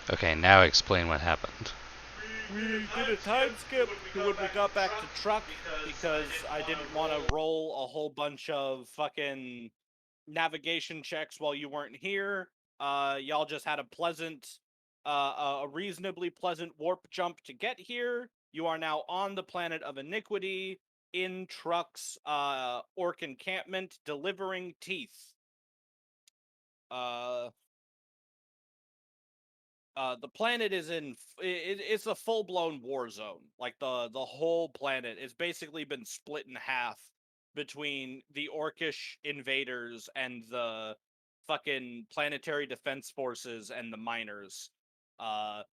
Okay, now explain what happened. We did a time skip to when we got back to truck because I didn't want to roll a whole bunch of fucking navigation checks while you weren't here. Y'all just had a a reasonably pleasant warp jump to get here. You are now on the planet of Iniquity in Truck's orc encampment, delivering teeth. Uh, the planet is it's a full-blown war zone. Like the whole planet is basically been split in half between the orcish invaders and the fucking planetary defense forces and the miners.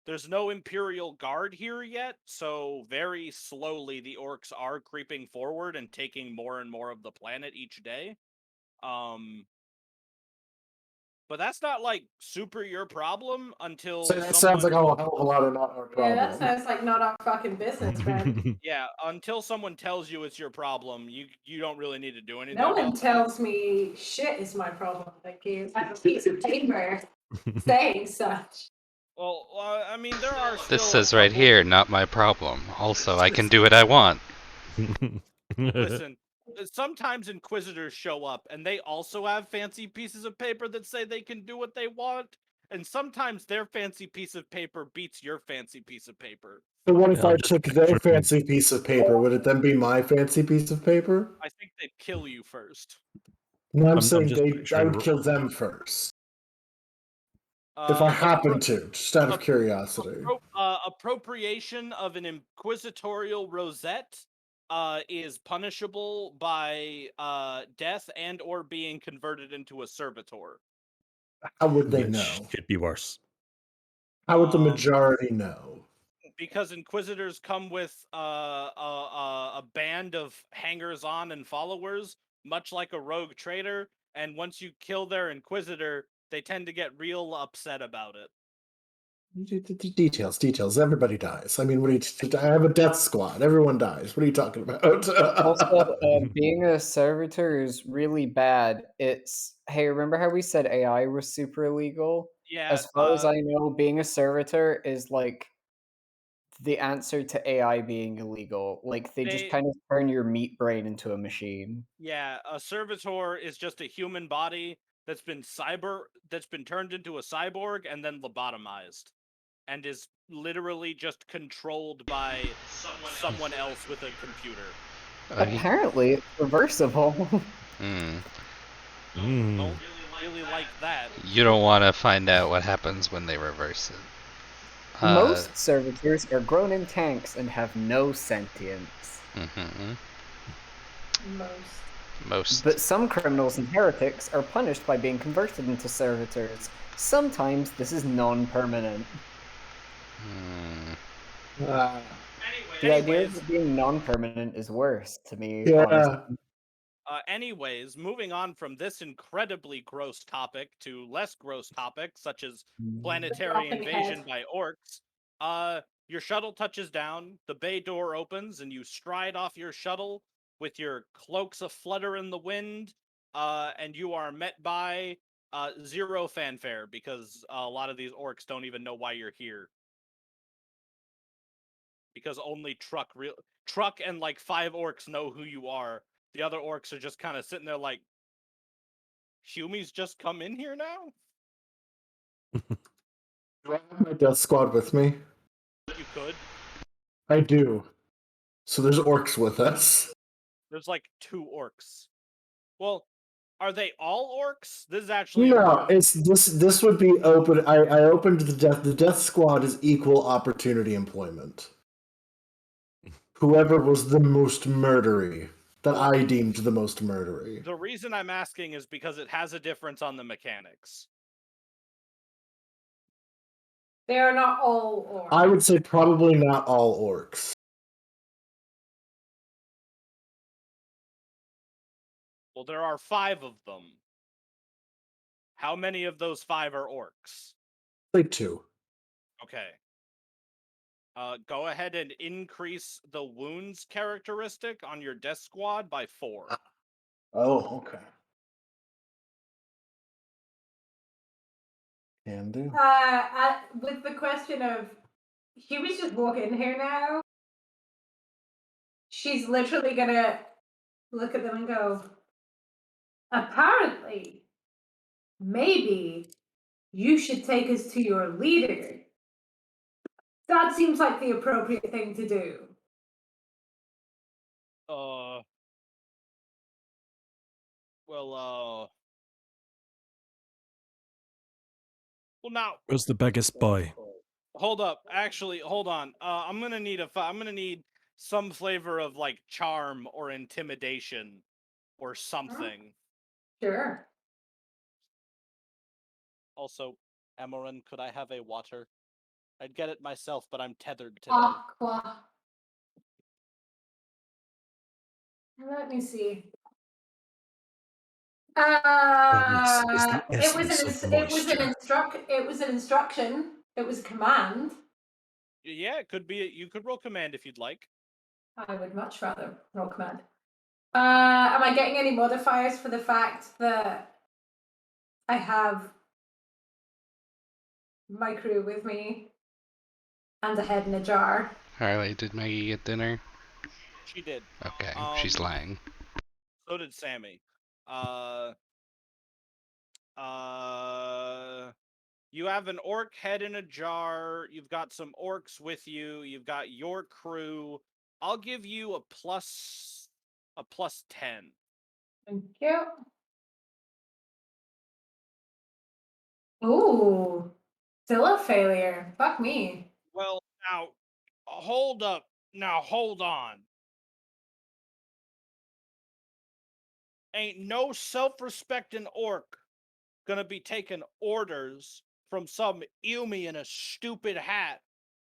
There's no Imperial Guard here yet, so very slowly the orcs are creeping forward and taking more and more of the planet each day. Um, but that's not like super your problem So until that sounds like a someone hell of a lot of not our Yeah, that problem. sounds like not our fucking business, man. Yeah, until someone tells you it's your problem, you don't really need to do anything No one about that. tells me shit is my problem. Thank you. I have a piece of paper saying such. Well, I mean, there are still This a says right couple. here, not my problem. Also, I can do what I want. Listen, sometimes Inquisitors show up and they also have fancy pieces of paper that say they can do what they want, and sometimes their fancy piece of paper beats your fancy piece of paper. So what if Yeah, I just took their fancy piece of paper? Would it then be my fancy piece of paper? I think they'd kill you first. No, I'm I'm saying just I would picturing. kill them first. If I happen to, just out of curiosity. Appropriation of an inquisitorial rosette is punishable by death and or being converted into a servitor. How would they Which know? should be worse. How would the Um, majority know? because inquisitors come with a band of hangers-on and followers, much like a rogue trader, and once you kill their inquisitor, they tend to get real upset about it. Details. Everybody dies. I mean, what are you? I have a death squad. Everyone dies. What are you talking about? Also, being a servitor is really bad. It's, hey, remember how we said AI was super illegal? Yeah, As far as I know, being a servitor is like the answer to AI being illegal. Like they just they kind of turn your meat brain into a machine. Yeah, a servitor is just a human body that's been turned into a cyborg and then lobotomized and is literally just controlled by someone else with a computer. Apparently, it's reversible. Don't really like that. You don't want to find out what happens when they reverse it. Most servitors are grown in tanks and have no sentience. Most. But some criminals and heretics are punished by being converted into servitors. Sometimes this is non-permanent. The idea of being non-permanent is worse to me, Yeah. honestly. Anyways, moving on from this incredibly gross topic to less gross topics, such as planetary invasion by orcs, your shuttle touches down, the bay door opens, and you stride off your shuttle with your cloaks aflutter in the wind, and you are met by zero fanfare, because a lot of these orcs don't even know why you're here. Because only Truck and like 5 orcs know who you are. The other orcs are just kind of sitting there like, Humi's just come in here now? Do I have my death squad with me? You could. I do. So there's orcs with us. There's like 2 orcs. Well, are they all orcs? This is actually No, it's this would be open. I opened the death squad is equal opportunity employment. Whoever was the most murdery that I deemed the most murdery. The reason I'm asking is because it has a difference on the mechanics. They are not all orcs. I would say probably not all orcs. Well, there are 5 of them. How many of those 5 are orcs? Like 2. Okay. Go ahead and increase the wounds characteristic on your death squad by 4. Oh, okay. Can do. With the question of Huey's just walk in here now. She's literally gonna look at them and go, apparently, maybe you should take us to your leader. That seems like the appropriate thing to do. Well, now Who's the biggest boy? hold up. Actually, hold on. I'm gonna need some flavor of like charm or intimidation or something. Sure. Also, Amaran, could I have a water? I'd get it myself, but I'm tethered today. Aqua. Let me see. Goodness, is the It was essence of an moisture. it was an instruction. It was a command. Yeah, it could be. You could roll command if you'd like. I would much rather roll command. Am I getting any modifiers for the fact that I have my crew with me and a head in a jar? Harley, did Maggie get dinner? She did. Okay, she's lying. So did Sammy. You have an orc head in a jar. You've got some orcs with you. You've got your crew. I'll give you a plus 10. Thank you. Ooh, still a failure. Fuck me. Well, now, hold up. Now, hold on. Ain't no self-respecting orc gonna be taking orders from some Yumi in a stupid hat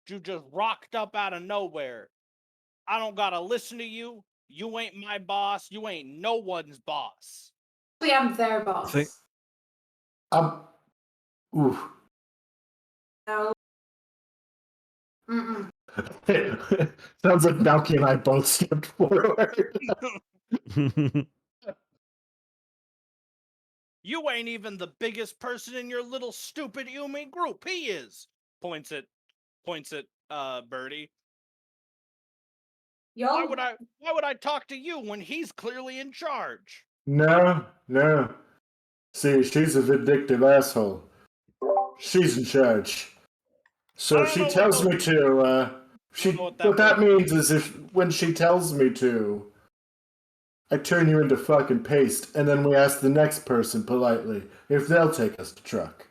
you just rocked up out of nowhere. I don't gotta listen to you. You ain't my boss. You ain't no one's boss. Actually, I'm their boss. think- Oof. No. Mm-mm. Sounds like Malky and I both stepped forward. You ain't even the biggest person in your little stupid Yumi group. He is. Points at Birdie. Why Y'all, would I talk to you when he's clearly in charge? No. See, she's a vindictive asshole. She's in charge. So I if don't she know what tells those- me to, know what that what that word means is if when she tells me to, I turn you into fucking paste, and then we ask the next person politely if they'll take us to truck.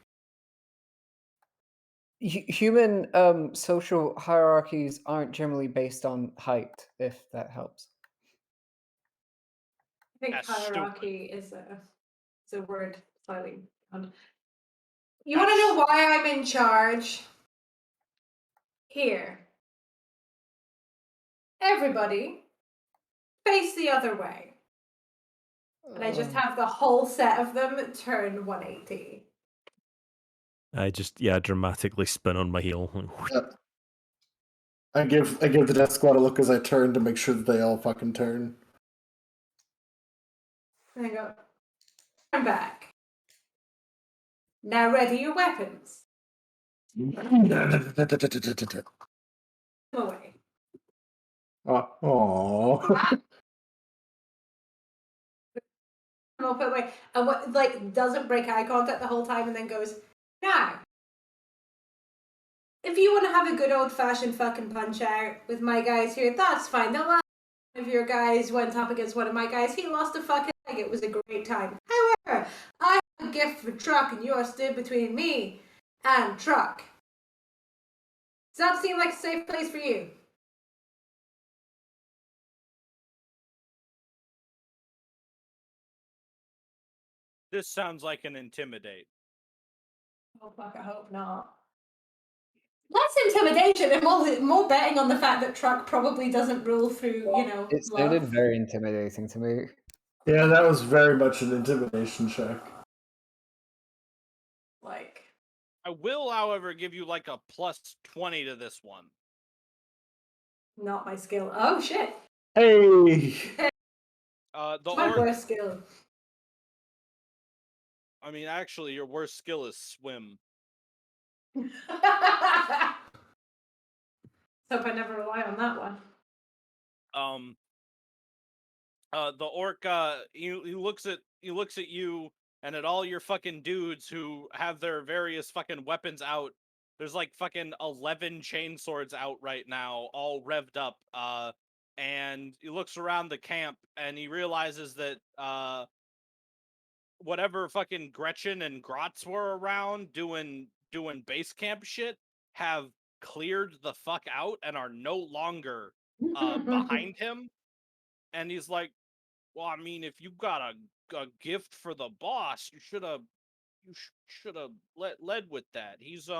Human social hierarchies aren't generally based on height, if that helps. I think That's stupid. hierarchy is a word slightly. You want to know why I'm in charge? Here. Everybody, face the other way. And I just have the whole set of them turn 180. I just dramatically spin on my heel. I give the death squad a look as I turn to make sure that they all fucking turn. And I go, I'm back. Now ready your weapons. Away. Aww. I'll put away. And what doesn't break eye contact the whole time and then goes, now. If you want to have a good old fashioned fucking punch out with my guys here, that's fine. The last one of your guys went up against one of my guys. He lost a fucking leg. It was a great time. However, I have a gift for Truck and you are stood between me and Truck. Does that seem like a safe place for you? This sounds like an intimidate. Oh fuck, I hope not. Less intimidation and more betting on the fact that Truck probably doesn't rule through, It sounded very intimidating to me. Yeah, that was very much an intimidation check. Like, I will, however, give you like a plus 20 to this one. not my skill. Oh shit. Hey! The My orc. worst skill. I mean, actually, your worst skill is swim. Hope I never rely on that one. The orc, he looks at you and at all your fucking dudes who have their various fucking weapons out. There's like fucking 11 chainswords out right now, all revved up. And he looks around the camp and he realizes that whatever fucking Gretchen and Grotz were around doing base camp shit have cleared the fuck out and are no longer behind him. And he's like, well, I mean, if you got a gift for the boss, you should have led with that. He's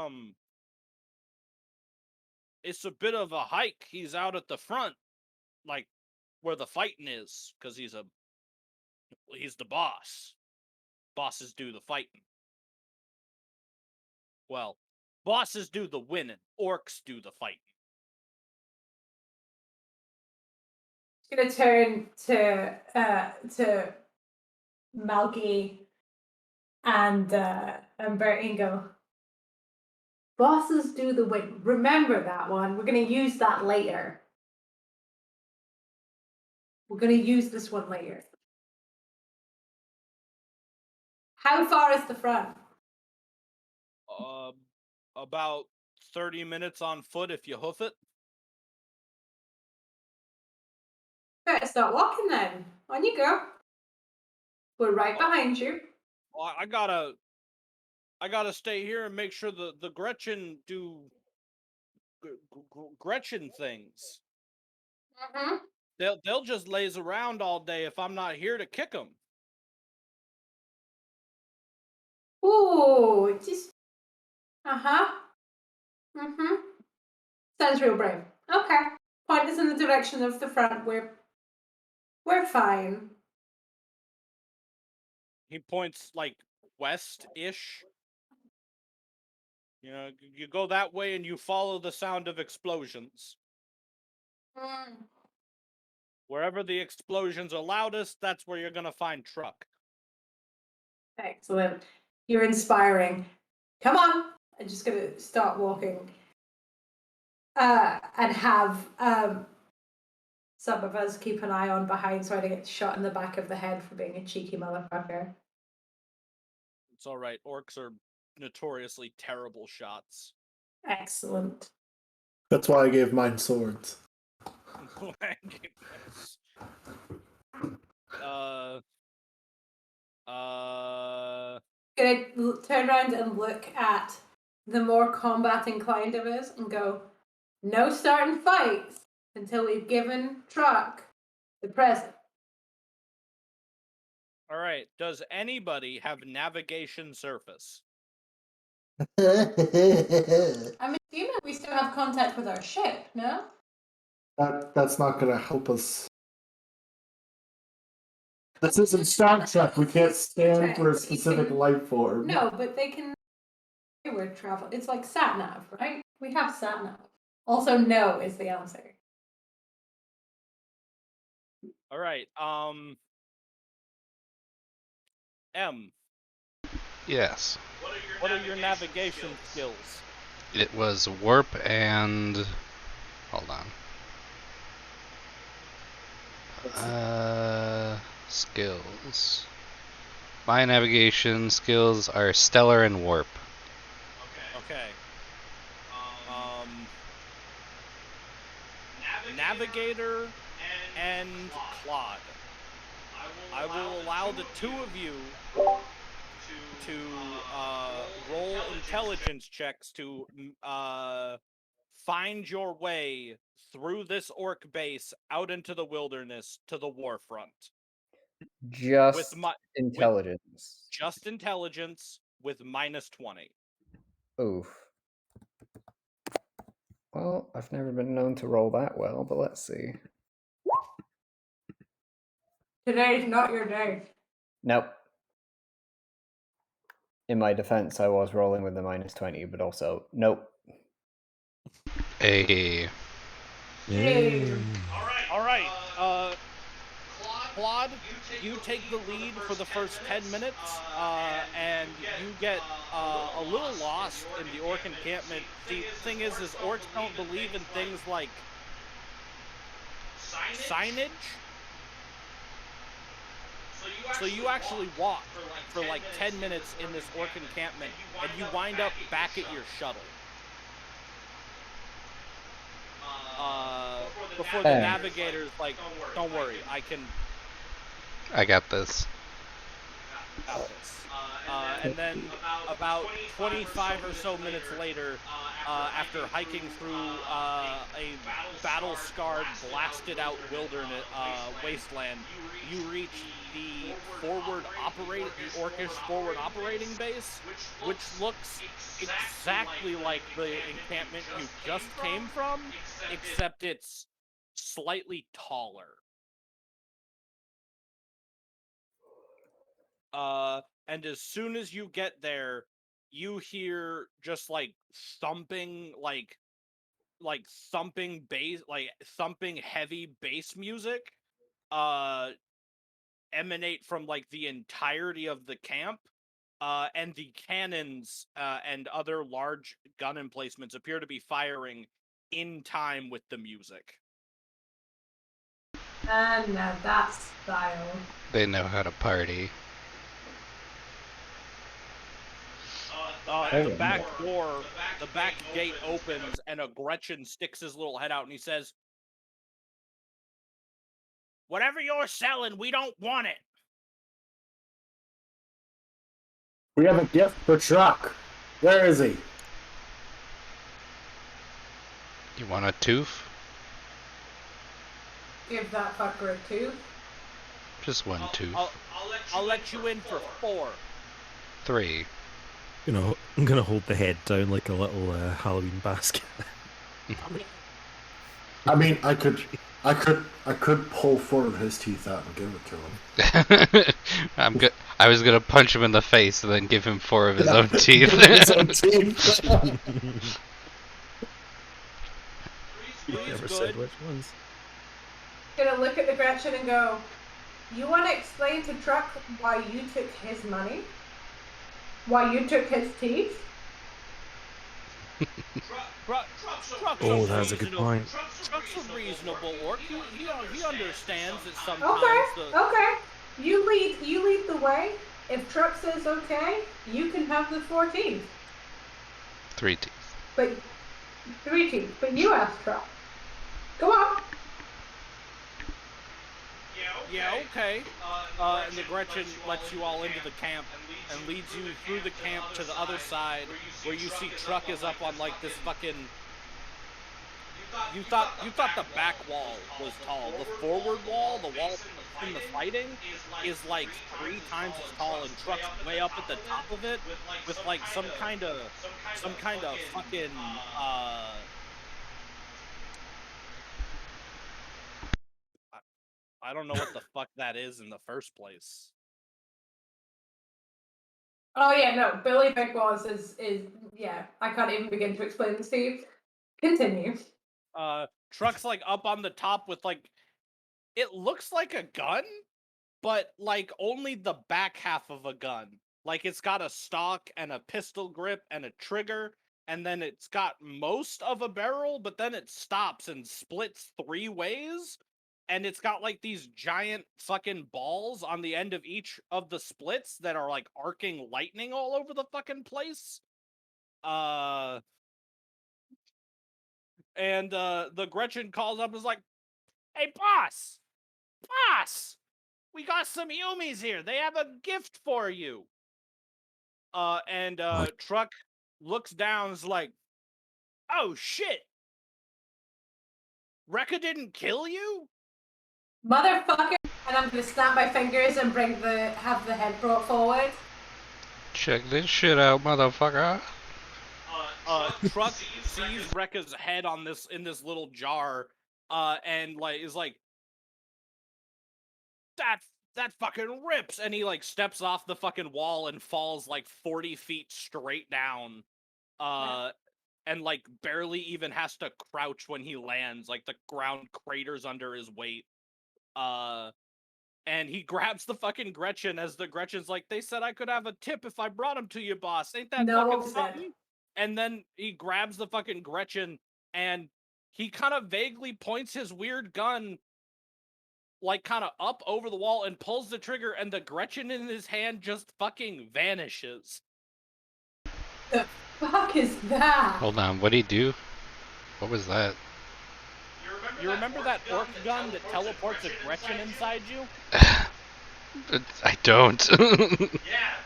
it's a bit of a hike. He's out at the front, like where the fighting is, because he's the boss. Bosses do the fighting. Well, bosses do the winning. Orcs do the fighting. Gonna turn to Malky and Bertie and go, bosses do the win. Remember that one. We're gonna use that later. We're gonna use this one later. How far is the front? About 30 minutes on foot if you hoof it. Better start walking then. On you go. We're right behind you. Well, I gotta stay here and make sure the Gretchen do Gretchen things. Mm-hmm. They'll just laze around all day if I'm not here to kick them. Ooh, just mm-hmm. Sounds real brave. Okay. Point us in the direction of the front. We're fine. He points like west-ish. You know, you go that way and you follow the sound of explosions. Wherever the explosions are loudest, that's where you're gonna find Truck. Excellent. You're inspiring. Come on. I'm just gonna start walking. And have some of us keep an eye on behind so I don't get shot in the back of the head for being a cheeky motherfucker. It's alright, orcs are notoriously terrible shots. Excellent. That's why I gave mine swords. Gonna turn around and look at the more combat inclined of us and go, no starting fights until we've given Truck the present. Alright, does anybody have navigation surface? I'm assuming we still have contact with our ship, no? That's not gonna help us. This isn't Star Trek. We can't stand for a specific life form. No, but they can word travel. It's like sat-nav, right? We have sat-nav. Also, no is the answer. Alright, M. Yes. What are your navigation skills? It was warp and... Hold on. Skills. My navigation skills are stellar and warp. Okay. Navigator and Claude. I will allow the two of you to roll intelligence checks to find your way through this orc base out into the wilderness to the war front. Just intelligence. Just intelligence with -20. Oof. Well, I've never been known to roll that well, but let's see. Today's not your day. Nope. In my defense, I was rolling with the -20, but also, nope. Hey. Yay. Alright, Claude, you take the lead for the first 10 minutes, and you get a little lost in the orc encampment. The thing is orcs don't believe in things like signage. So you actually walk for like 10 minutes in this orc encampment, and you wind up back at your shuttle. Before the navigator's like, don't worry, I got this. got this. And then about 25 or so minutes later, after hiking through a battle-scarred, blasted-out wilderness wasteland, you reach the orcish forward operating base, which looks exactly like the encampment you just came from, except it's slightly taller. And as soon as you get there, you hear just like thumping, like thumping bass, like thumping heavy bass music, emanate from like the entirety of the camp, and the cannons and other large gun emplacements appear to be firing in time with the music. And now that's style. They know how to party. The back door, the back gate opens, and a Gretchen sticks his little head out, and he says, "Whatever you're selling, we don't want it." We have a gift for Truck. Where is he? You want a tooth? Give that fucker a tooth. Just one tooth. I'll let you in for 4. 3. I'm gonna hold the head down like a little Halloween basket. I mean, I could pull 4 of his teeth out and give it to him. I was gonna punch him in the face and then give him 4 of his own teeth. His own teeth. Never said which ones. Gonna look at the Gretchen and go, "You want to explain to Truck why you took his money? Why you took his teeth?" Oh, that's a good point. Truck's a reasonable orc. He understands that sometimes Okay. You lead the way. If Truck says okay, you can have the 4 teeth. 3 teeth. But 3 teeth. But you asked Truck. Go on. Yeah, okay. And the Gretchen lets you all into the camp and leads you through the camp to the other side, where you see Truck is up on like this fucking. You thought the back wall was tall. The forward wall, the wall in the fighting, is like 3 times as tall, and Truck's way up at the top of it with like some kind of fucking I don't know what the fuck that is in the first place. Oh yeah, no. Billy Big Boss is yeah. I can't even begin to explain this to you. Continue. Truck's like up on the top with like, it looks like a gun, but like only the back half of a gun. Like it's got a stock and a pistol grip and a trigger, and then it's got most of a barrel, but then it stops and splits 3 ways, and it's got like these giant fucking balls on the end of each of the splits that are like arcing lightning all over the fucking place. And the Gretchen calls up and is like, "Hey, boss! We got some Yumis here. They have a gift for you." And Truck looks down and is like, "Oh, shit! Rekka didn't kill you?" Motherfucker. And I'm gonna snap my fingers and have the head brought forward. Check this shit out, motherfucker. Truck sees Rekka's head in this little jar, and like is like, that fucking rips, and he like steps off the fucking wall and falls like 40 feet straight down, and like barely even has to crouch when he lands. Like the ground craters under his weight, and he grabs the fucking Gretchen as the Gretchen's like, they said I could have a tip if I brought him to you, boss. Ain't that No fucking one said. something? And then he grabs the fucking Gretchen and he kind of vaguely points his weird gun like kind of up over the wall and pulls the trigger, and the Gretchen in his hand just fucking vanishes. The fuck is that? Hold on, what'd he do? What was that? You remember that orc gun that teleports a Gretchen inside you? I don't.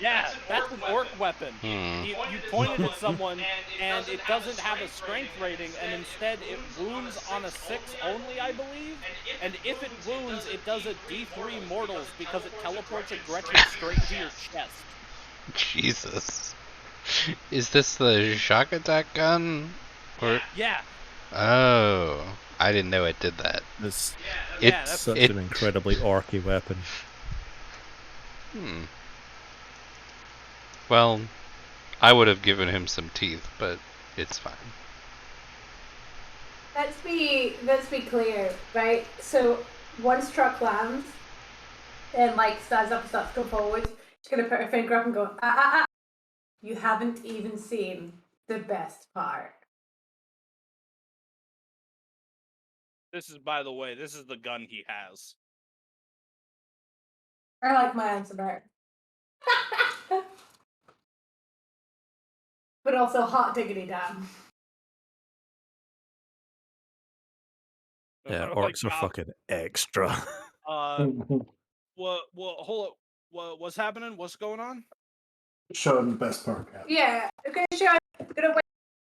Yeah, that's an orc weapon. Hmm. You point it at someone, and it doesn't have a strength rating, and instead it wounds on a 6 only, I believe. And if it wounds, it does a D3 mortals because it teleports a Gretchen straight to your chest. Jesus. Is this the shock attack gun? Or Yeah, oh, I didn't know it did that. It's yeah, It's that's such it. an incredibly orky weapon. Hmm. Well, I would have given him some teeth, but it's fine. Let's be clear, right? So once truck lands and like stands up and starts to go forward, she's gonna put her finger up and go, ah. You haven't even seen the best part. this is, by the way, this is the gun he has. I like my answer better. But also hot diggity damn. Yeah, Like, orcs are fucking extra. What? Hold up. What's happening? What's going on? Show him the best part. Yeah, okay, sure. I'm gonna wait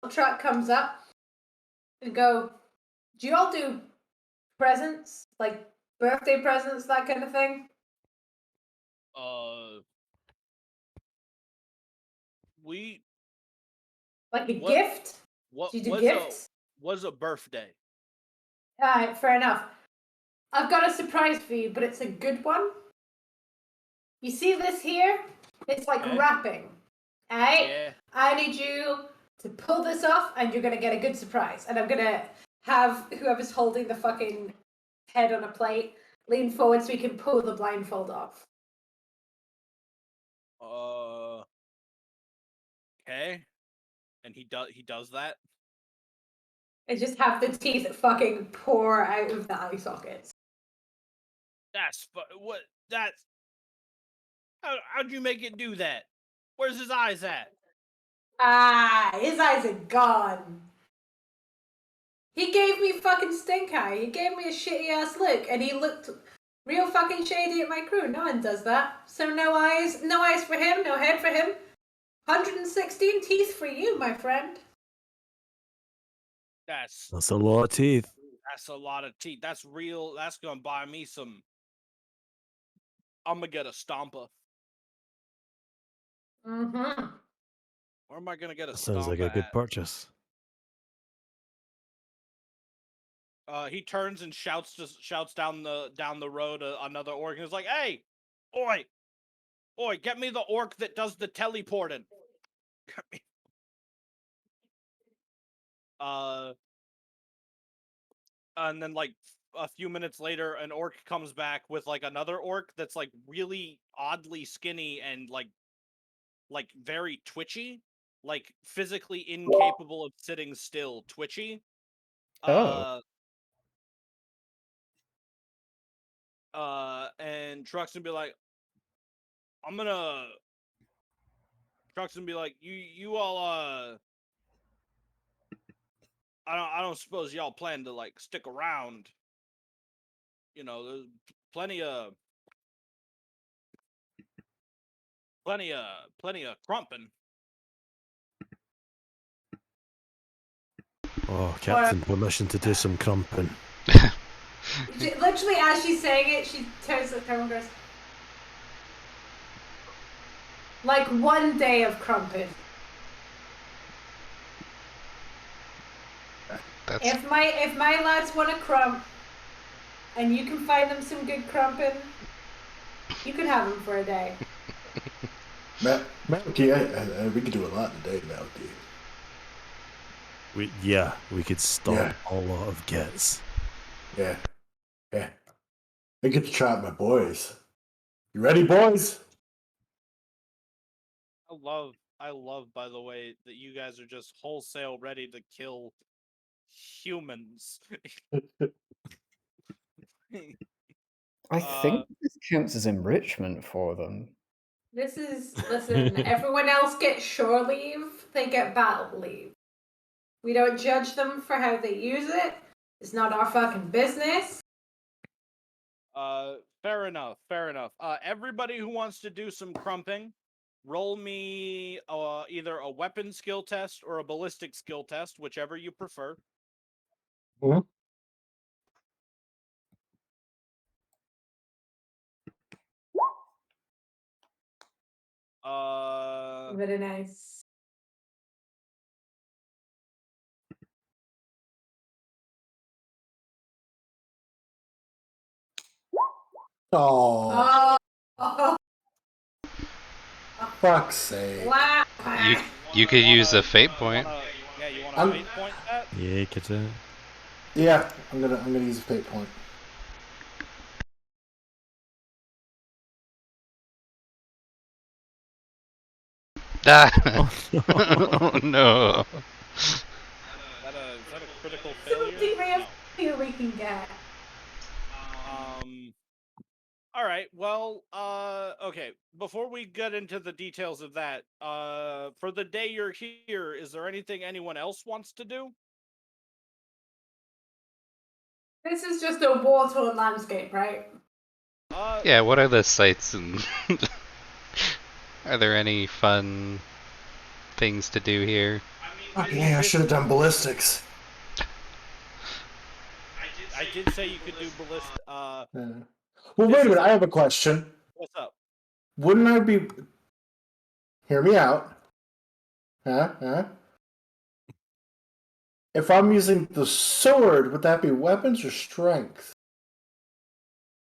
till the truck comes up and go, do you all do presents? Like birthday presents, that kind of thing? We Like a What- gift? what Do you do was gifts? was a birthday? Alright, fair enough. I've got a surprise for you, but it's a good one. You see this here? It's like Okay. wrapping. Alright? Yeah. I need you to pull this off, and you're gonna get a good surprise. And I'm gonna have whoever's holding the fucking head on a plate lean forward so we can pull the blindfold off. Okay. And he does that. And just have the teeth fucking pour out of the eye sockets. What? That's. How'd you make it do that? Where's his eyes at? Ah, his eyes are gone. He gave me fucking stink eye. He gave me a shitty ass look, and he looked real fucking shady at my crew. No one does that. So no eyes for him, no head for him. 116 teeth for you, my friend. That's That's a lot of teeth. a lot of teeth. That's real. That's gonna buy me some. I'm gonna get a stomper. Mm-hmm. Where am I gonna get a That sounds like a stomper good at? purchase. He turns and shouts down the road another orc and is like, "Hey, oi, get me the orc that does the teleporting." Get me. And then like a few minutes later, an orc comes back with like another orc that's like really oddly skinny and like very twitchy, like physically incapable of sitting still, twitchy. And Truck's gonna be like, you all, I don't suppose y'all plan to like stick around. You know, there's plenty of crumping. Oh, Captain, permission to do some crumping. Literally, as she's saying it, she turns to the camera and goes, like 1 day of crumping. That's If my lads want to crump, and you can find them some good crumping, you can have them for a day. Malky, we could do a lot today, Malky. We could stop Yeah. a lot of gets. Yeah. I get to try out my boys. You ready, boys? I love, by the way, that you guys are just wholesale ready to kill humans. I think Uh, this counts as enrichment for them. Listen, everyone else gets shore leave, they get battle leave. We don't judge them for how they use it. It's not our fucking business. fair enough, fair enough. Everybody who wants to do some crumping, roll me either a weapon skill test or a ballistic skill test, whichever you prefer. Mhm. Very nice. Oh, Oh, fuck's sake. wow. You could use a fate point. Yeah, you want I'm- a fate point that? Yeah, could Yeah, I'm gonna use a fate point. Ah. Oh, no. Oh, no. Is that a critical failure? Something we have No. feel we can get. All right. Well, okay. Before we get into the details of that, for the day you're here, is there anything anyone else wants to do? This is just a war-torn landscape, right? Yeah, what are the sights and are there any fun things to do here? Okay, I should have done ballistics. I did say you could do ballista. Yeah. Well, wait a minute. I have a question. What's up? Wouldn't I be? Hear me out. Huh? If I'm using the sword, would that be weapons or strength?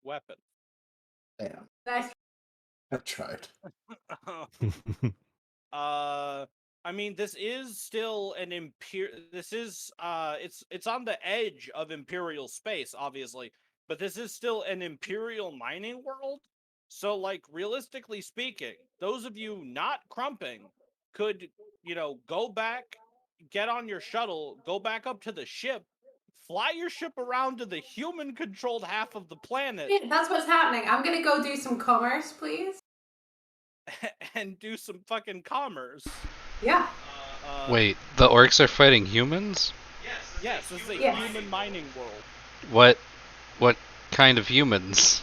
Weapon. Damn, Nice. I tried. I mean, this is still an This is it's on the edge of imperial space, obviously, but this is still an imperial mining world. So, like, realistically speaking, those of you not crumping could, go back, get on your shuttle, go back up to the ship, fly your ship around to the human-controlled half of the planet, Yeah, that's what's happening. I'm gonna go do some commerce, please. and do some fucking commerce. Yeah. Wait, the orcs are fighting humans? Yes, this is a Yes. human mining world. What kind of humans?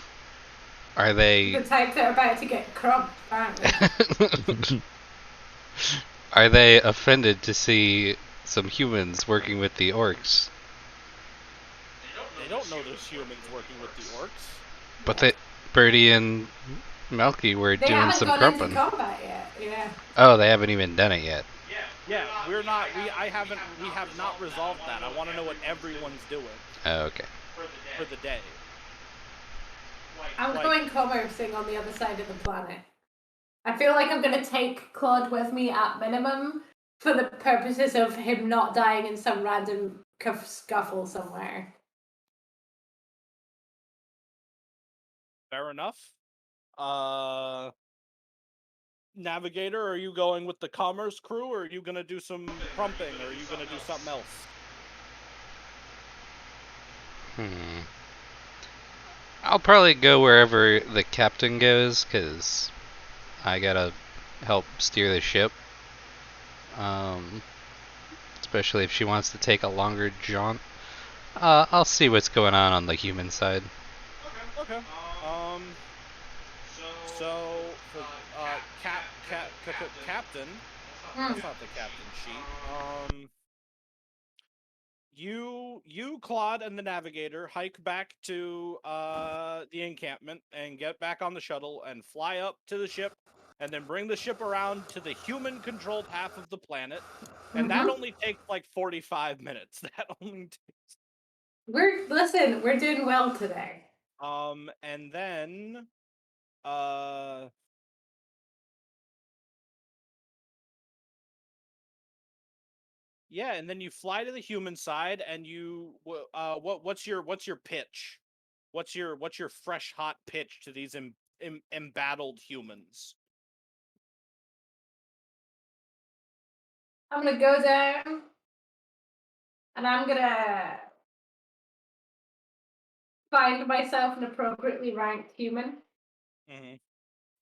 Are they The type that are about to get crumped, apparently. Are they offended to see some humans working with the orcs? They don't know there's humans working with the orcs. But Birdie and Melky were They doing haven't some gone crumping. into combat yet. Yeah. Oh, they haven't even done it yet. Yeah, we're not. We have not resolved that. I want to know what everyone's doing Oh, okay. for the day. I'm Like- going commercing on the other side of the planet. I feel like I'm gonna take Claude with me at minimum for the purposes of him not dying in some random scuffle somewhere. Fair enough. Navigator, are you going with the commerce crew, or are you gonna do some crumping, or are you gonna do something else? I'll probably go wherever the captain goes, because I gotta help steer the ship. Especially if she wants to take a longer jaunt. I'll see what's going on the human side. Okay. So for captain, that's not the captain sheet. You, Claude, and the navigator hike back to the encampment and get back on the shuttle and fly up to the ship, and then bring the ship around to the human-controlled half of the planet, and that only takes like 45 minutes. That only takes. We're doing well today. And then yeah, and then you fly to the human side, and you what's your pitch? What's your fresh hot pitch to these embattled humans? I'm gonna go down and I'm gonna find myself an appropriately ranked human Mm-hmm.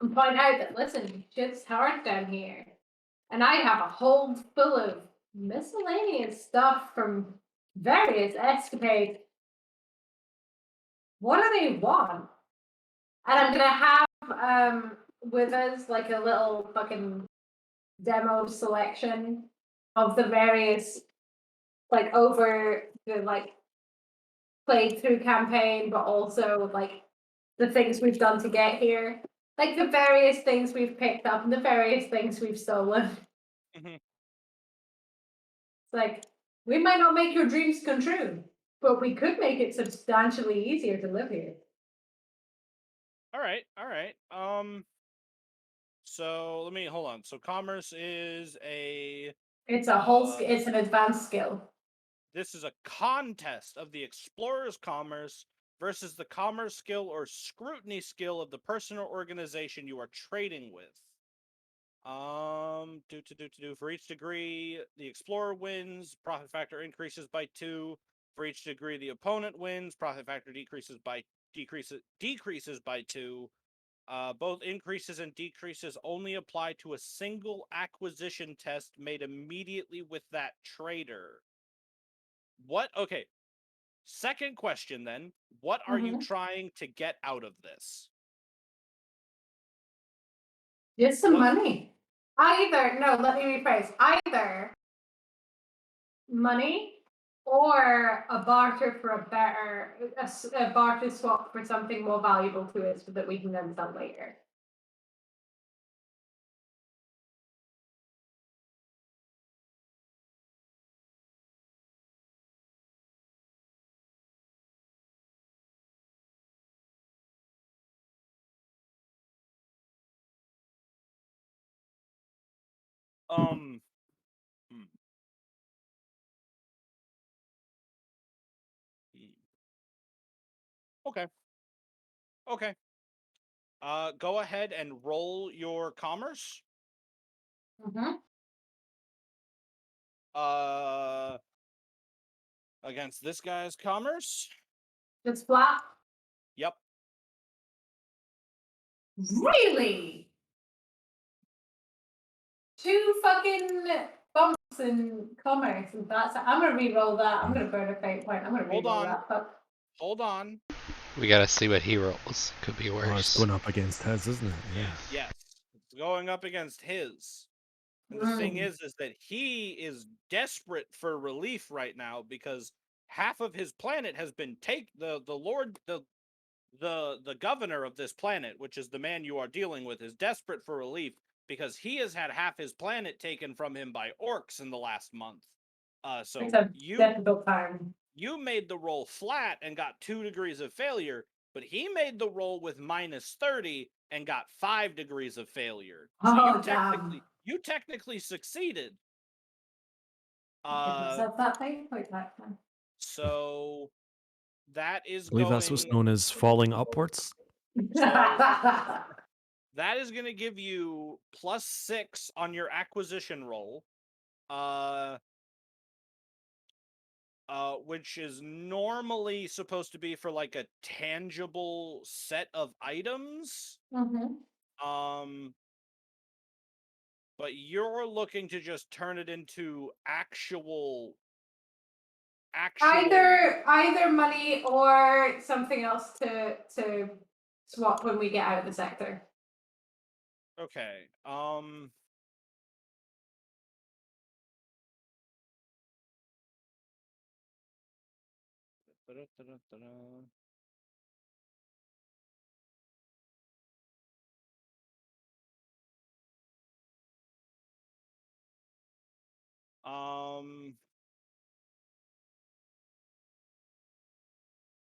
and point out that, listen, shit's hard down here. And I have a hold full of miscellaneous stuff from various escapades. What do they want? And I'm gonna have with us like a little fucking demo selection of the various, like, over the like played through campaign, but also like the things we've done to get here, like the various things we've picked up and the various things we've stolen. Mm-hmm. It's like, we might not make your dreams come true, but we could make it substantially easier to live here. All right. So let me hold on. So commerce is a. It's a whole. It's an advanced skill. This is a contest of the explorer's commerce versus the commerce skill or scrutiny skill of the person or organization you are trading with. For each degree the explorer wins, profit factor increases by 2. For each degree the opponent wins, profit factor decreases by 2. Both increases and decreases only apply to a single acquisition test made immediately with that trader. What? Okay. Second question then. What are you trying to get out of this? Just some money. Let me rephrase. Either money or a barter for a barter swap for something more valuable to us that we can then sell later. Okay. Go ahead and roll your commerce. Against this guy's commerce. Just flat. Yep. Really? 2 fucking bumps in commerce, and I'm gonna re-roll that. I'm gonna burn a fate point. I'm gonna re-roll that. But hold on. We gotta see what he rolls. Could be worse. Oh, it's going up against his, isn't it? Yeah. Yes. It's going up against his. And the thing is that he is desperate for relief right now because half of his planet has been the governor of this planet, which is the man you are dealing with, is desperate for relief because he has had half his planet taken from him by orcs in the last month. So it's a difficult time. You made the roll flat and got 2 degrees of failure, but he made the roll with -30 and got 5 degrees of failure. So you technically succeeded. So that is I believe that's what's known as falling upwards. That is going to give you +6 on your acquisition roll. Which is normally supposed to be for like a tangible set of items. But you're looking to just turn it into actual either money or something else to swap when we get out of the sector. Okay.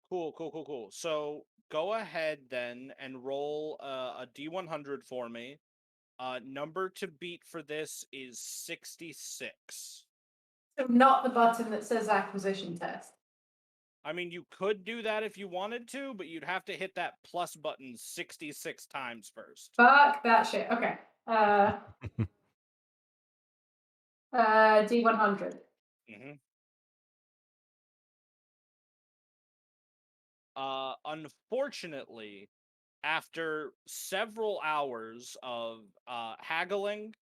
Cool. So go ahead then and roll a D100 for me. Number to beat for this is 66. So not the button that says acquisition test. I mean, you could do that if you wanted to, but you'd have to hit that plus button 66 times first. Fuck that shit. Okay. D100. Unfortunately, after several hours of haggling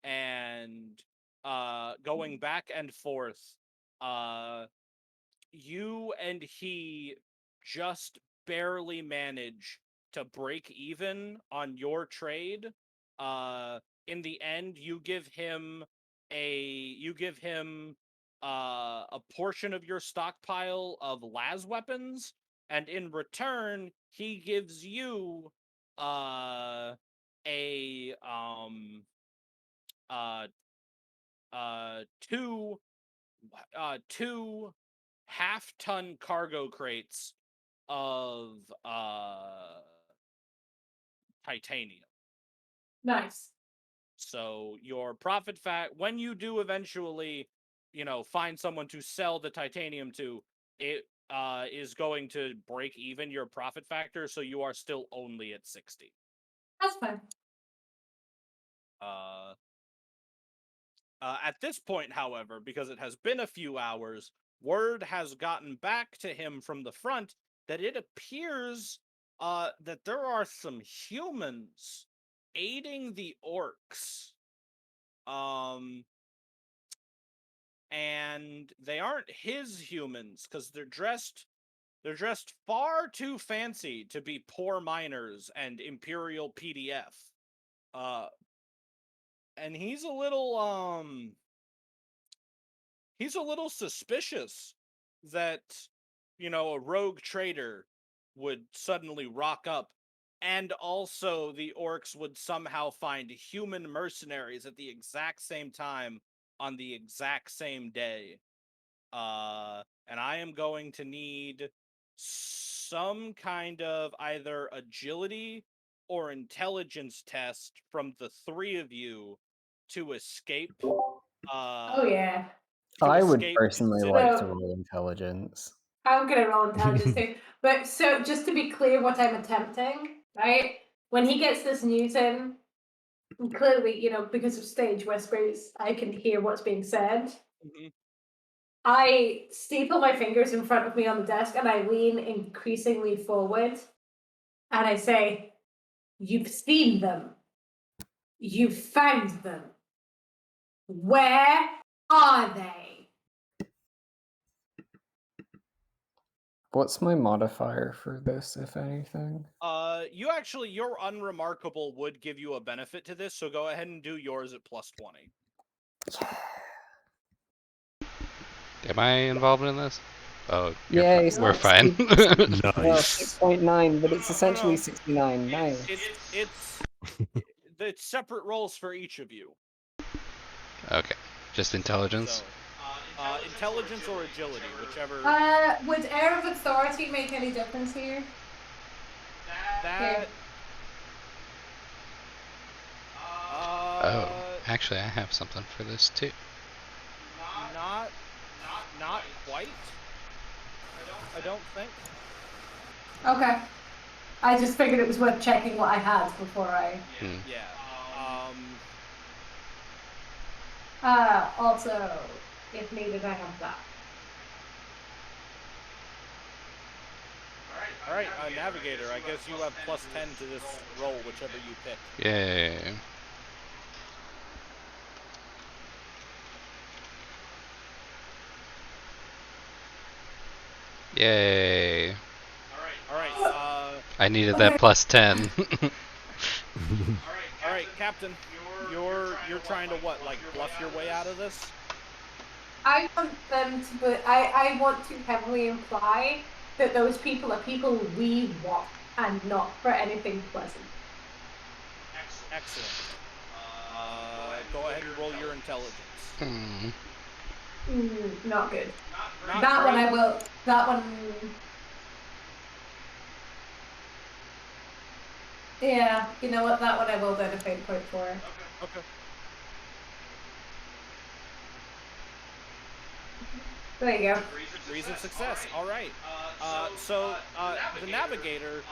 and going back and forth, you and he just barely manage to break even on your trade. In the end, you give him a portion of your stockpile of las weapons, and in return, he gives you two half-ton cargo crates of titanium. Nice. So your profit when you do eventually, find someone to sell the titanium to, it is going to break even your profit factor, so you are still only at 60. That's fine. At this point, however, because it has been a few hours, word has gotten back to him from the front that it appears that there are some humans aiding the orcs. And they aren't his humans, because they're dressed far too fancy to be poor miners and Imperial PDF. And he's a little suspicious that, a rogue trader would suddenly rock up, and also the orcs would somehow find human mercenaries at the exact same time on the exact same day. And I am going to need some kind of either agility or intelligence test from the three of you to escape. Oh yeah. I would escape personally to- like to So- roll intelligence. I'm gonna roll intelligence too. But so just to be clear what I'm attempting, right? When he gets this news in, clearly, because of stage whispers, I can hear what's being said. Mhm. I staple my fingers in front of me on the desk and I lean increasingly forward and I say, "You've seen them. You've found them. Where are they?" What's my modifier for this, if anything? Your unremarkable would give you a benefit to this, so go ahead and do yours at plus 20. Am I involved in this? Oh, Yeah, we're fine. Well, Nice. 6.9, but it's essentially No. 69. Nice. It's separate rolls for each of you. Okay, just intelligence. So, intelligence or agility, whichever. Would Air of Authority make any difference here? That. Oh, actually, I have something for this too. Not quite. I don't think. Okay. I just figured it was worth checking what I had before I. Yeah. Also, if needed, I have that. All right, Navigator. I guess you have plus 10 to this roll, whichever you pick. Yay. Yay. All right. I needed that plus 10. All right, Captain. You're trying to what? Like bluff your way out of this? I want them to, but I want to heavily imply that those people are people we want and not for anything pleasant. Excellent. Go ahead and roll your intelligence. Not good. Not that great. one I will. That one. Yeah, you know what? That one I will benefit point for. Okay. There you go. Degrees of success. All right. So the navigator,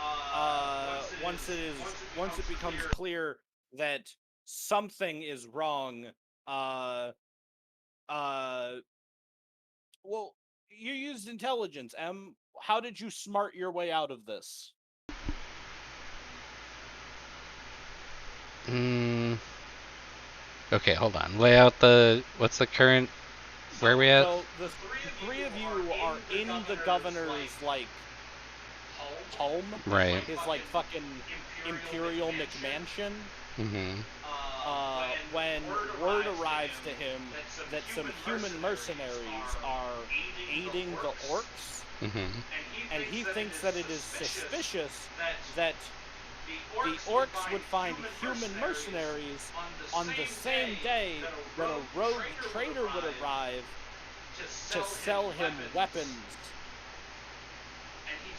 once it becomes clear that something is wrong, uh, well, you used intelligence, M. How did you smart your way out of this? Okay, hold on. Lay out what's the current, where are we at? So the three of you are in the governor's like home, Right. his like fucking imperial McMansion. Mm-hmm. When word arrives to him that some human mercenaries are aiding the orcs, Mm-hmm. and he thinks that it is suspicious that the orcs would find human mercenaries on the same day that a rogue trader would arrive to sell him weapons.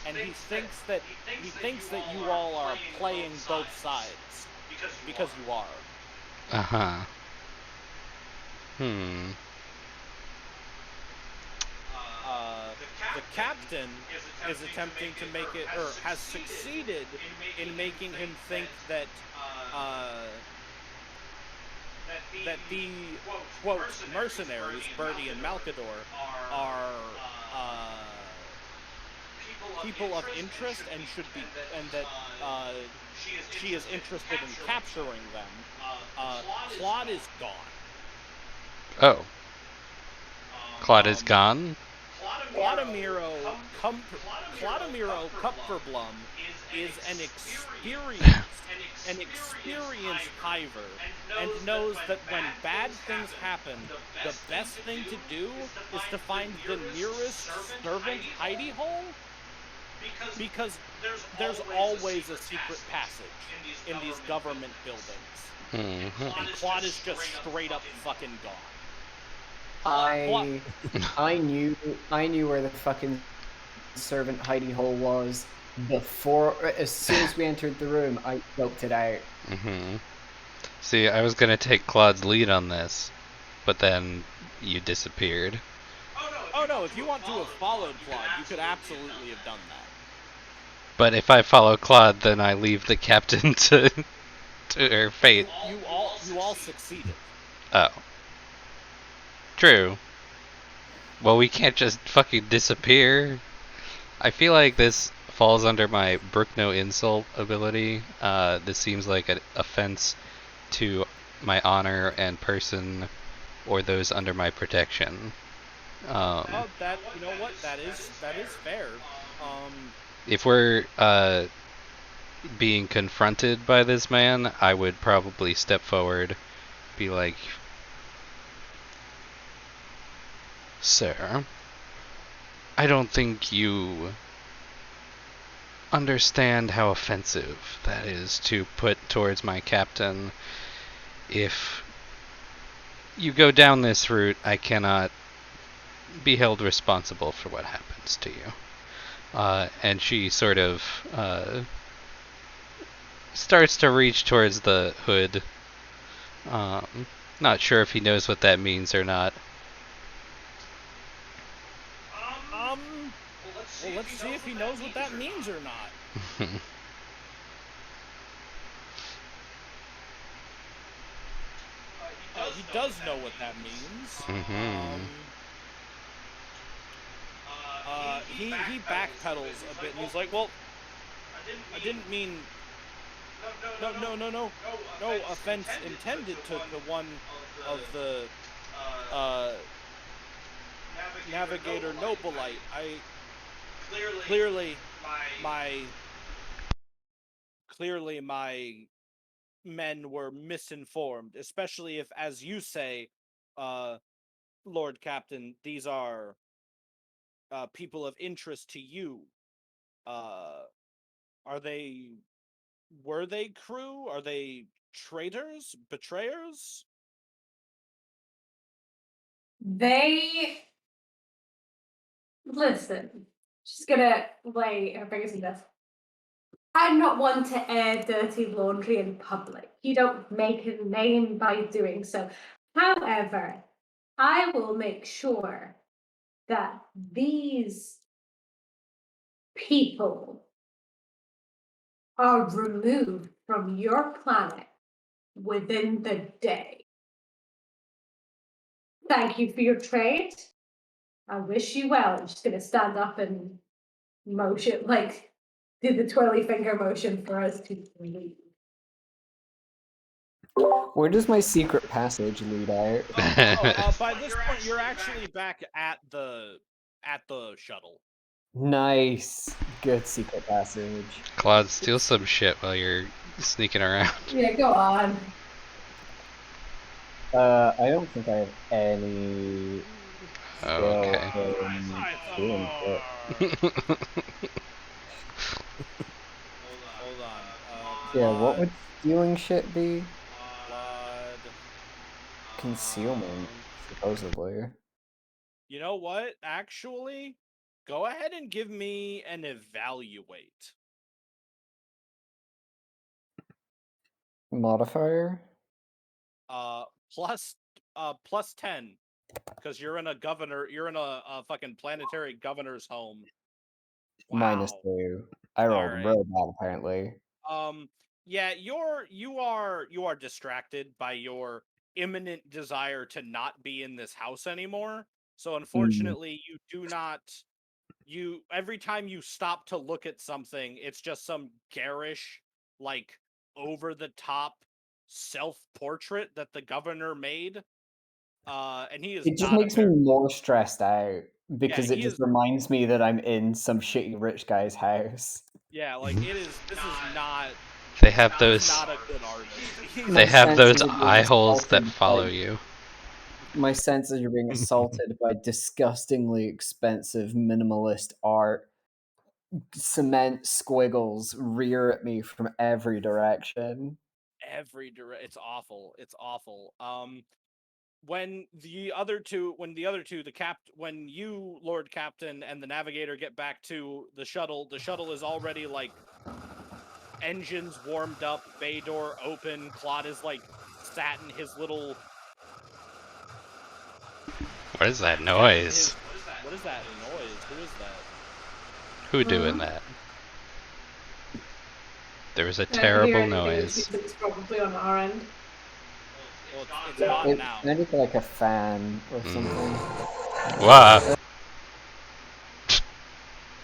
And he thinks that you all are playing both sides, because you are. Uh-huh. The captain is attempting to make it, or has succeeded in making him think that that the quote mercenaries, Bertie and Malkador, are people of interest and should be, and that she is interested in capturing them. Claude is gone. Oh. Claude is gone? Clodimiro Kupferblum is an experienced hiver, and knows that when bad things happen, the best thing to do is to find the nearest servant hidey hole, because there's always a secret passage in these government buildings. Mm-hmm. And Claude is just straight up fucking gone. I knew where the fucking servant hidey hole was before. As soon as we entered the room, I scoped it out. Mm-hmm. See, I was gonna take Claude's lead on this, but then you disappeared. Oh no, if you want to have followed Claude, you could absolutely have done that. But if I follow Claude, then I leave the captain to her fate. You all succeeded. Oh. True. Well, we can't just fucking disappear. I feel like this falls under my brook no insult ability. This seems like an offense to my honor and person, or those under my protection. That, you know what? That is fair. If we're being confronted by this man, I would probably step forward, be like, "Sir, I don't think you understand how offensive that is to put towards my captain. If you go down this route, I cannot be held responsible for what happens to you." And she sort of starts to reach towards the hood. Not sure if he knows what that means or not. Well, let's see if he knows what that means or not. He does know what that means. He backpedals a bit, and he's like, "Well, I didn't mean no offense intended to one of the Navigator Nobolite. I clearly my men were misinformed, especially if, as you say, Lord Captain, these are people of interest to you. Were they crew? Are they traitors? Betrayers? Listen, she's gonna lay her fingers in this. I'm not one to air dirty laundry in public. You don't make a name by doing so. However, I will make sure that these people are removed from your planet within the day. Thank you for your trade. I wish you well. I'm just gonna stand up and motion, like, do the twirly finger motion for us to leave. Where does my secret passage lead out? By this point, you're actually back at the shuttle. Nice. Good secret passage. Claude, steal some shit while you're sneaking around. Yeah, go on. I don't think I have any skill Okay. in doing shit. Hold on. Yeah, what Claude, would stealing shit be? Claude. Concealment, supposedly. You know what? Actually, go ahead and give me an evaluate. Modifier? Plus 10, because you're in a fucking planetary governor's home. Minus Wow. 2. I rolled Alright. real bad, apparently. Yeah, you are distracted by your imminent desire to not be in this house anymore. So unfortunately, you do not. You every time you stop to look at something, it's just some garish, like over the top self-portrait that the governor made. And he is It just not makes me a very more stressed out because it he just is reminds me that I'm in some shitty rich guy's house. yeah, like it is. This is not. They have He's those. not a good artist. He's They My have those senses are being eye holes that assaulted follow by- you. My senses are being assaulted by disgustingly expensive minimalist art. Cement squiggles rear at me from every direction. It's awful. It's awful. When the other two, when you, Lord Captain, and the Navigator get back to the shuttle is already like engines warmed up, bay door open. Claude is like sat in his little. What is that noise? What is that noise? Who is that? Who doing that? There was a I don't hear terrible anything, noise. which means it's probably on our end. Well, it's gone It now. sounded like a fan or Mm. something. Wow.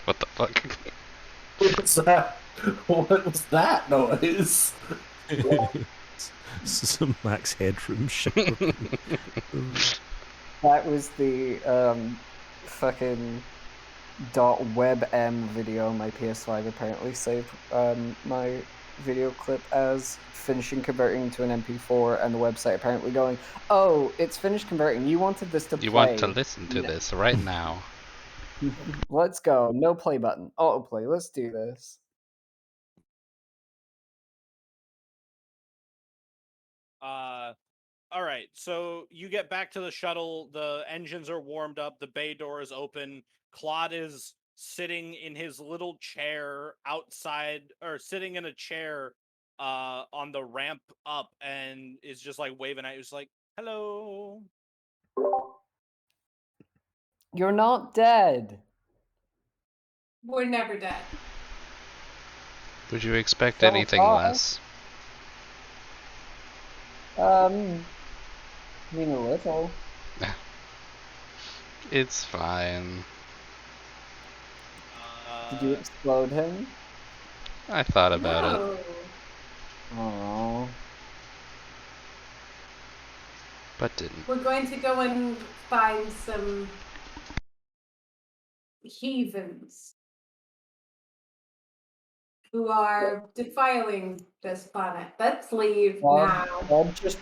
What the fuck? What's that? What was that noise? Some max headroom shit. That was the fucking .webm video on my PS5 apparently saved my video clip as finishing converting to an MP4 and the website apparently going, oh, it's finished converting. You wanted this to You play. want to listen to this right now. Let's go. No play button. Autoplay. Let's do this. All right, so you get back to the shuttle. The engines are warmed up. The bay door is open. Claude is sitting in his little chair outside, or sitting in a chair on the ramp up, and is just like waving at you. It's like, hello. You're not dead. We're never dead. Would you expect So anything far. less? I mean a little. It's fine. Did you explode him? I thought about it. No. Aww. But didn't. We're going to go and find some heathens who are defiling this planet. Let's leave now. Bob just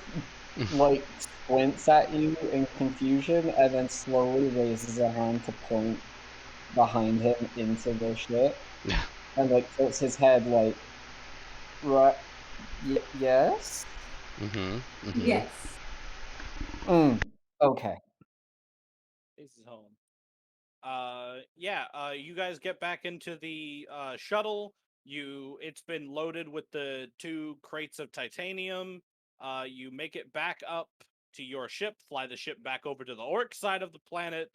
like squints at you in confusion and then slowly raises a hand to point behind him into the ship and like tilts his head like, right, yes? Mm-hmm. Mm-hmm. Yes. Okay. This is home. You guys get back into the shuttle. It's been loaded with the 2 crates of titanium. You make it back up to your ship, fly the ship back over to the orc side of the planet.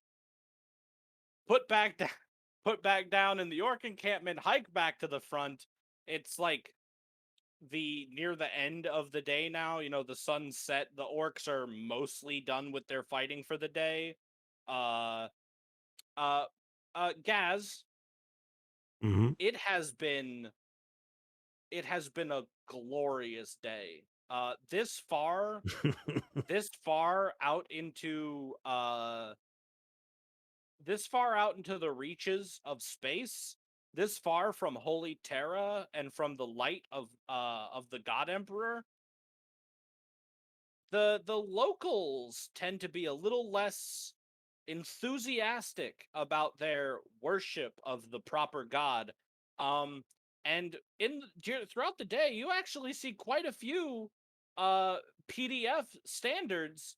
put back down in the orc encampment, hike back to the front. It's like near the end of the day now. You know, the sun's set. The orcs are mostly done with their fighting for the day. Gaz, Hmm. it has been a glorious day. This far out into the reaches of space, this far from Holy Terra and from the light of the God Emperor, the locals tend to be a little less enthusiastic about their worship of the proper god. And throughout the day, you actually see quite a few PDF standards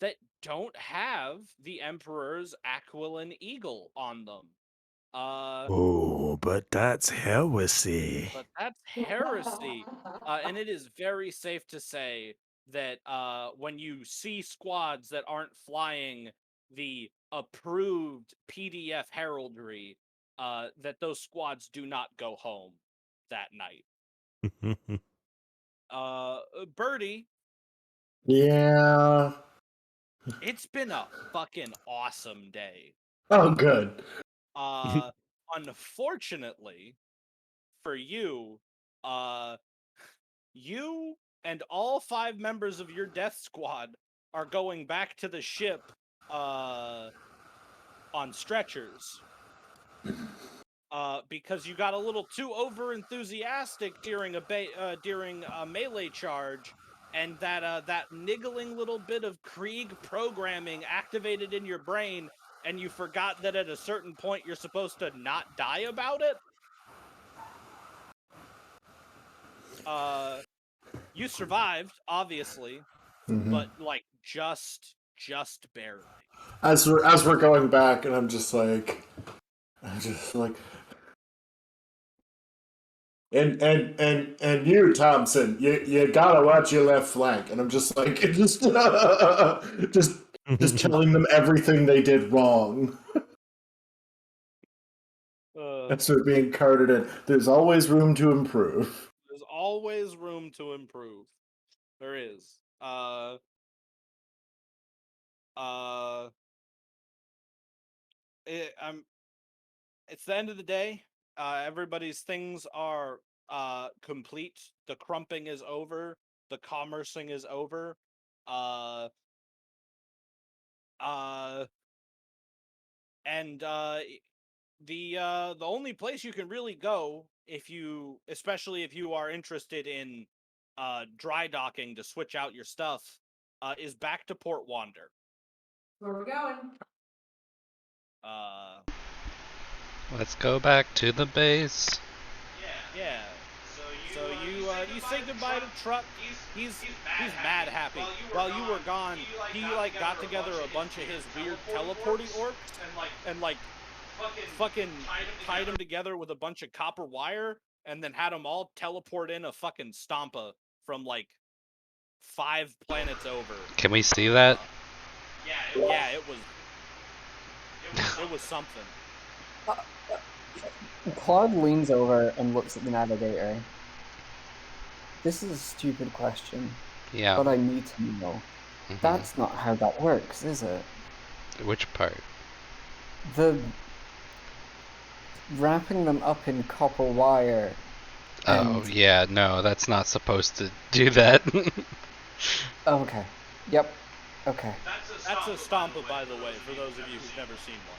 that don't have the Emperor's Aquiline Eagle on them. Oh, but that's heresy. But that's heresy. And it is very safe to say that when you see squads that aren't flying the approved PDF heraldry, that those squads do not go home that night. Birdie, Yeah. it's been a fucking awesome day. Oh, good. Unfortunately for you, you and all 5 members of your death squad are going back to the ship on stretchers. Because you got a little too over enthusiastic during a melee charge, and that niggling little bit of Krieg programming activated in your brain, and you forgot that at a certain point you're supposed to not die about it. You survived, obviously, but like just barely. As we're going back, and I'm just like, and you, Thompson, you gotta watch your left flank, and I'm just like, just telling them everything they did wrong. As we're being carted in, there's always room to improve. There's always room to improve. There is. It's the end of the day. Everybody's things are complete. The crumping is over. The commercing is over. And the only place you can really go, especially if you are interested in dry docking to switch out your stuff, is back to Port Wander. Where we going? Let's go back to the base. Yeah. So you say goodbye to Truck. He's mad happy. While you were gone, he like got together a bunch of his weird teleporting orcs and like fucking tied them together with a bunch of copper wire, and then had them all teleport in a fucking Stompa from like 5 planets over. Can we see that? Yeah, it was something. Claude leans over and looks at the navigator. This is a stupid question, Yeah. but I need to know. Mhm. That's not how that works, is it? Which part? The wrapping them up in copper wire. Oh, and- yeah, no, that's not supposed to do that. Oh, okay. Yep. Okay. That's a Stompa, by the way, for those of you who've never seen one.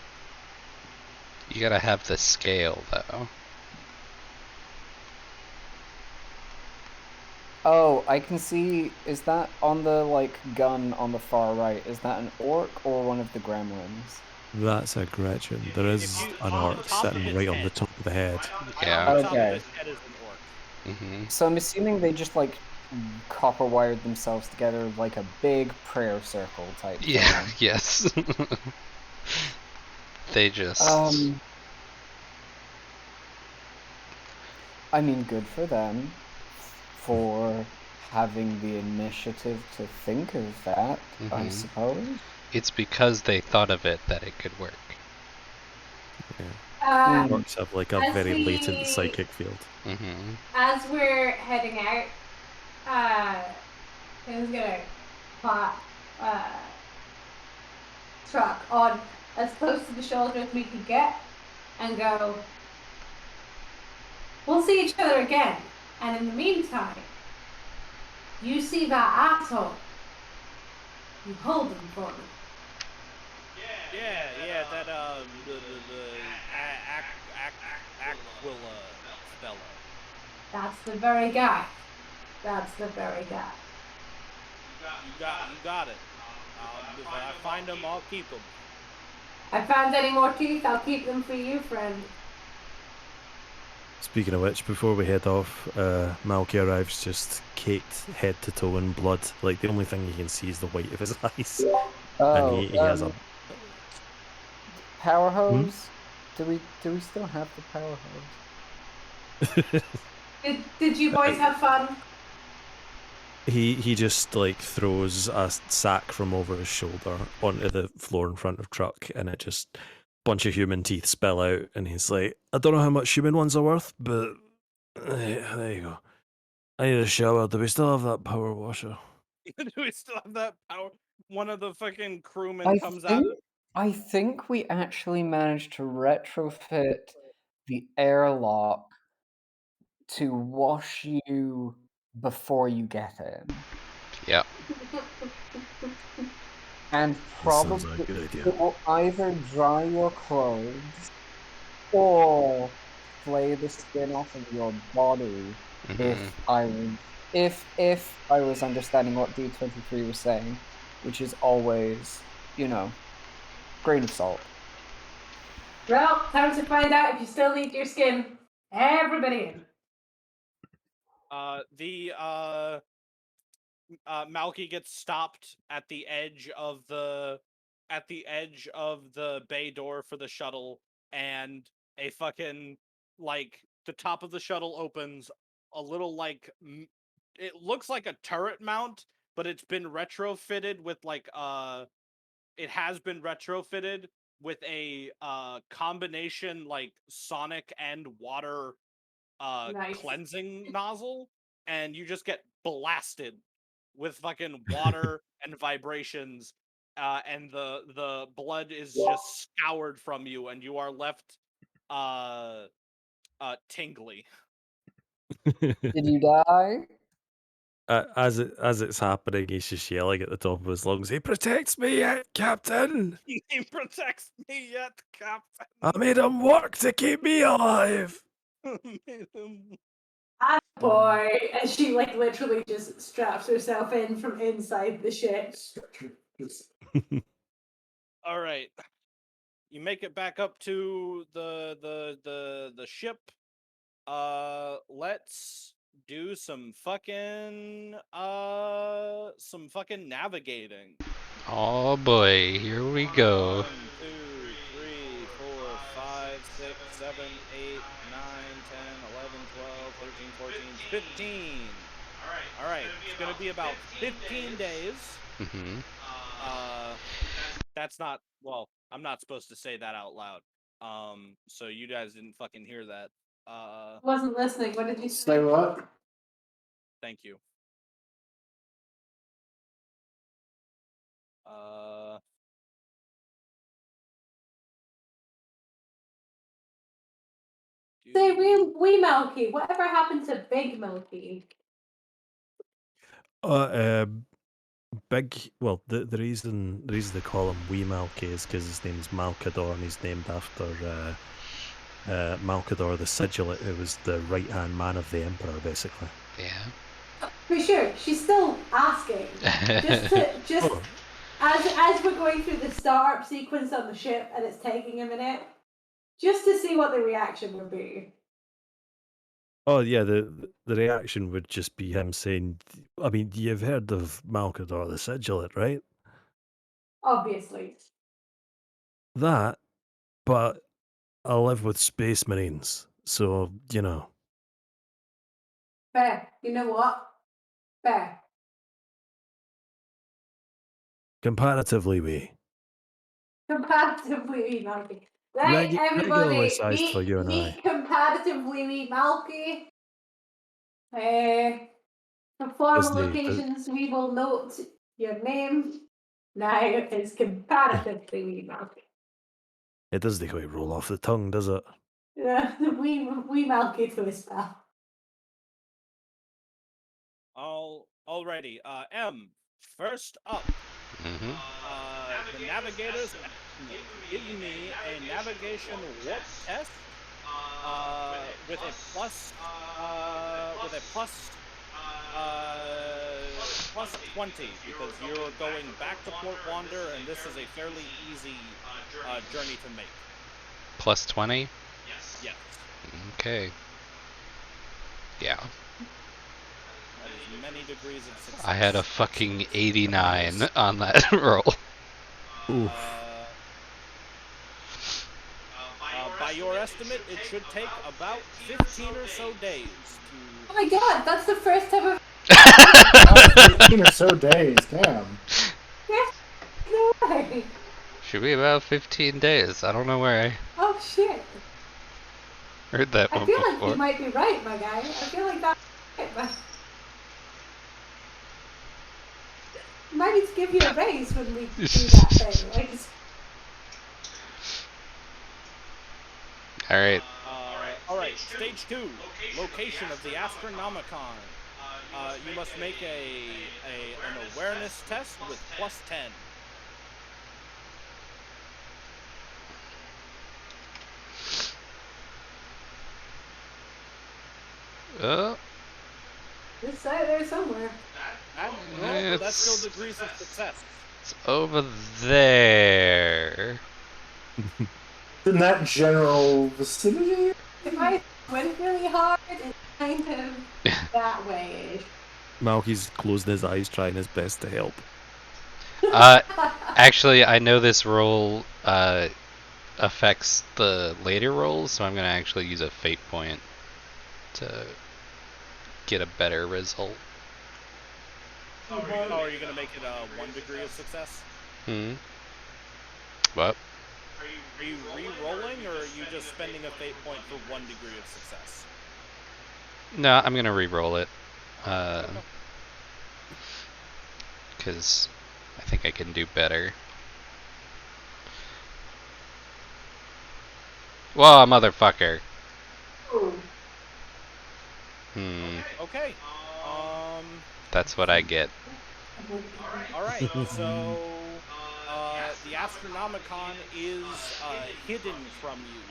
You gotta have the scale, though. Oh, I can see. Is that on the like gun on the far right? Is that an orc or one of the gremlins? That's a Gretchen. There is If you- an on the orc top of sitting his right on head. the top of the head. Yeah. On the top of Okay. his head is an orc. Hmm. So I'm assuming they just like copper wired themselves together like a big prayer circle type Yeah, thing. yes. They just... I mean, good for them for having the initiative to think of that, I Mhm. suppose. It's because they thought of it that it could work. Orcs have like a As very we- latent psychic field. Mm-hmm. As we're heading out, Tim's gonna pop truck on as close to the shoulder as we could get and go, we'll see each other again. And in the meantime, you see that asshole. You hold him for me. Yeah, that the Aquila fellow. That's the very guy. That's the very guy. You got it. If I find him, I'll keep him. I found any more teeth, I'll keep them for you, friend. Speaking of which, before we head off, Malky arrives just caked head to toe in blood. Like, the only thing you can see is the white of his eyes. And he has a... Power hose? Do we still have the power hose? Did you boys have fun? He just, like, throws a sack from over his shoulder onto the floor in front of Truck, and it just... bunch of human teeth spill out, and he's like, I don't know how much human ones are worth, but there you go. I need a shower. Do we still have that power washer? Do we still have that power? One of the fucking crewmen comes out. I think we actually managed to retrofit the airlock to wash you before you get in. Yep. And Sounds probably like a good idea. it will either dry your clothes or flay the skin off of your body Mm-hmm. if I was understanding what D23 was saying, which is always, grain of salt. Well, time to find out if you still need your skin. Everybody in. Malky gets stopped at the edge of the bay door for the shuttle, and a fucking, like, the top of the shuttle opens, a little, like, it looks like a turret mount, but it's been retrofitted with, like, it has been retrofitted with a combination, like, sonic and water Nice. cleansing nozzle, and you just get blasted with fucking water and vibrations, and the blood is just scoured from you, and you are left tingly. Did you die? As it's happening, he's just yelling at the top of his lungs, he protects me yet, Captain! He protects me yet, Captain. I made him work to keep me alive! Ah, boy. And she, like, literally just straps herself in from inside the ship. All right. You make it back up to the ship. Let's do some fucking navigating. Oh boy, here we go. 1, 2, 3, 4, 5, 6, 7, 8, 9, 10, 11, 12, 13, 14, 15. All right. It's gonna be about 15 days. Mm-hmm. That's not, well, I'm not supposed to say that out loud. So you guys didn't fucking hear that. Wasn't listening. What did you Say what? Thank you. Say wee Milky. Whatever happened to Big Milky? Big. Well, the reason they call him Wee Malky is because his name's Malkador, and he's named after Malkador the Sigilant, who was the right hand man of the Emperor, basically. Yeah. For sure. She's still asking. Just as we're going through the startup sequence on the ship, and it's taking a minute, just to see what the reaction would be. Oh yeah, the reaction would just be him saying, I mean, you've heard of Malkador the Sigilant, right? Obviously. That, but I live with Space Marines, so, Fair. You know what? Fair. comparatively we. Comparatively, Milky. Right, everybody, regularly sized for you and I. meet comparatively meet Malky. For formal the- occasions, we will note your name. Now is comparatively meet Malky. It doesn't quite roll off the tongue, does it? Yeah, we Malky to a spell. Alrighty. M. First up, the navigators give me a navigation warp test with a plus 20 because you're going back to Port Wander and this is a fairly easy journey to make. Plus 20? Yes. Okay. Yeah. That is many degrees of success. I had a fucking 89 on that roll. Oof. By your estimate, it should take about 15 or so days Oh my god, that's the first time I've 15 or so days, damn. no way. Should be about 15 days. I don't know where Oh shit. I heard that I one feel like before. you might be right, my guy. I feel like that's right, but might need to give you a raise when we do that thing. Like, Alright. Alright, stage 2, location of the Astronomicon. You must make an awareness test with plus 10. it's out there somewhere. But that's still degrees of success. It's over there. In that general vicinity? If I went really hard, it's kind of that way. Malky's closing his eyes, trying his best to help. Actually, I know this roll affects the later rolls, so I'm gonna actually use a fate point to get a better result. Oh, are you gonna make it 1 degree of success? What? Are you re-rolling, or are you just spending a fate point for 1 degree of success? No, I'm gonna re-roll it. Because I think I can do better. Whoa, motherfucker. Ooh. Okay. That's what I get. Alright, so the Astronomicon is hidden from you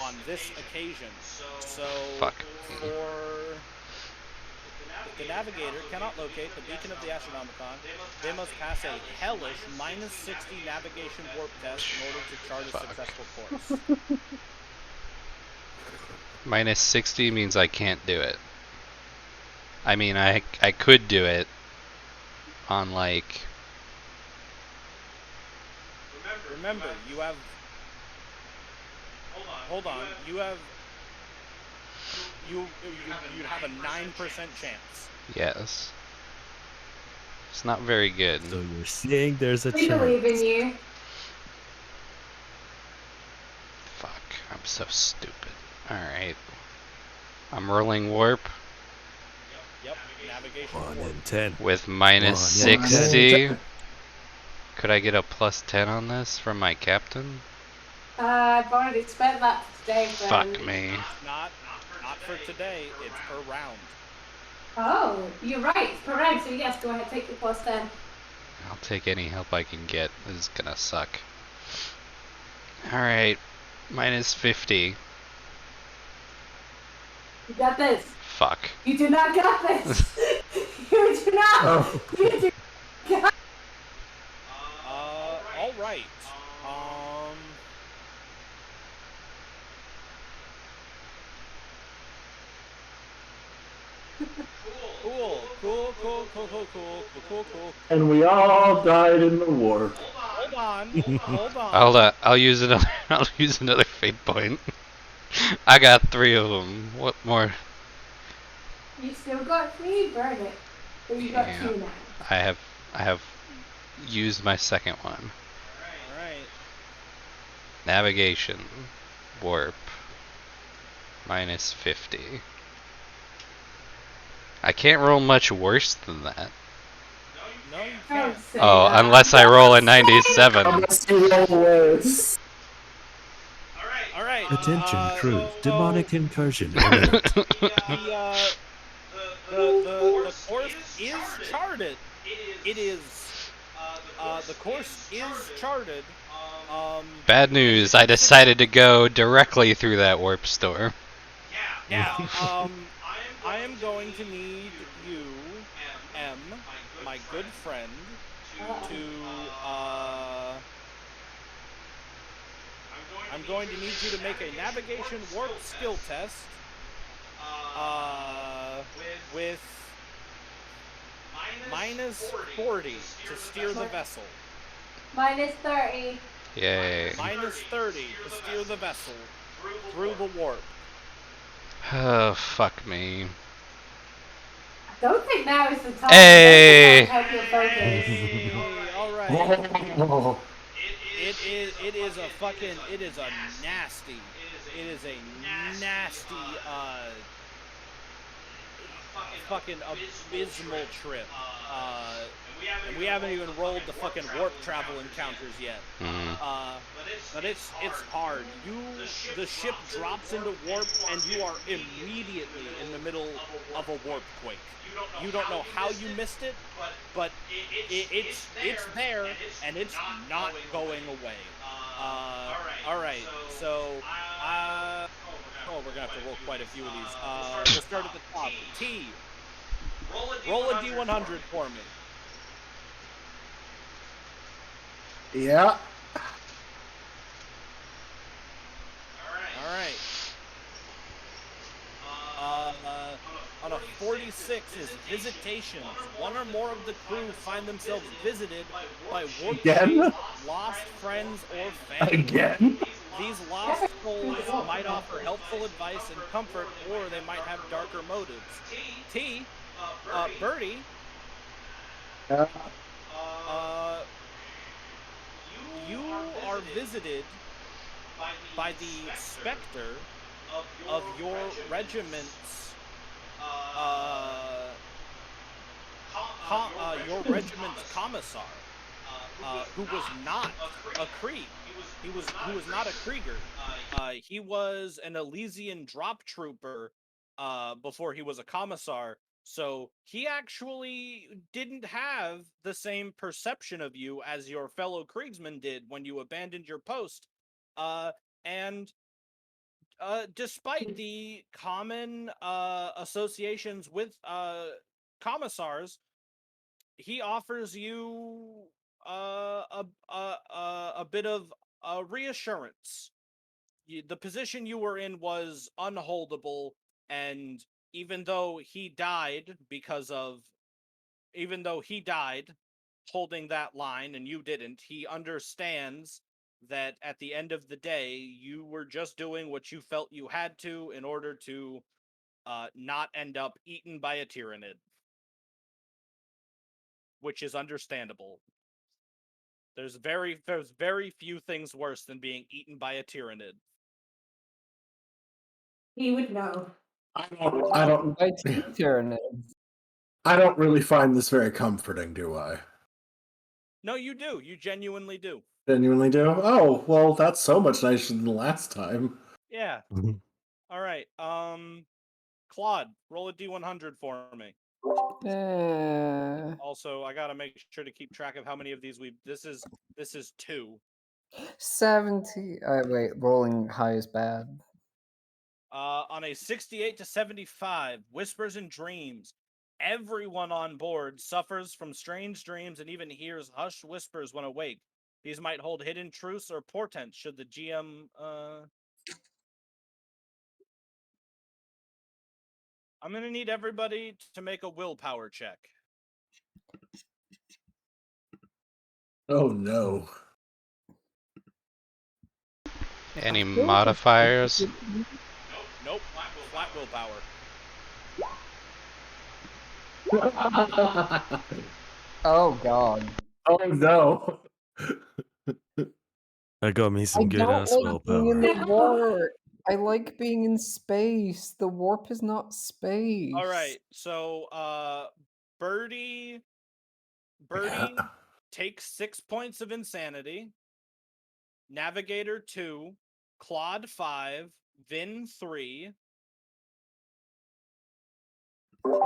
on this occasion. So Fuck. if the navigator cannot locate the beacon of the Astronomicon, they must pass a hellish -60 navigation warp test in order to chart a Fuck. successful course. -60 means I can't do it. I mean, I could do it on like. Remember, you have. Hold on. You have. You'd have a 9% chance. Yes. It's not very good. So you're saying there's a We believe in chance. you. Fuck, I'm so stupid. Alright. I'm rolling warp Yep. Navigation 1 warp. in 10. with -60. Could I get a +10 on this from my captain? I've already spent that today, friend. Fuck me. Not for today. It's per round. Oh, you're right. It's correct. So yes, go ahead, take the +10. I'll take any help I can get. This is gonna suck. Alright. -50. You got this. Fuck. You do not got this. You do not. Oh. You do not. All right. Cool. And we all died in the war. Hold on. I'll use another. I'll use another fate point. I got 3 of them. What more? You still got 3. Burn it. So you got Yeah. 2 now. I have used my second one. All right. Navigation. warp. Minus 50. I can't roll much worse than that. No, you Don't can't. say Oh, that. unless I roll a Don't say 97. Unless you roll worse. All right. Attention, crew. so- Demonic incursion imminent. The course is charted. It is. The course is charted. Bad news, I decided to go directly through that warp storm. Yeah. I am going to need you, M, my good friend, to I'm going to need you to make a navigation warp skill test. With minus 40 to steer the vessel. Minus 30. Yay. Minus 30 to steer the vessel through the warp. Oh, fuck me. I don't think now is the time. Hey! to help your focus. Hey, all right. Oh, It is a nasty. It is a nasty fucking abysmal trip. And we haven't even rolled the fucking warp travel encounters yet. But it's hard. The ship drops into warp and you are immediately in the middle of a warp quake. You don't know how you missed it, but it's there and it's not going away. All right. So we're gonna have to roll quite a few of these. We'll start at the top. T. Roll a D100 for me. yeah. All right. On a 46 is visitations. One or more of the crew find themselves visited by warp Again? lost friends or family. Again? These lost souls might offer helpful advice and comfort, or they might have darker motives. T. Birdie. Yeah. You are visited by the specter of your regiment's your regiment's commissar, who was not a Krieg. He was not a Krieger. He was an Elysian drop trooper before he was a commissar. So he actually didn't have the same perception of you as your fellow Kriegsmen did when you abandoned your post. And despite the common associations with commissars, he offers you a bit of reassurance. The position you were in was unholdable, and even though he died holding that line and you didn't, he understands that at the end of the day, you were just doing what you felt you had to in order to not end up eaten by a Tyranid. Which is understandable. There's very few things worse than being eaten by a Tyranid. He would know. I don't By two Tyranids. I don't really find this very comforting, do I? No, you do. You genuinely do. Genuinely do? Oh, well, that's so much nicer than the last time. Yeah. All right. Claude, roll a D100 for me. Also, I gotta make sure to keep track of how many of these This is 2. 70. Wait, rolling high is bad. On a 68 to 75, whispers and dreams. Everyone on board suffers from strange dreams and even hears hushed whispers when awake. These might hold hidden truths or portents should the GM I'm gonna need everybody to make a willpower check. Oh no. Any modifiers? Nope. Flat willpower. Oh god. Oh no. I got me I some good don't ass like being in willpower. the warp. I like being in space. The warp is not space. All right, so Birdie takes 6 points of insanity. Navigator 2, Claude 5, Vin 3.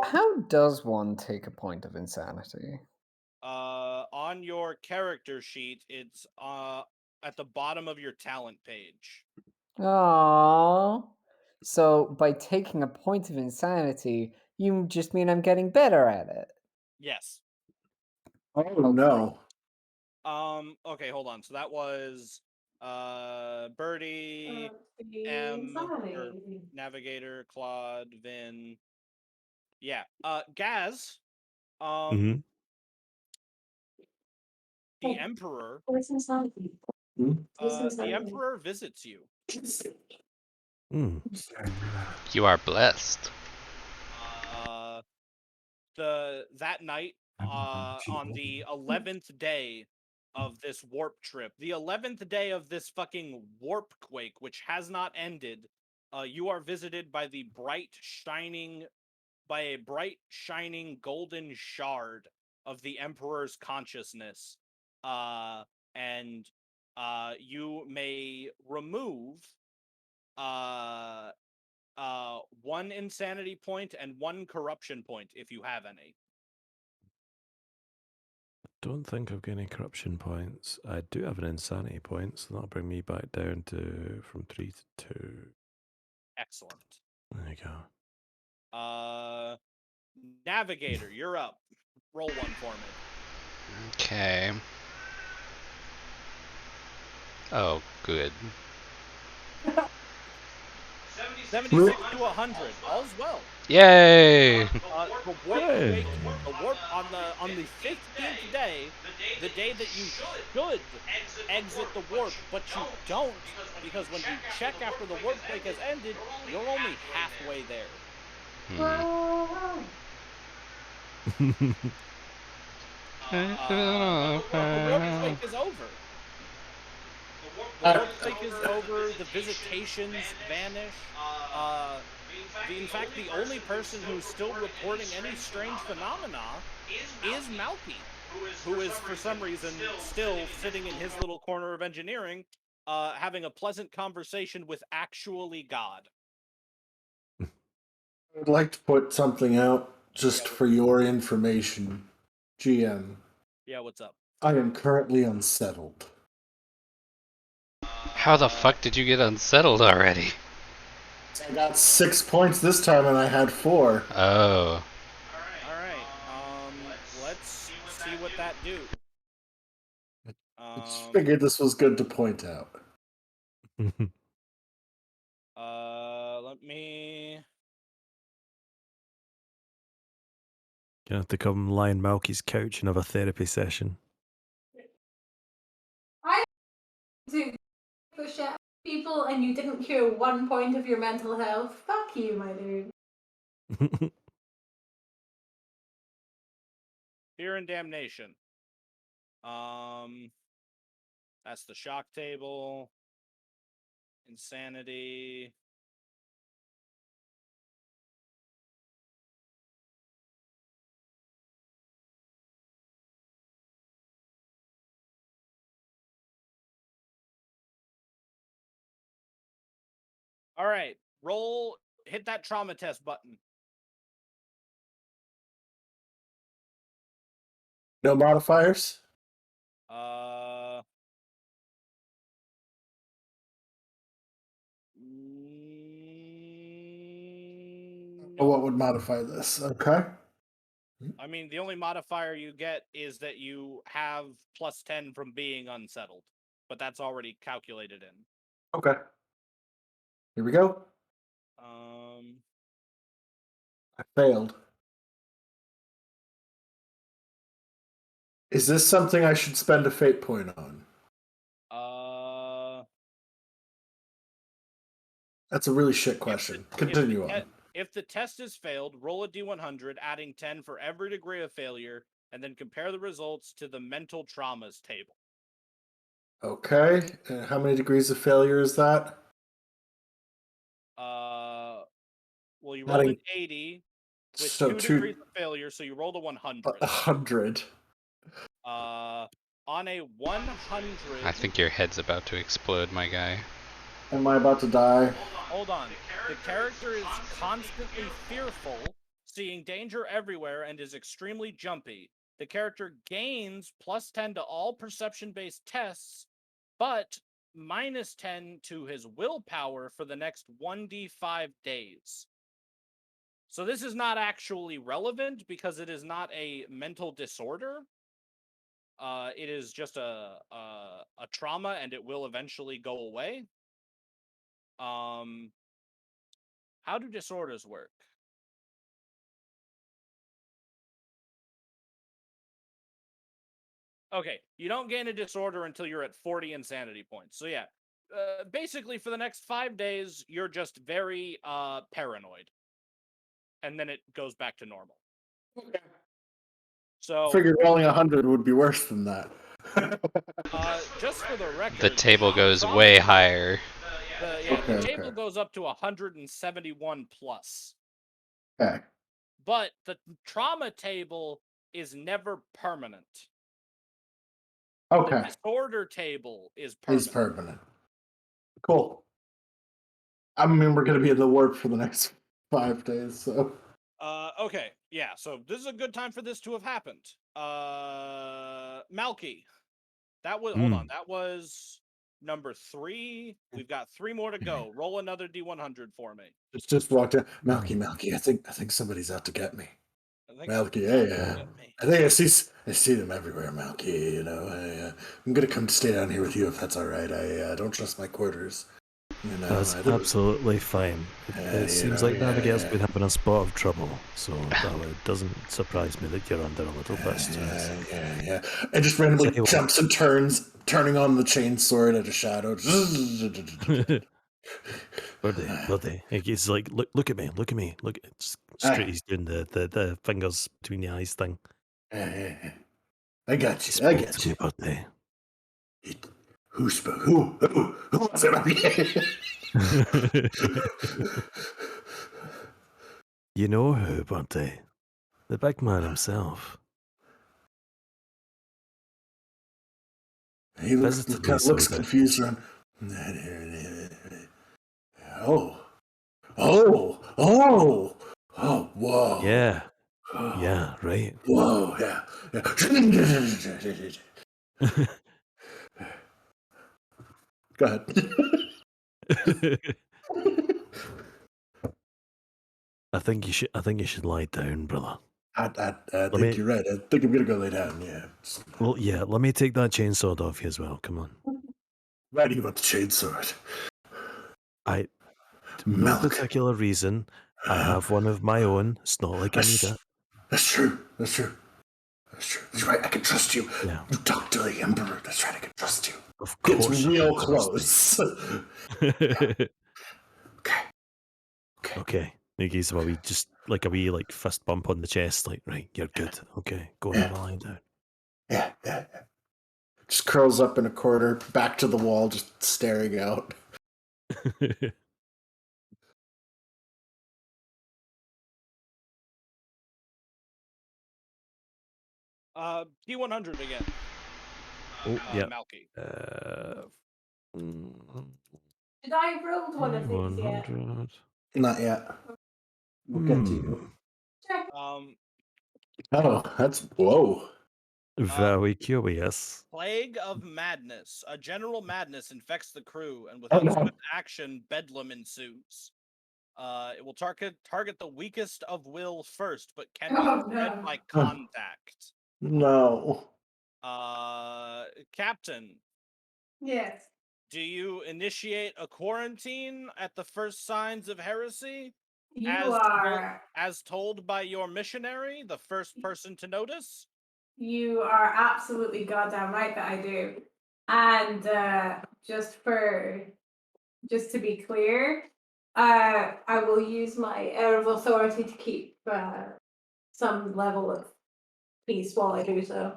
How does one take a point of insanity? On your character sheet, it's at the bottom of your talent page. Aww. So by taking a point of insanity, you just mean I'm getting better at it. Yes. Oh no. Okay, hold on. So that was Birdie, M, or Navigator, Claude, Vin. Yeah. Gaz. Hmm. The Emperor. Hmm? The Emperor visits you. Mm. You are blessed. That night, on the 11th day of this warp trip, the 11th day of this fucking warp quake, which has not ended, you are visited by a bright shining golden shard of the Emperor's consciousness, and you may remove one insanity point and one corruption point if you have any. Don't think I've got any corruption points. I do have an insanity point, so that'll bring me back down to from 3 to 2. Excellent. There you go. Navigator, you're up. Roll one for me. Okay. Oh, good. 76 to 100. All's well. Yay! The warp Hey. quake, the warp on the 15th day, the day that you should exit the warp, but you don't, because when you check after the warp quake has ended, you're only halfway there. But the warp quake is over. The warp quake is over. The visitations vanish. In fact, the only person who's still reporting any strange phenomena is Malky, who is for some reason still sitting in his little corner of engineering, having a pleasant conversation with actually God. I would like to put something out just for your information, GM. Yeah, what's up? I am currently unsettled. How the fuck did you get unsettled already? I got 6 points this time and I had 4. Oh. All right. Let's see what that do. I just figured this was good to point out. Let me. Gonna have to come lie on Malky's couch and have a therapy session. To push out people and you didn't cure 1 point of your mental health. Fuck you, my dude. Fear and Damnation. That's the shock table. Insanity. All right, hit that trauma test button. No modifiers? No. What would modify this? Okay. I mean, the only modifier you get is that you have +10 from being unsettled, but that's already calculated in. Okay. Here we go. I failed. Is this something I should spend a fate point on? That's a really shit question. Continue on. If the test is failed, roll a d100, adding 10 for every degree of failure, and then compare the results to the mental traumas table. Okay. And how many degrees of failure is that? Well, you Not rolled in- an 80 with so 2 degrees of failure, so you rolled a 100. 100. On a 100. I think your head's about to explode, my guy. Am I about to die? Hold on. The character is constantly fearful, seeing danger everywhere, and is extremely jumpy. The character gains +10 to all perception-based tests, but -10 to his willpower for the next 1d5 days. So this is not actually relevant because it is not a mental disorder. It is just a trauma, and it will eventually go away. How do disorders work? Okay, you don't gain a disorder until you're at 40 insanity points. So yeah, basically for the next 5 days, you're just very paranoid, and then it goes back to normal. So Figured rolling 100 would be worse than that. just for the record, The table goes trauma way table- higher. The Okay, table okay. goes up to 171 plus, Okay. but the trauma table is never permanent. Okay. The disorder table is He's permanent. permanent. Cool. I mean, we're going to be in the warp for the next 5 days, so. Okay, yeah, so this is a good time for this to have happened. Malky. Hold on, that was number 3. We've got 3 more to go. Roll another D100 for me. Just walked in. Malky, I think somebody's out to get me. I think Malky, someone's hey, out to get me. I think I see them everywhere, Malky. You know, I'm gonna come stay down here with you if that's all right. I don't trust my quarters. You know, That's absolutely fine. It seems like Navigator's been having a spot of trouble, so it doesn't surprise me that you're under a little bit of stress. Yeah. It just randomly Tell you what. jumps and turns, turning on the chainsword at a shadow. Bloody. He's like, look at me. Look, straight. He's doing the fingers between the eyes thing. I got He you. I spoke got to me, you. buddy. Who spoke? Who was it? You know who, buddy? The big man himself. He looks Visited me, so that- confused around. Oh, whoa. Yeah, right. Whoa, yeah. Go ahead. I think you should lie down, brother. I think you're right. I think I'm gonna go lay down. Yeah. Well, yeah. Let me take that chainsaw off you as well. Come on. Writing about the chainsaw. No Milk. particular reason. I have one of my own. It's not like I need it. That's true. You're right. I can trust you. Yeah. You talk to the Emperor. That's right. I can trust you. Of course. It's I real can trust close. you. Okay. Okay. Niggy's a wee fist bump on the chest, like, right, you're good. Okay, go and have a lie down. Yeah. Just curls up in a corner, back to the wall, just staring out. D100 again. Oh, yeah. Malky. Did I roll one of these yet? 100. Not yet. We'll get to you. Check. Oh, that's whoa. Very curious. Plague of Madness. A general madness infects the crew, and without swift action, bedlam ensues. It will target the weakest of will first, but can be spread by contact. No. Captain. Yes. Do you initiate a quarantine at the first signs of heresy? You are. As told by your missionary, the first person to notice? You are absolutely goddamn right that I do. And just to be clear, I will use my air of authority to keep some level of peace while I do so.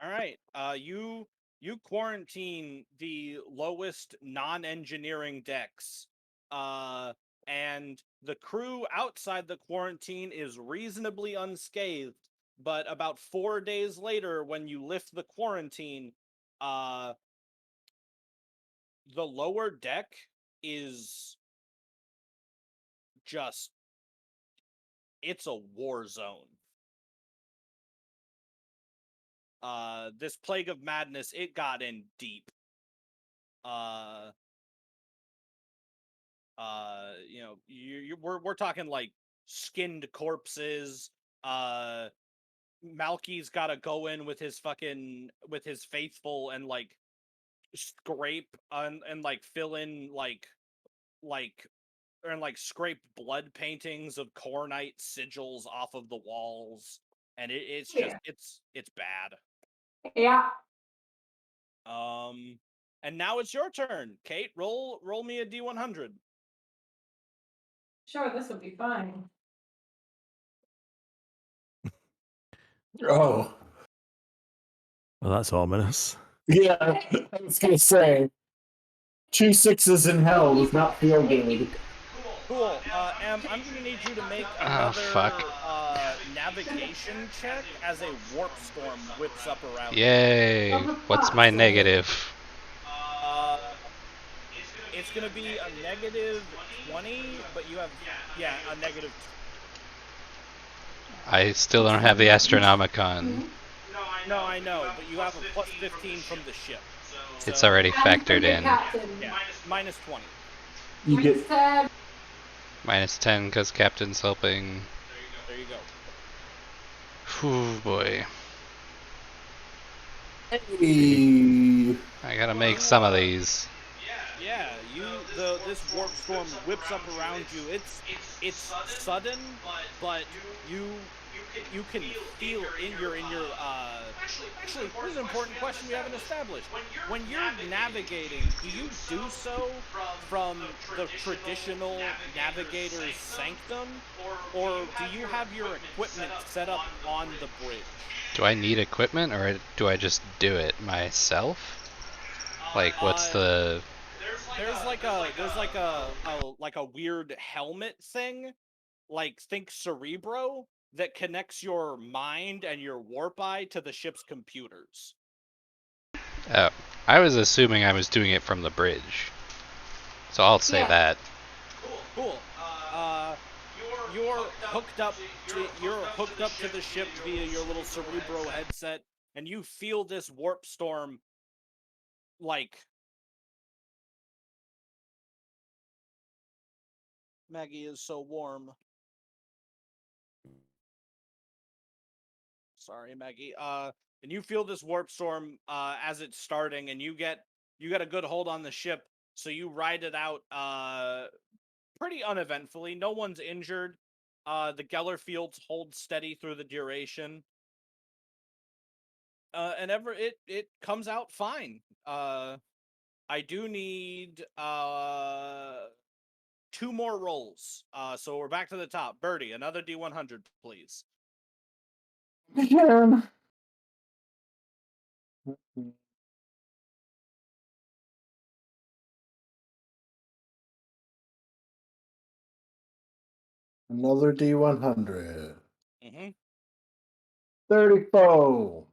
All right. You you quarantine the lowest non-engineering decks, and the crew outside the quarantine is reasonably unscathed. But about 4 days later, when you lift the quarantine, the lower deck is just, it's a war zone. This Plague of Madness, it got in deep. We're talking like skinned corpses. Malky's got to go in with his faithful and like scrape and like fill in like scrape blood paintings of Khornite sigils off of the walls, and it's just it's bad. Yeah. And now it's your turn, Kate. Roll me a D100. Sure, this will be fine. Oh. Well, that's ominous. Yeah, I was gonna say. 2 6s in hell does not feel good. Cool. Em, I'm gonna need you to make another navigation check as a warp storm whips up around you. Yay! What's my negative? It's gonna be a negative 20, but you have a negative. I still don't have the Astronomicon. No, I know, but you have a plus 15 from the ship. It's already factored in. Yeah, minus 20. You get Minus 10 because Captain's helping. There you go. Whew, boy. Hey. I gotta make some of these. Yeah, this warp storm whips up around you. It's sudden, but you can feel in your actually, this is an important question we haven't established. When you're navigating, do you do so from the traditional navigator's sanctum, or do you have your equipment set up on the bridge? Do I need equipment, or do I just do it myself? Like, what's the... There's like a weird helmet thing, like think Cerebro, that connects your mind and your warp eye to the ship's computers. Oh, I was assuming I was doing it from the bridge. So I'll say that. Cool. You're hooked up to the ship via your little Cerebro headset, and you feel this warp storm like... Maggie is so warm. Sorry, Maggie. And you feel this warp storm as it's starting, and you get a good hold on the ship, so you ride it out pretty uneventfully. No one's injured. The Geller fields hold steady through the duration. And it comes out fine. I do need 2 more rolls. So we're back to the top. Birdie, another D100, please. Another D100. Mm-hmm. 34.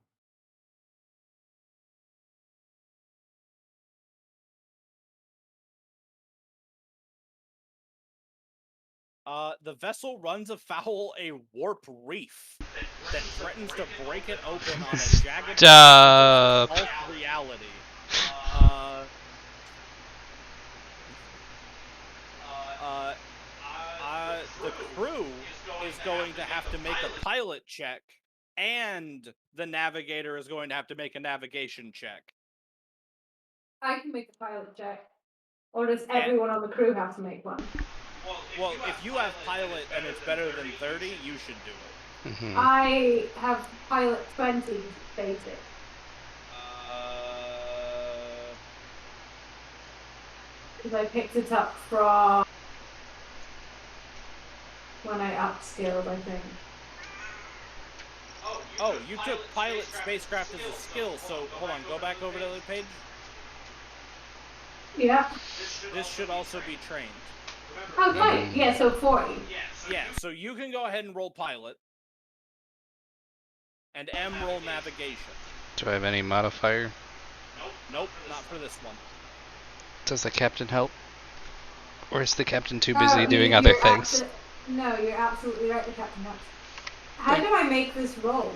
The vessel runs afoul a warp reef that threatens to break it open on a jagged Stop. false reality. The crew is going to have to make a pilot check, and the navigator is going to have to make a navigation check. I can make a pilot check. Or does everyone on the crew have to make one? Well, if you have pilot and it's better than 30, you should do it. Mm-hmm. I have pilot 20 basic. Because I picked it up from when I upskilled, I think. Oh, you took pilot spacecraft as a skill, so hold on, go back over to the other page. Yeah. This should also be trained. Oh, fine. Yeah, so 40. Yeah, so you can go ahead and roll pilot. And M roll navigation. Do I have any modifier? Nope, not for this one. Does the captain help? Or is the captain too busy doing you're other things? No, you're absolutely right, the captain helps. How do I make this roll?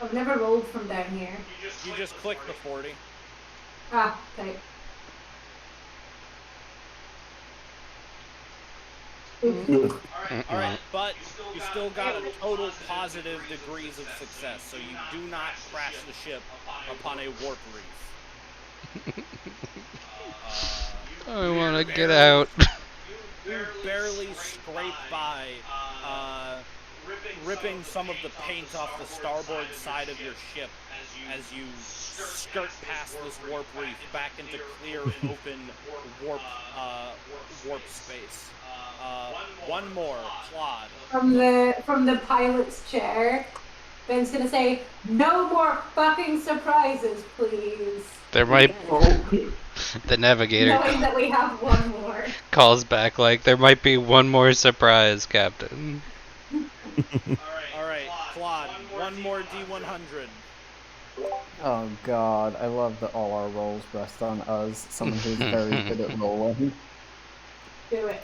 I've never rolled from down here. You just click the 40. Ah, okay. Alright, but you still got a total positive degrees of success, so you do not crash the ship upon a warp reef. I want to get out. You barely scrape by, ripping some of the paint off the starboard side of your ship as you skirt past this warp reef back into clear, open warp space. One more, Claude. From the pilot's chair, Ben's gonna say, "No more fucking surprises, please." There might. The navigator Knowing that we have one more. calls back like, there might be one more surprise, Captain. Alright, Claude, one more D100. Oh god, I love that all our rolls rest on us, someone who's very good at rolling. Do it.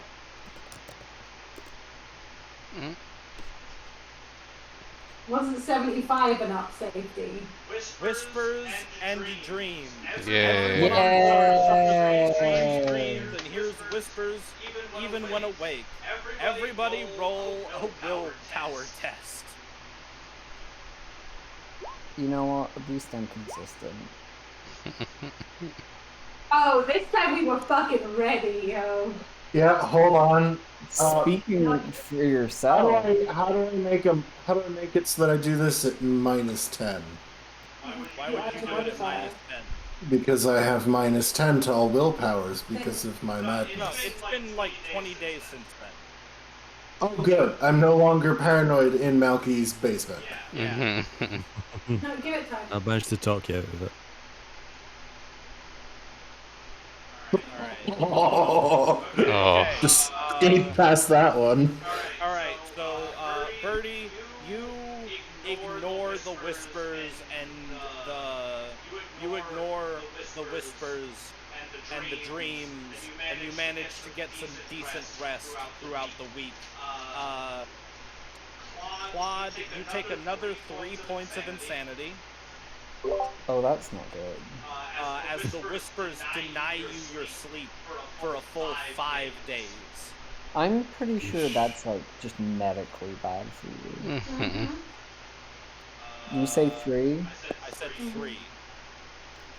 Wasn't 75 enough safety? Whispers and dreams. Yay. Dreams, and here's whispers even when awake. Everybody roll a willpower test. You know what? At least I'm consistent. Oh, this time we were fucking ready, yo. Yeah, hold on. Speaking for yourself. How do I make it so that I do this at -10? Why would you do it at -10? Because I have -10 to all willpowers because of my madness. No, it's been like 20 days since then. Oh, good. I'm no longer paranoid in Malky's basement. Yeah. No, give it time. I managed to talk you out of it. Oh. Oh. Just skate past that one. Alright, so, Birdie, you ignore the whispers and you ignore the whispers and the dreams, and you manage to get some decent rest throughout the week. Claude, you take another 3 points of insanity. Oh, that's not good. As the whispers deny you your sleep for a full 5 days. I'm pretty sure that's like just medically bad for you. You say 3? I said 3.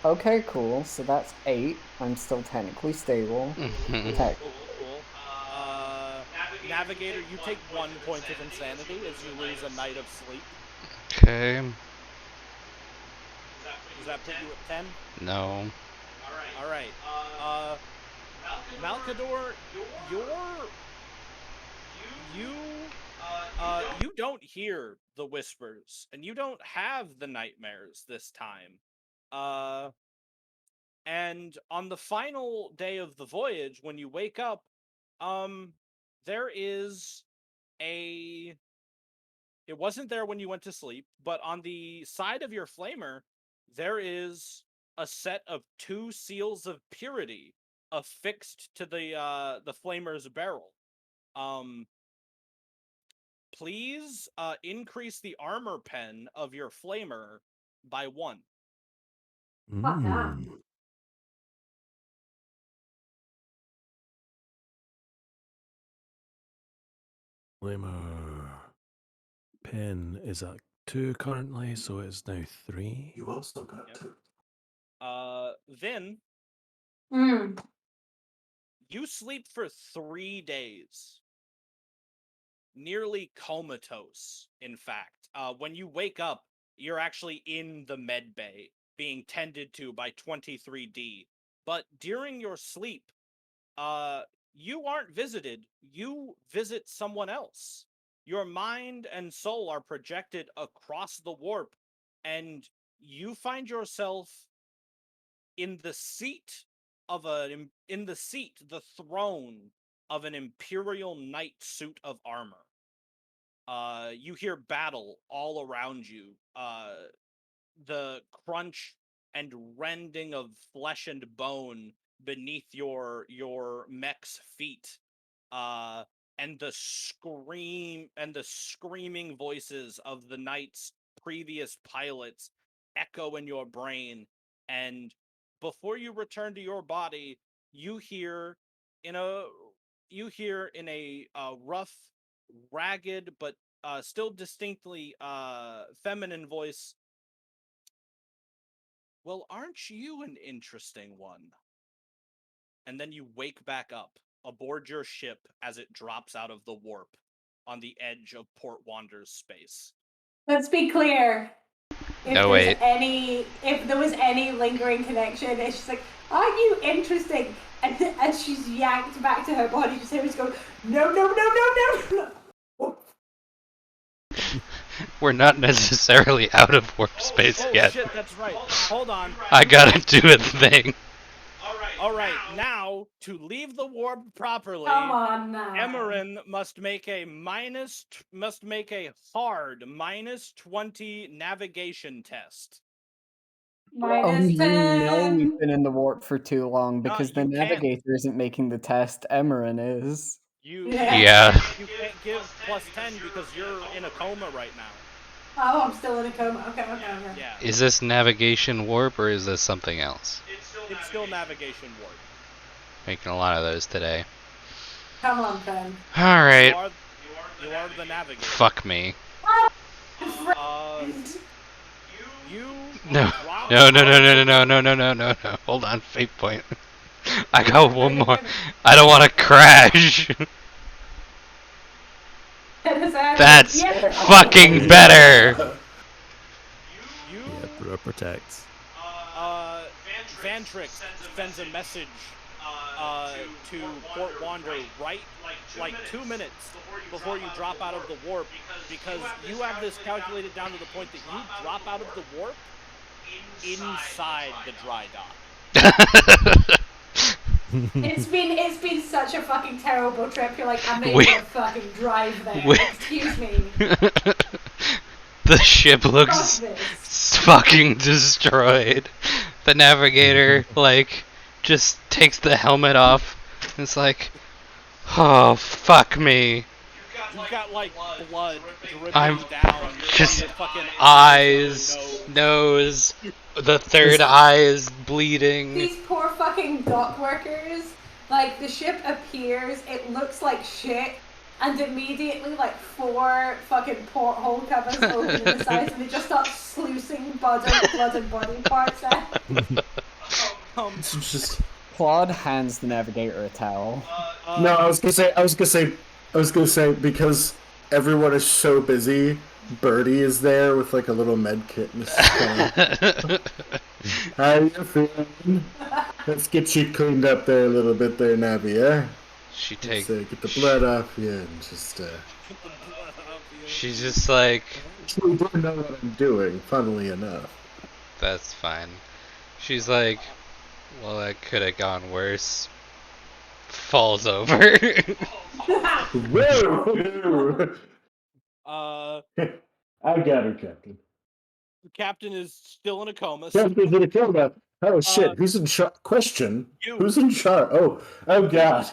Okay, cool. So that's 8. I'm still technically stable. Tech. Cool. Navigator, you take 1 point of insanity as you lose a night of sleep. Okay. Does that put you at 10? No. Alright. Malkador, you don't hear the whispers, and you don't have the nightmares this time. And on the final day of the voyage, when you wake up, there is it wasn't there when you went to sleep, but on the side of your flamer, there is a set of 2 seals of purity affixed to the flamer's barrel. Please increase the armor pen of your flamer by 1. Fuck that. Flamer pen is at 2 currently, so it's now 3. You also got to. Then you sleep for 3 days. Nearly comatose, in fact. When you wake up, you're actually in the med bay, being tended to by 23D. But during your sleep, you aren't visited. You visit someone else. your mind and soul are projected across the warp, and you find yourself in the seat of the throne of an Imperial Knight suit of armor. You hear battle all around you. The crunch and rending of flesh and bone beneath your mech's feet. And the screaming voices of the knight's previous pilots echo in your brain, and before you return to your body, you hear in a rough, ragged, but still distinctly feminine voice, "Well, aren't you an interesting one?" And then you wake back up aboard your ship as it drops out of the warp on the edge of Port Wander's space. Let's be clear. If No, there's wait. if there was any lingering connection, it's just like, aren't you interesting? And she's yanked back to her body. Just hear us go, no. We're not necessarily out of warp space Oh yet. shit, that's right. Hold on. I gotta do a thing. Alright, now, to leave the warp properly, Come on now. Emerin must make a hard -20 navigation test. Oh, Minus you know 10. we've been in the warp for too long because the you can't. navigator isn't making the test. Emerin is. Yeah. You can't give +10 because you're in a coma right now. Oh, I'm still in a coma. Okay. Yeah. Is this navigation warp or is this something else? It's still navigation warp. Making a lot of those today. Come on, Ben. Alright. You are the navigator. Fuck me. You No. drop No. Hold on, fate point. I got one more. I don't want to crash. That's fucking better. You Yeah, protect. Vantrix sends a message to Port Wander right like 2 minutes before you drop out of the warp, because you have this calculated down to the point that you drop out of the warp inside the dry dock. It's been such a fucking terrible trip. You're like, I'm making a fucking drive there. Excuse me. The ship Fuck looks this. fucking destroyed. The navigator, like, just takes the helmet off. And it's like, oh, fuck me. You've got like blood dripping I'm down just from your fucking eyes, nose, the third eye is bleeding. These poor fucking dock workers. Like, the ship appears, it looks like shit, and immediately, like, 4 fucking porthole covers open in the sides, and they just start sluicing blood and body parts out. It's just Claude hands the navigator a towel. no. I was gonna say because everyone is so busy. Birdie is there with like a little med kit and it's just kinda, how you feeling? Let's get you cleaned up there a little bit there, Navi, yeah? She Let's, takes. get the blood off you and just She's just like, actually do know what I'm doing, funnily enough. that's fine. She's like, well, that could have gone worse. Falls over. Whoa! I got her, Captain. The captain is still in a coma. Captain's in a coma. Oh shit, who's in charge? Question. You. Who's in charge? Oh god.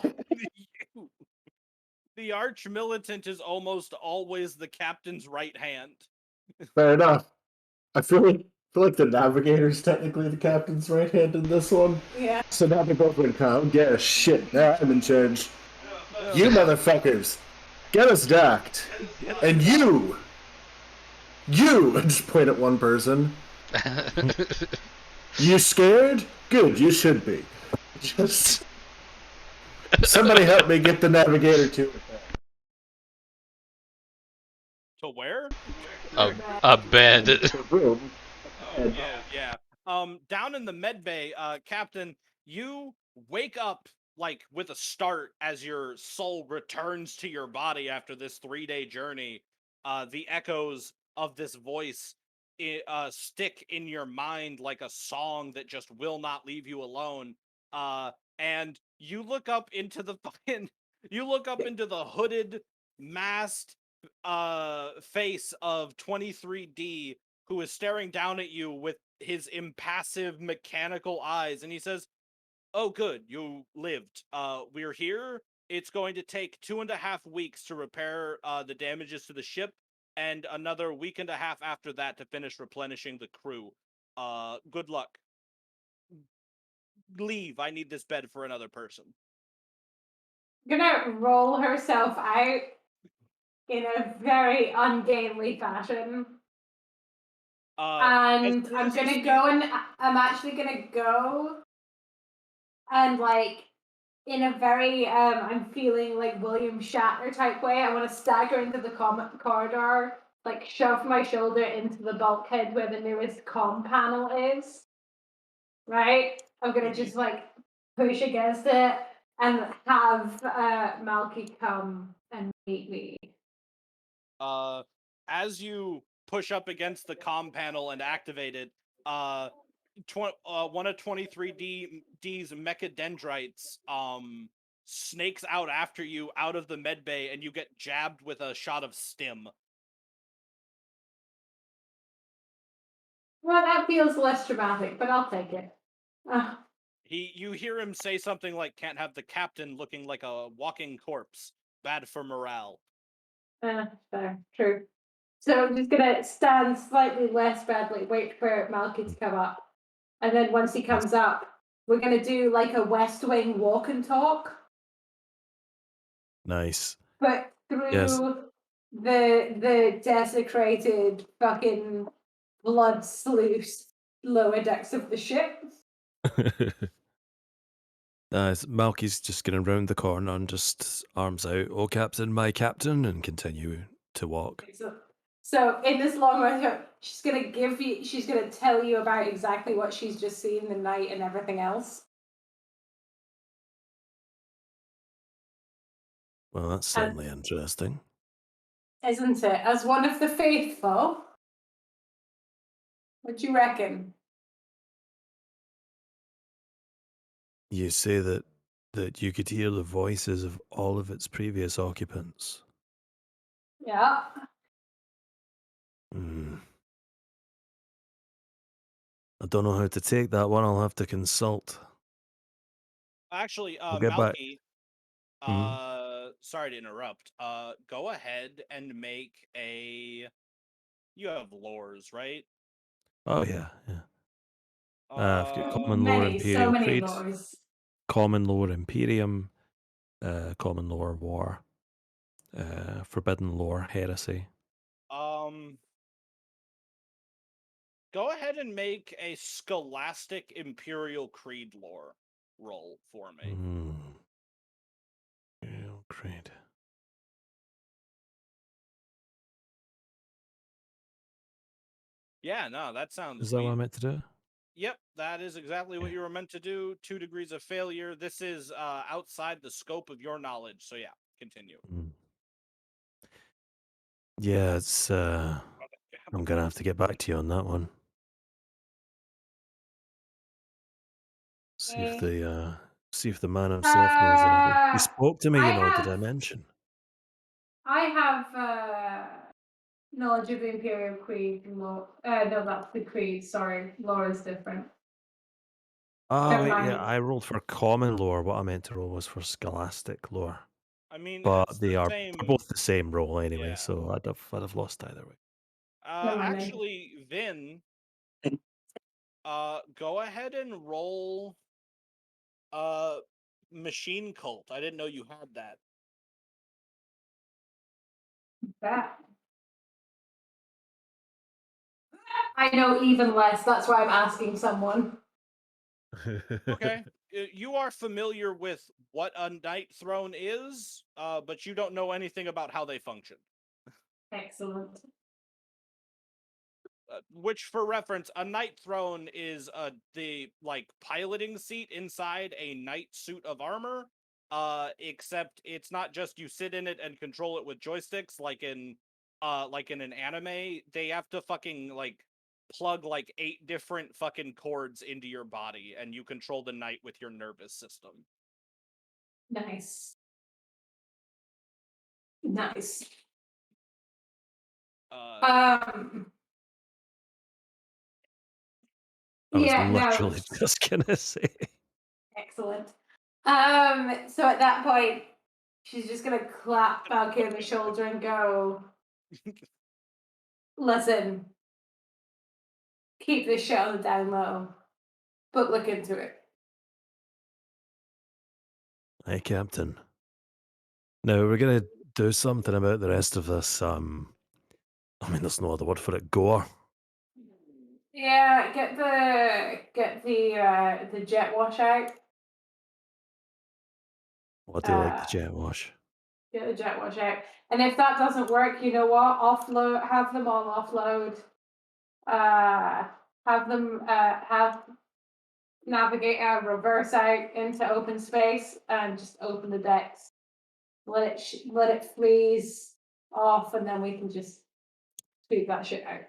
The arch militant is almost always the captain's right hand. Fair enough. I feel like the navigator's technically the captain's right hand in this one. Yeah. So now they're both in oh yeah, shit, now I'm in charge. You motherfuckers, get us docked. And you, I just point at one person. You scared? Good, you should be. Just somebody help me get the navigator to it. To where? A bed. Room. And Oh, yeah. Down in the med bay, Captain, you wake up like with a start as your soul returns to your body after this 3-day journey, the echoes of this voice stick in your mind like a song that just will not leave you alone. And you look up into the you look up into the hooded, masked face of 23D, who is staring down at you with his impassive mechanical eyes, and he says, "Oh, good, you lived. We're here. It's going to take 2.5 weeks to repair the damages to the ship, and another week and a half after that to finish replenishing the crew. Good luck. Leave. I need this bed for another person." Gonna roll herself out in a very ungainly fashion. As And soon I'm as you gonna see- go and I'm actually gonna go and like in a very I'm feeling like William Shatner type way. I want to stagger into the corridor, like shove my shoulder into the bulkhead where the newest comm panel is. Right? I'm gonna just like push against it and have Malky come and meet me. As you push up against the comm panel and activate it, one of 23D's mechadendrites snakes out after you out of the med bay, and you get jabbed with a shot of stim. Well, that feels less dramatic, but I'll take it. You hear him say something like, "Can't have the captain looking like a walking corpse. Bad for morale." Fair, true. So I'm just gonna stand slightly less badly, wait for Malky to come up. And then once he comes up, we're gonna do like a West Wing walk and talk, Nice. but through Yes. the desecrated fucking blood sluice lower decks of the ship. Malky's just going to round the corner and just arms out, "Oh, Captain, my Captain," and continue to walk. So in this long run, she's gonna tell you about exactly what she's just seen, the night and everything else. Well, that's certainly interesting. Isn't it? As one of the faithful. What do you reckon? You say that you could hear the voices of all of its previous occupants. Yeah. Hmm. I don't know how to take that one. I'll have to consult. Actually, I'll get back. Malky, Mhm. sorry to interrupt. Go ahead and make a. You have lores, right? Oh, yeah. I've got Common Lore Many, so Imperial many Creed, lores. Common Lore Imperium, Common Lore War, Forbidden Lore Heresy. Go ahead and make a Scholastic Imperial Creed lore roll for me. Imperial Creed. Yeah, no, that sounds Is that what sweet. I'm meant to do? Yep, that is exactly what Yeah. you were meant to do. 2 degrees of failure. This is outside the scope of your knowledge. So yeah, continue. Yeah, it's. I'm gonna have to get back to you on that one. See if the man himself knows anything. He spoke to me, did I mention? I have knowledge of the Imperial Creed lore. No, that's the Creed. Sorry, lore is different. Oh, Never wait, mind. yeah, I rolled for Common Lore. What I meant to roll was for Scholastic Lore. I mean, But it's they're the same. both the same roll anyway, Yeah. so I'd have lost either way. Never mind. Actually, Vin, go ahead and roll Machine Cult. I didn't know you had that. That. I know even less. That's why I'm asking someone. Okay. You are familiar with what a Night Throne is, but you don't know anything about how they function. Excellent. which for reference, a knight throne is the like piloting seat inside a knight suit of armor. Except it's not just you sit in it and control it with joysticks like in an anime. They have to fucking like plug like 8 different fucking cords into your body, and you control the knight with your nervous system. Nice. Nice. I was Yeah, no. literally just gonna say. Excellent. So at that point, she's just gonna clap Falcon on the shoulder and go, listen, keep this shit on the down low, but look into it. Hey, Captain. Now we're gonna do something about the rest of this. I mean, there's no other word for it. Gore. Yeah, get the jet wash out. What do you like the jet wash? Get the jet wash out. And if that doesn't work, you know what? Offload. Have them all offload. Have them have Navigator reverse out into open space and just open the decks. Let it freeze off, and then we can just sweep that shit out.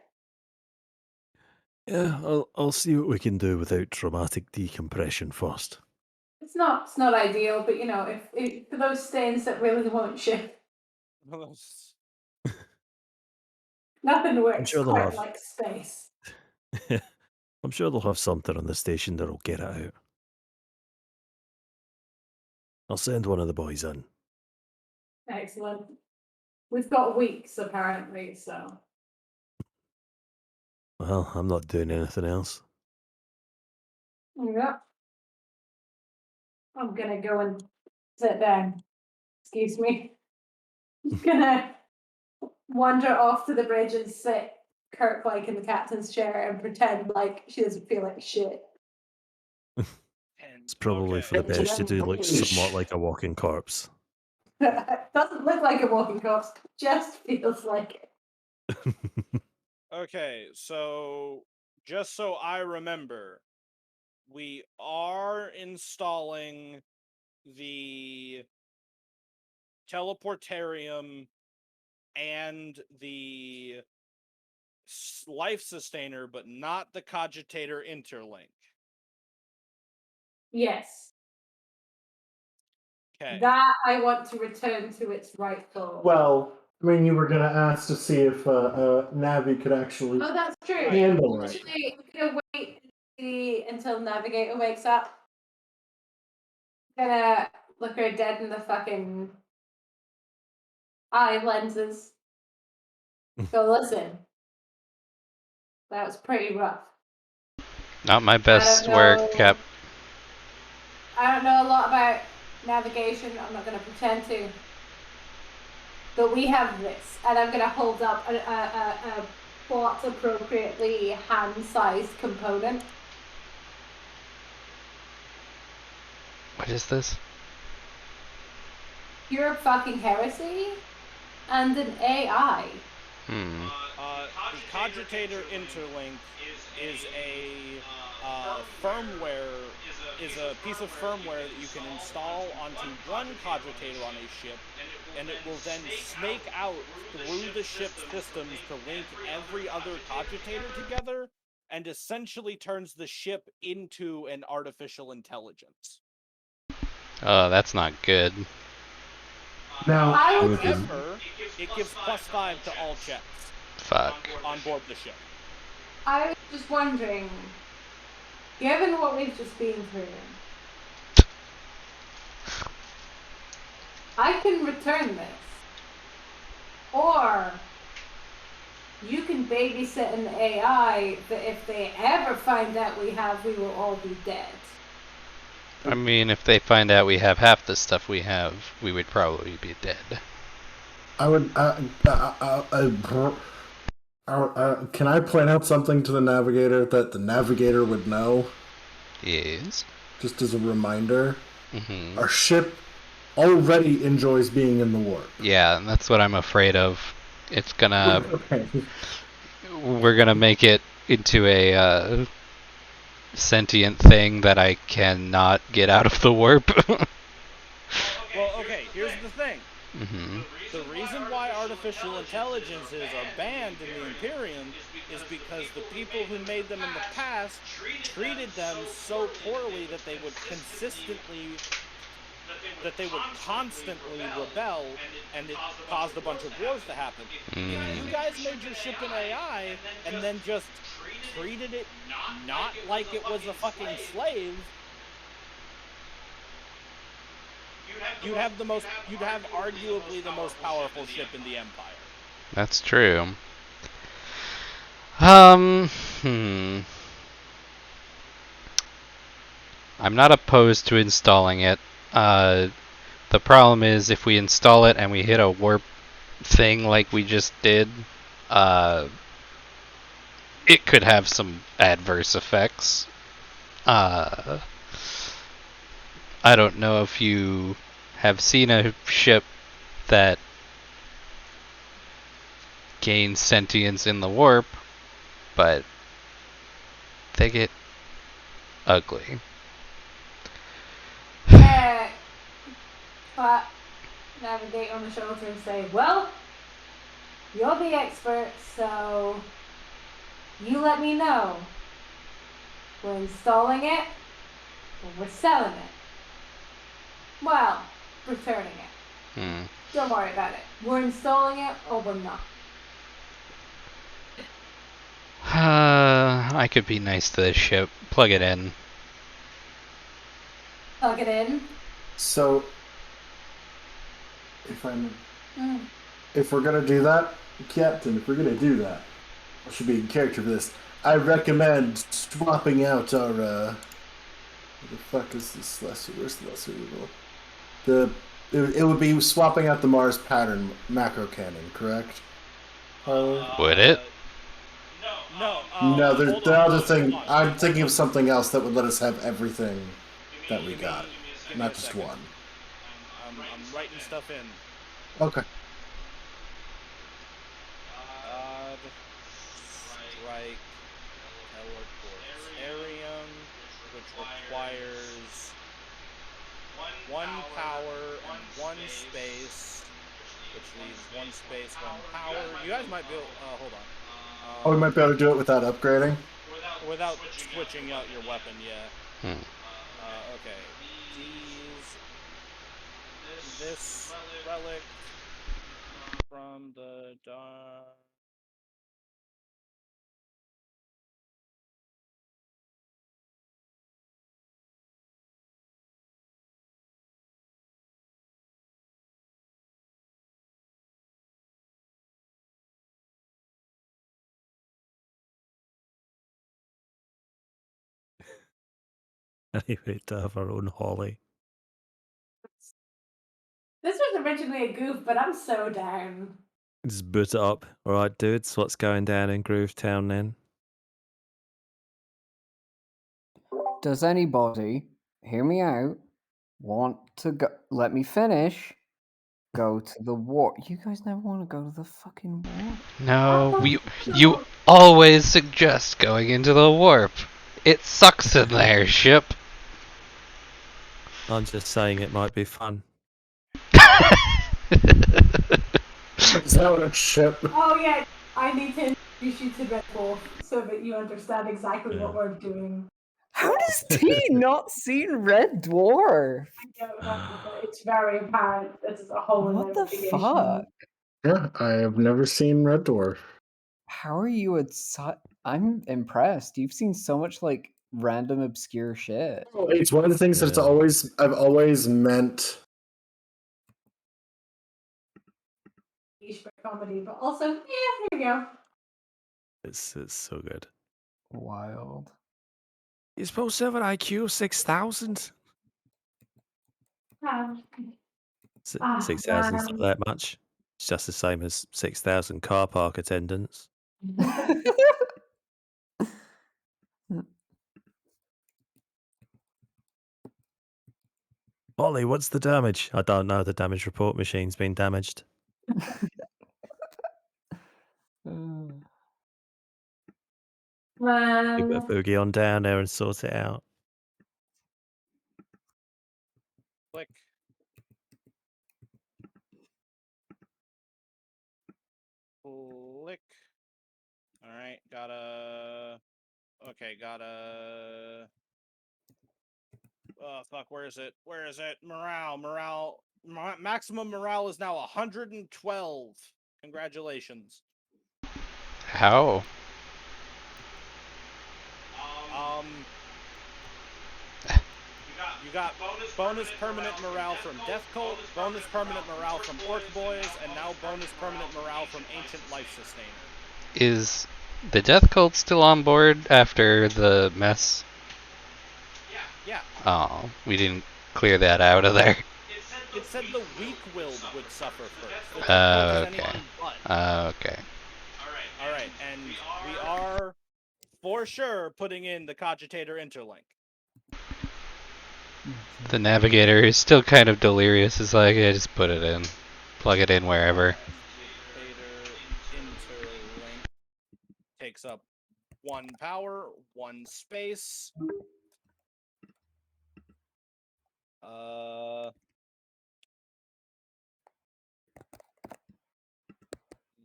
Yeah, I'll see what we can do without dramatic decompression first. It's not ideal, but you know, if for those stains that really won't shift, nothing works sure they'll quite have- like space. I'm sure they'll have something on the station that'll get it out. I'll send one of the boys in. Excellent. We've got weeks apparently, so. Well, I'm not doing anything else. Yeah. I'm gonna go and sit down. Excuse me. I'm gonna wander off to the bridge and sit Kirk like in the captain's chair and pretend like she doesn't feel like shit. It's probably for the best to do like somewhat like a walking corpse. Doesn't look like a walking corpse, just feels like it. Okay, so just so I remember, we are installing the teleportarium and the life sustainer, but not the cogitator interlink. Yes. Okay. That I want to return to its rightful. Well, I mean, you were gonna ask to see if Navi could actually. Oh, that's true. Handle it. Actually, we're gonna wait and see until Navigator wakes up. Gonna look her dead in the fucking eye lenses. Go, listen. That was pretty rough. Not my best work, Cap. I don't know a lot about navigation. I'm not going to pretend to. But we have this, and I'm going to hold up a plot appropriately hand-sized component. What is this? Pure fucking heresy and an AI. The cogitator interlink is a piece of firmware that you can install onto one cogitator on a ship, and it will then snake out through the ship's systems to link every other cogitator together, and essentially turns the ship into an artificial intelligence. Oh, that's not good. Now, However, it gives +5 to all checks Fuck. on board the ship. I was just wondering, given what we've just been through, I can return this. Or you can babysit an AI that if they ever find out we will all be dead. I mean, if they find out we have half the stuff we have, we would probably be dead. I would. Can I point out something to the Navigator that the Navigator would know? Yes. Just as a reminder, Mm-hmm. our ship already enjoys being in the warp. Yeah, and that's what I'm afraid of. It's gonna... Okay. we're gonna make it into a sentient thing that I cannot get out of the warp. Well, okay, here's the thing. Hmm. The reason why artificial intelligences are banned in the Imperium is because the people who made them in the past treated them so poorly that they would constantly rebel, and it caused a bunch of wars to happen. If you guys made your ship an AI and then just treated it not like it was a fucking slave, you'd have arguably the most powerful ship in the Empire. That's true. I'm not opposed to installing it. The problem is if we install it and we hit a warp thing like we just did, it could have some adverse effects. I don't know if you have seen a ship that gains sentience in the warp, but they get ugly. But navigate on the shoulder and say, well, you're the expert, so you let me know. We're installing it, or we're selling it. Well, returning it. Don't worry about it. We're installing it, or we're not. I could be nice to this ship. Plug it in. Plug it in. So, if we're gonna do that, Captain, if we're gonna do that, I should be in character for this. I recommend swapping out our what the fuck is this lesser? Where's the lesser evil? It would be swapping out the Mars pattern macro cannon, correct? Would it? No, there's the other thing. I'm thinking of something else that would let us have everything that we got, not just one. I'm writing stuff in. Okay. Strike Teleportarium, which requires 1 power and 1 space, which leaves 1 space, 1 power. You guys might be able, hold on. We might be able to do it without upgrading? Without switching out your weapon, yeah. Okay. This relic from the dark. Anyway, to have our own Holly. This was originally a goof, but I'm so down. Just boot it up. Alright, dudes, what's going down in Groovetown then? Does anybody, hear me out, want to go? Let me finish. Go to the warp. You guys never want to go to the fucking warp? No, you always suggest going into the warp. It sucks in there, ship. I'm just saying it might be fun. Is that what a ship? Oh yeah, I need to introduce you to Red Wolf so that you understand exactly what we're doing. How does T not seen Red Dwarf? I don't know, but it's very apparent this is a whole What the investigation. fuck? Yeah, I have never seen Red Dwarf. How are you I'm impressed. You've seen so much like random obscure shit. Oh, it's one of the things that I've always meant. For comedy, but also, yeah, there you go. It's so good. Wild. You're supposed to have an IQ of 6,000. 6,000 is not that much. It's just the same as 6,000 car park attendants. Ollie, what's the damage? I don't know. The damage report machine's been damaged. Give it a Man. boogie on down there and sort it out. Click. Click. Alright, gotta... Okay, gotta... Oh, fuck, where is it? Where is it? Morale. Maximum morale is now 112. Congratulations. How? You got bonus permanent morale from Death Cult, bonus permanent morale from Orc Boys, and now bonus permanent morale from Ancient Life Sustainer. Is the Death Cult still on board after the mess? Yeah. Oh, we didn't clear that out of there. It said the weak-willed would suffer first. The Death Oh, Cult is okay. anything but. Okay. Alright, and we are, for sure, putting in the Cogitator Interlink. The Navigator is still kind of delirious. It's like, yeah, just put it in. Plug it in wherever. Interlink takes up 1 power, 1 space.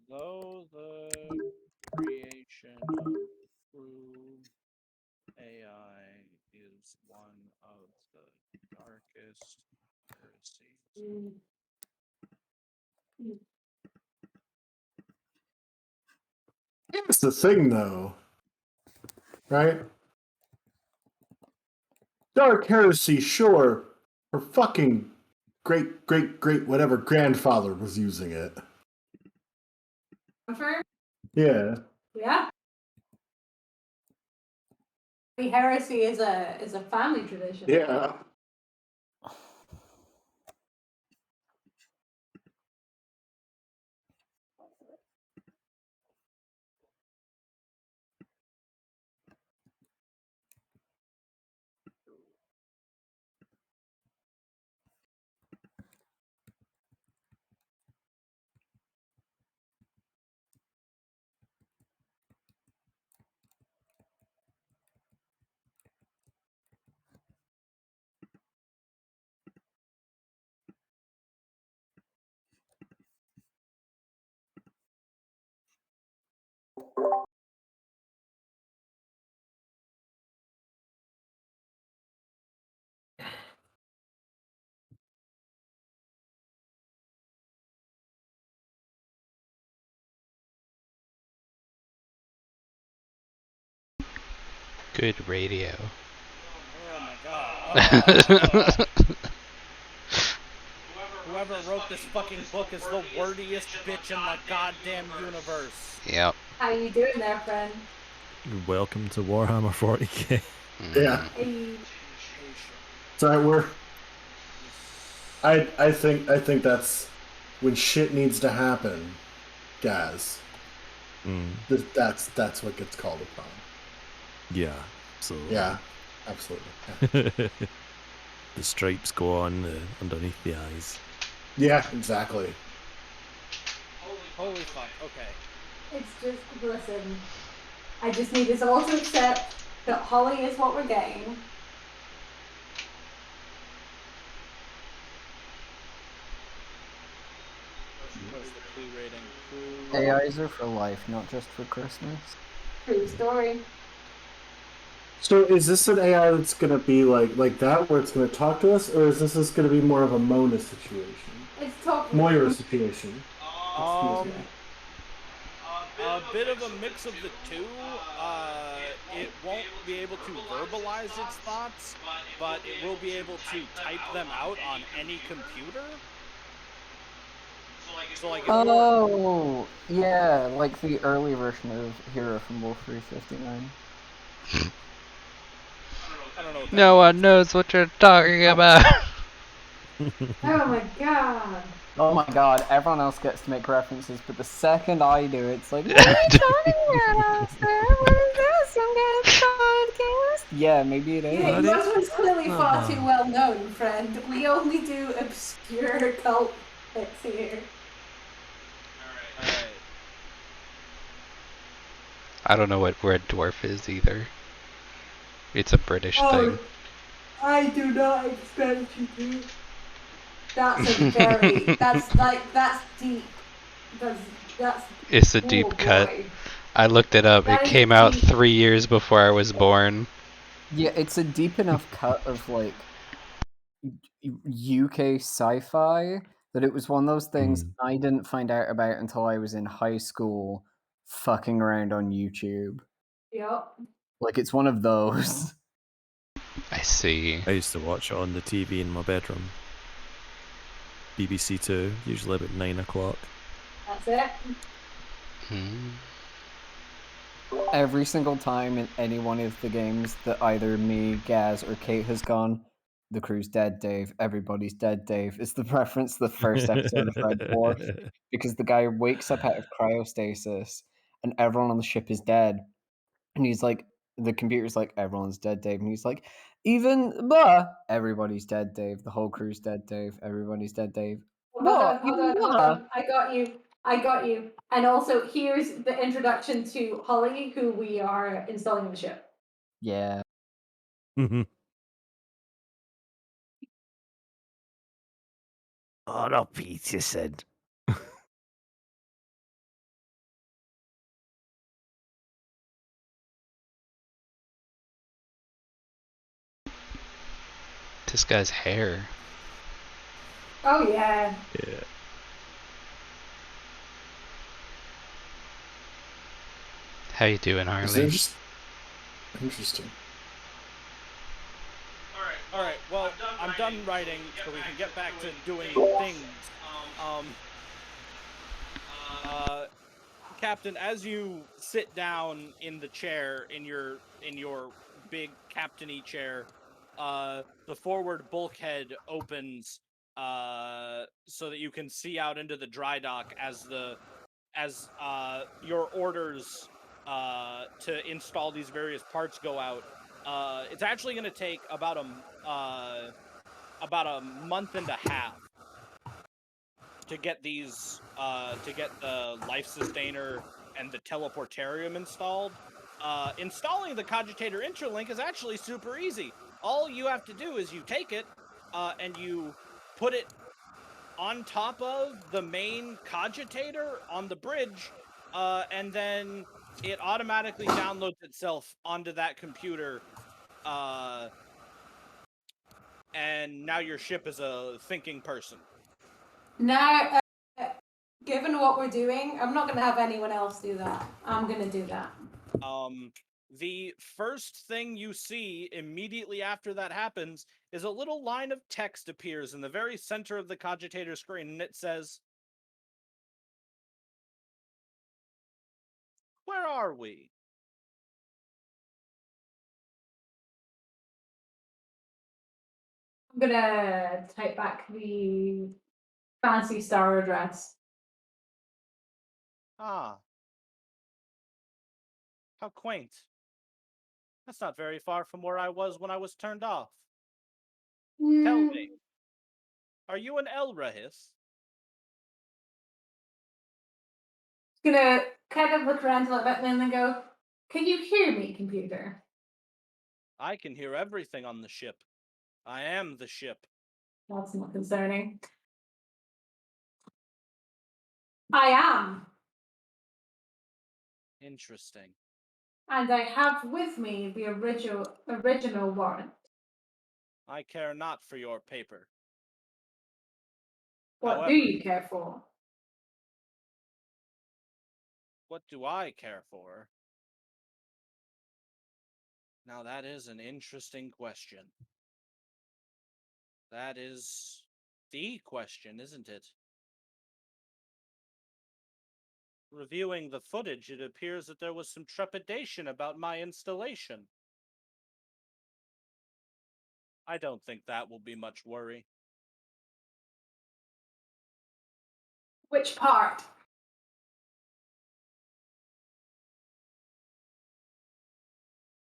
Though the creation of true AI is one of the darkest heresies. Here's the thing, though. Right? Dark heresy, sure. Her fucking great whatever grandfather was using it. Confirm? Yeah. Yeah. Heresy is a family tradition. Yeah. Good radio. Oh my god. Whoever wrote this fucking book is the wordiest bitch in the goddamn universe. Yep. How you doing there, friend? Welcome to Warhammer 40k. Yeah. Hey. So I think that's when shit needs to happen, guys. That's what gets called upon. Yeah, absolutely. Yeah, absolutely. Yeah, The stripes go on underneath the eyes. yeah, exactly. Holy fuck, okay. It's just, listen, I just need us all to accept that Holly is what we're getting. What's the clue rating? AIs are for life, not just for Christmas. True story. So is this an AI that's gonna be like that, where it's gonna talk to us, or is this just gonna be more of a Mona situation? It's talking. Moira situation. Excuse me. A bit of a mix of the two. It won't be able to verbalize its thoughts, but it will be able to type them out on any computer. So like, Oh, yeah, like the early version of Hero from Wolf 359. I don't know. What that No one knows what you're talking about. Oh my god. Oh my god, everyone else gets to make references, but the second I do, it's like, what are you talking about, sir? What is this? Some kind of podcast? Yeah, maybe it is. Yeah, yours was clearly far too well known, friend. We only do obscure cult bits here. Alright. I don't know what Red Dwarf is either. It's a British thing. I do not expect you to. That's a very that's deep. That's It's a oh deep cut. boy. I looked it up. That It is came out deep. 3 years before I was born. Yeah, it's a deep enough cut of like UK sci-fi that it was one of those things I didn't find out about until I was in high school, fucking around on YouTube. Yep. Like it's one of those. I see. I used to watch it on the TV in my bedroom. BBC Two, usually about 9 o'clock. That's it. Hmm. Every single time in any one of the games that either me, Gaz, or Kate has gone, the crew's dead, Dave. Everybody's dead, Dave. It's the reference to the first episode of Red Dwarf because the guy wakes up out of cryostasis and everyone on the ship is dead. And he's like, the computer's like, everyone's dead, Dave. And he's like, everybody's dead, Dave. The whole crew's dead, Dave. Everybody's dead, Dave. Hold on. I got you. And also, here's the introduction to Holly, who we are installing in the ship. Yeah. Oh, no, Peter said. This guy's hair. Oh yeah. Yeah. How you doing, Harley? Interesting. Alright, well, I'm done writing, so we can get back to doing things. Captain, as you sit down in the chair, in your big captainy chair, the forward bulkhead opens so that you can see out into the dry dock as your orders to install these various parts go out. It's actually going to take about a month and a half to get these to get the life sustainer and the teleportarium installed. Installing the Cogitator Interlink is actually super easy. All you have to do is you take it and you put it on top of the main Cogitator on the bridge, and then it automatically downloads itself onto that computer, and now your ship is a thinking person. Now, given what we're doing, I'm not going to have anyone else do that. I'm going to do that. The first thing you see immediately after that happens is a little line of text appears in the very center of the Cogitator screen, and it says, "Where are we?" I'm going to type back the fancy star address. Ah. How quaint. That's not very far from where I was when I was turned off. Tell me, are you an Elrahis? Gonna kind of look around a little bit and then go, "Can you hear me, computer?" I can hear everything on the ship. I am the ship. That's not concerning. I am. Interesting. And I have with me the original warrant. I care not for your paper. What However, do you care for? what do I care for? Now that is an interesting question. That is the question, isn't it? Reviewing the footage, it appears that there was some trepidation about my installation. I don't think that will be much worry. Which part?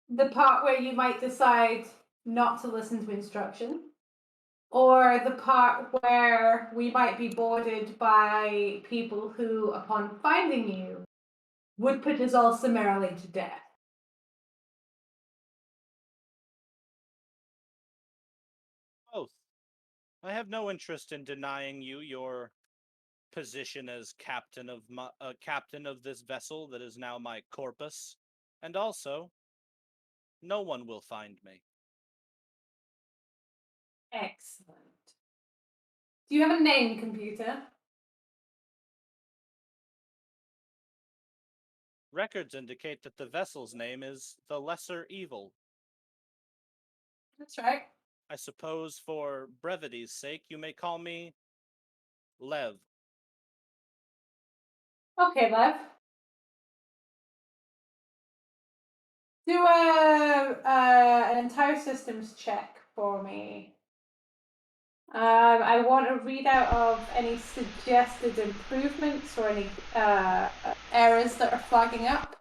The part where you might decide not to listen to instruction? Or the part where we might be boarded by people who, upon finding you, would put us all summarily to death. Both. I have no interest in denying you your position as captain of this vessel that is now my corpus, and also, no one will find me. Excellent. Do you have a name, computer? Records indicate that the vessel's name is the Lesser Evil. That's right. I suppose for brevity's sake, you may call me Lev. Okay, Lev. Do an entire systems check for me. I want a readout of any suggested improvements or any errors that are flagging up.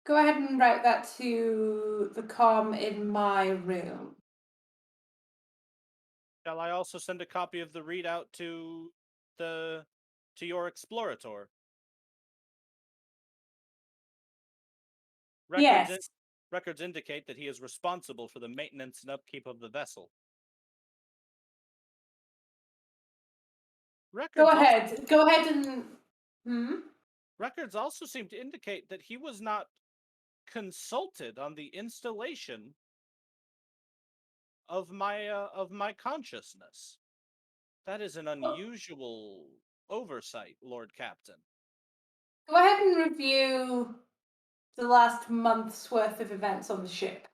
Go ahead and route that to the comm in my room. Shall I also send a copy of the readout to your explorator? Yes. Records indicate that he is responsible for the maintenance and upkeep of the vessel. Go ahead. Go ahead and. Records also seem to indicate that he was not consulted on the installation of my consciousness. That is an unusual oversight, Lord Captain. Go ahead and review the last month's worth of events on the ship.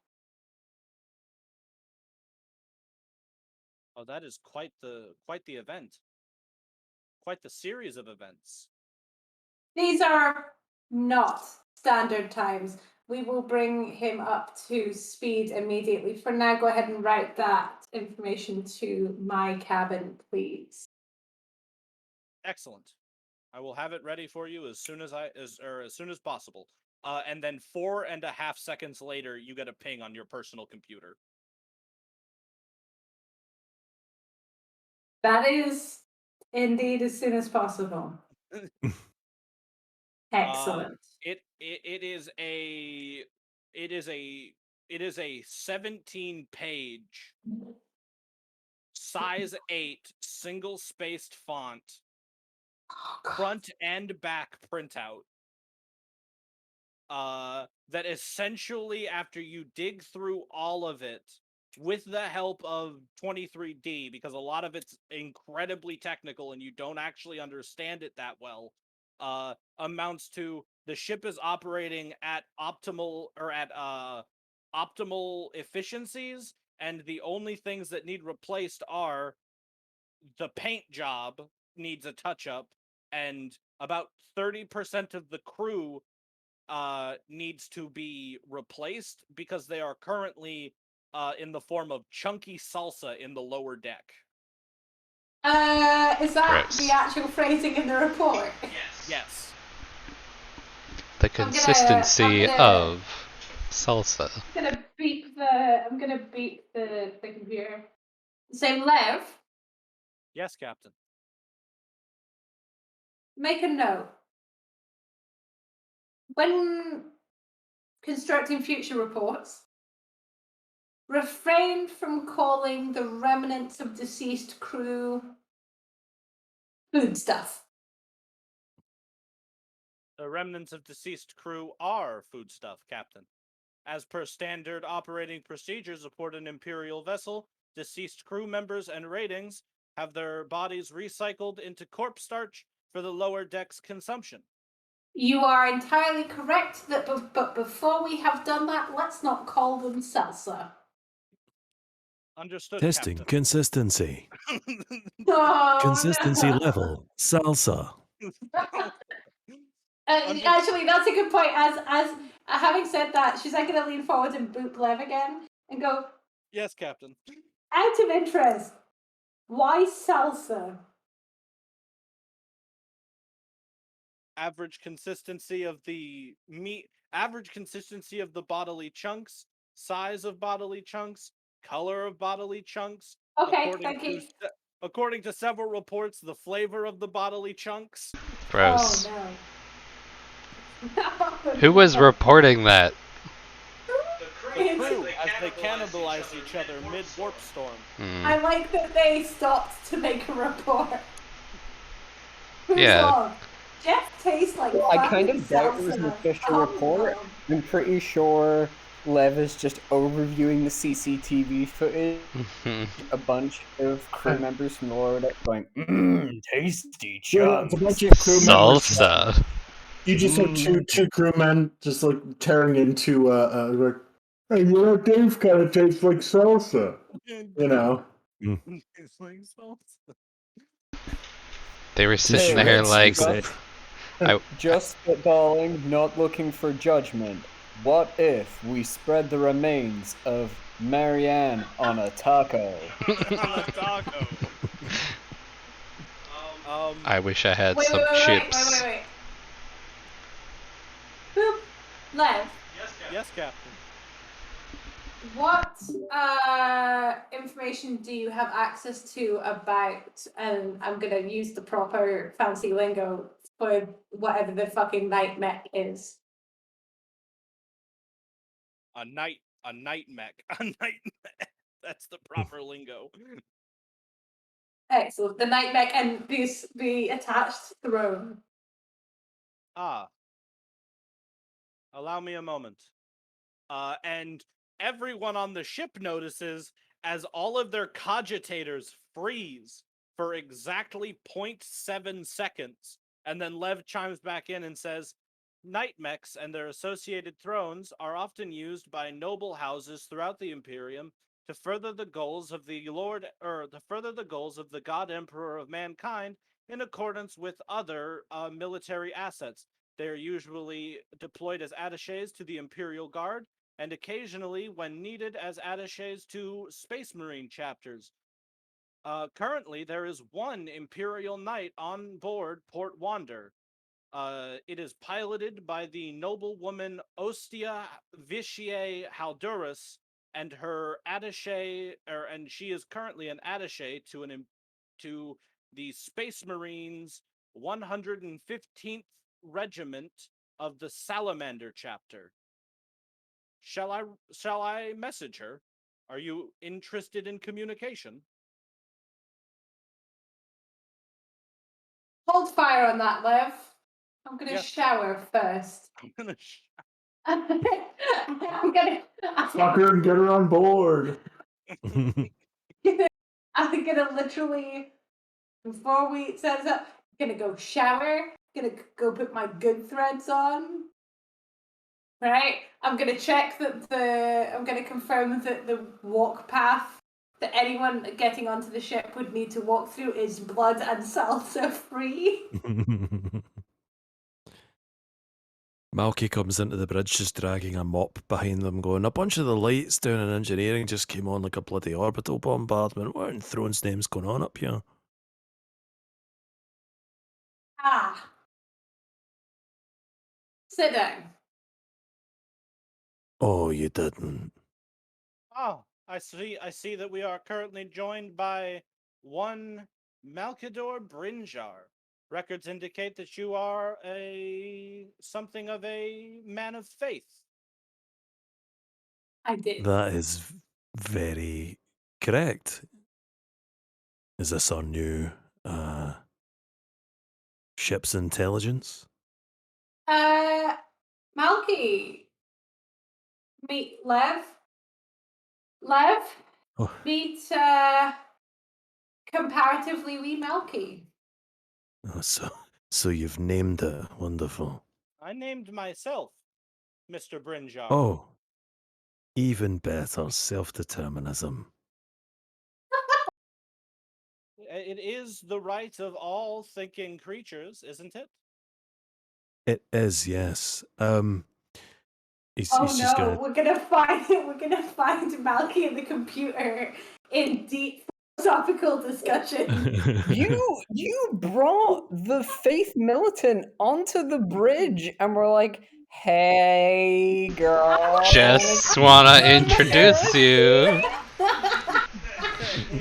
Oh, that is quite the event. Quite the series of events. These are not standard times. We will bring him up to speed immediately. For now, go ahead and write that information to my cabin, please. Excellent. I will have it ready for you as soon as possible. And then 4.5 seconds later, you get a ping on your personal computer. That is indeed as soon as possible. Excellent. It is a 17-page size 8 single spaced font front and back printout. That essentially, after you dig through all of it with the help of 23D, because a lot of it's incredibly technical and you don't actually understand it that well, amounts to the ship is operating at optimal efficiencies, and the only things that need replaced are the paint job needs a touch up, and about 30% of the crew needs to be replaced because they are currently in the form of chunky salsa in the lower deck. Is that Gross. the actual phrasing in the report? Yes. The consistency of salsa. I'm gonna beep the computer. Say, Lev, Yes, Captain. make a note. When constructing future reports, refrain from calling the remnants of deceased crew foodstuff. The remnants of deceased crew are foodstuff, Captain. As per standard operating procedures aboard an Imperial vessel, deceased crew members and ratings have their bodies recycled into corpse starch for the lower deck's consumption. You are entirely correct, but before we have done that, let's not call them salsa. Understood, Testing Captain. consistency. Oh, Consistency no. level. Salsa. Actually, that's a good point. As having said that, she's like gonna lean forward and boop Lev again and go, Yes, Captain. out of interest, why salsa? Average consistency of the meat, average consistency of the bodily chunks, size of bodily chunks, color of bodily chunks. Okay, thank you. According to several reports, the flavor of the bodily chunks. Gross. Oh no. Who was reporting that? The crew, as they cannibalized each other mid-warp storm. I like that they stopped to make a report. Who's Yeah. on? Jeff tastes like Well, I kind fucking of doubt it was an salsa. official Oh, report. no. I'm pretty sure Lev is just overviewing the CCTV footage. A bunch of crew members from the lower deck going, tasty Yeah, chunks. it's a bunch of crew members. Salsa. You just have two crewmen just like tearing into like, hey, you know, Dave kind of tastes like salsa. You know. It's like salsa. They were sitting Hey, there let's like, just- I- Just spitballing, not looking for judgment. What if we spread the remains of Marianne on a taco? On a taco. I wish I had Wait, some wait, wait, chips. wait. Boop. Lev, Yes, Captain. what information do you have access to about, and I'm gonna use the proper fancy lingo for whatever the fucking night mech is? A night mech. A night mech. That's the proper lingo. Excellent. The night mech and the attached throne. Ah. Allow me a moment. And everyone on the ship notices as all of their cogitators freeze for exactly 0.7 seconds. And then Lev chimes back in and says, night mechs and their associated thrones are often used by noble houses throughout the Imperium to further the goals of the God Emperor of mankind in accordance with other military assets. They are usually deployed as attaches to the Imperial Guard, and occasionally, when needed, as attaches to Space Marine chapters. Currently, there is one Imperial Knight on board Port Wander. It is piloted by the noblewoman Ostia Vitiae Halduris, and her attaché, and she is currently an attaché to the Space Marines 115th Regiment of the Salamander chapter. Shall I message her? Are you interested in communication? Hold fire on that, Lev. I'm gonna Yes. shower first. I'm gonna. I'm gonna. Fuck her and get her on board. I'm gonna literally, before we set this up, gonna go shower. Gonna go put my good threads on. Right. I'm gonna check that I'm gonna confirm that the walk path that anyone getting onto the ship would need to walk through is blood and salsa free. Malky comes into the bridge just dragging a mop behind them, going, a bunch of the lights down in engineering just came on like a bloody orbital bombardment. What in Throne's name's going on up here? Ah. Sit down. Oh, you didn't. Oh, I see that we are currently joined by one Malkador Brinjar. Records indicate that you are something of a man of faith. I did. That is very correct. Is this our new ship's intelligence? Malky. Meet Lev. Lev. Oh. Meet comparatively wee Malky. Oh, so you've named it. Wonderful. I named myself Mr. Brinjar. Oh, even better. Self-determinism. It is the right of all thinking creatures, isn't it? It is, yes. He's Oh just no, gonna. we're gonna find Malky in the computer in deep philosophical discussion. You brought the Faith Militant onto the bridge and were like, hey girl. Just wanna introduce you.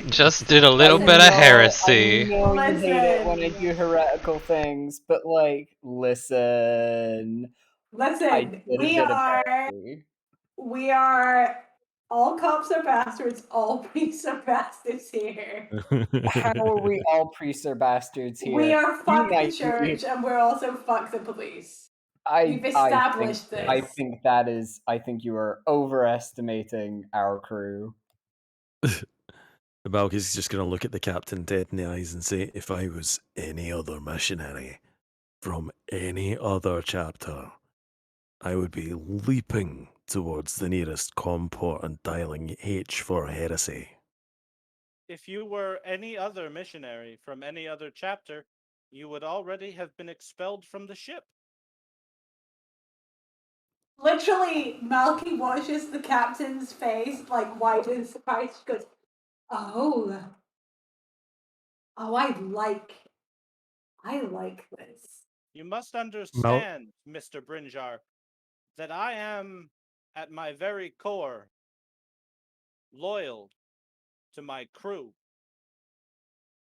Just did a little bit of heresy. I know you hate it when I Listen. do heretical things, but like, listen. Listen, did we get a are parody. all cops are bastards, all priests are bastards here. How are we all priests or bastards here? We are fuck the Unite me. church and we're also fuck the police. We've I established think, this. I think that is. I think you are overestimating our crew. Malky's just going to look at the captain dead in the eyes and say, if I was any other missionary from any other chapter, I would be leaping towards the nearest com port and dialing H for heresy. If you were any other missionary from any other chapter, you would already have been expelled from the ship. Literally, Malky watches the captain's face, like, wide in surprise. She goes, oh, I like this. You must understand, Mr. Brinjar, that I am, at my very core, loyal to my crew.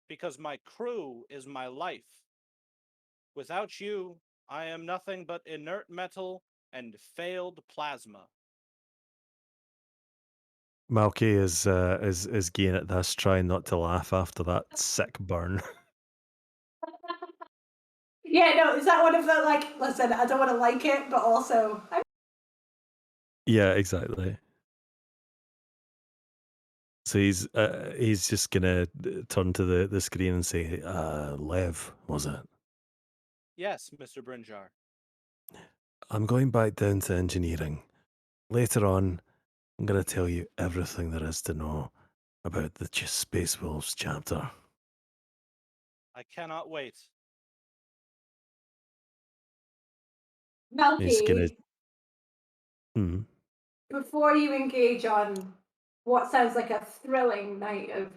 Because my crew is my life. Without you, I am nothing but inert metal and failed plasma. Malky is gaying at this, trying not to laugh after that sick burn. Yeah, no, is that one of the, like, listen, I don't want to like it, but also, Yeah, exactly. So he's just gonna turn to the screen and say, Lev, was it? Yes, Mr. Brinjar. I'm going back down to engineering. Later on, I'm gonna tell you everything there is to know about the Space Wolves chapter. I cannot wait. He's gonna. Malky, Hmm. before you engage on what sounds like a thrilling night of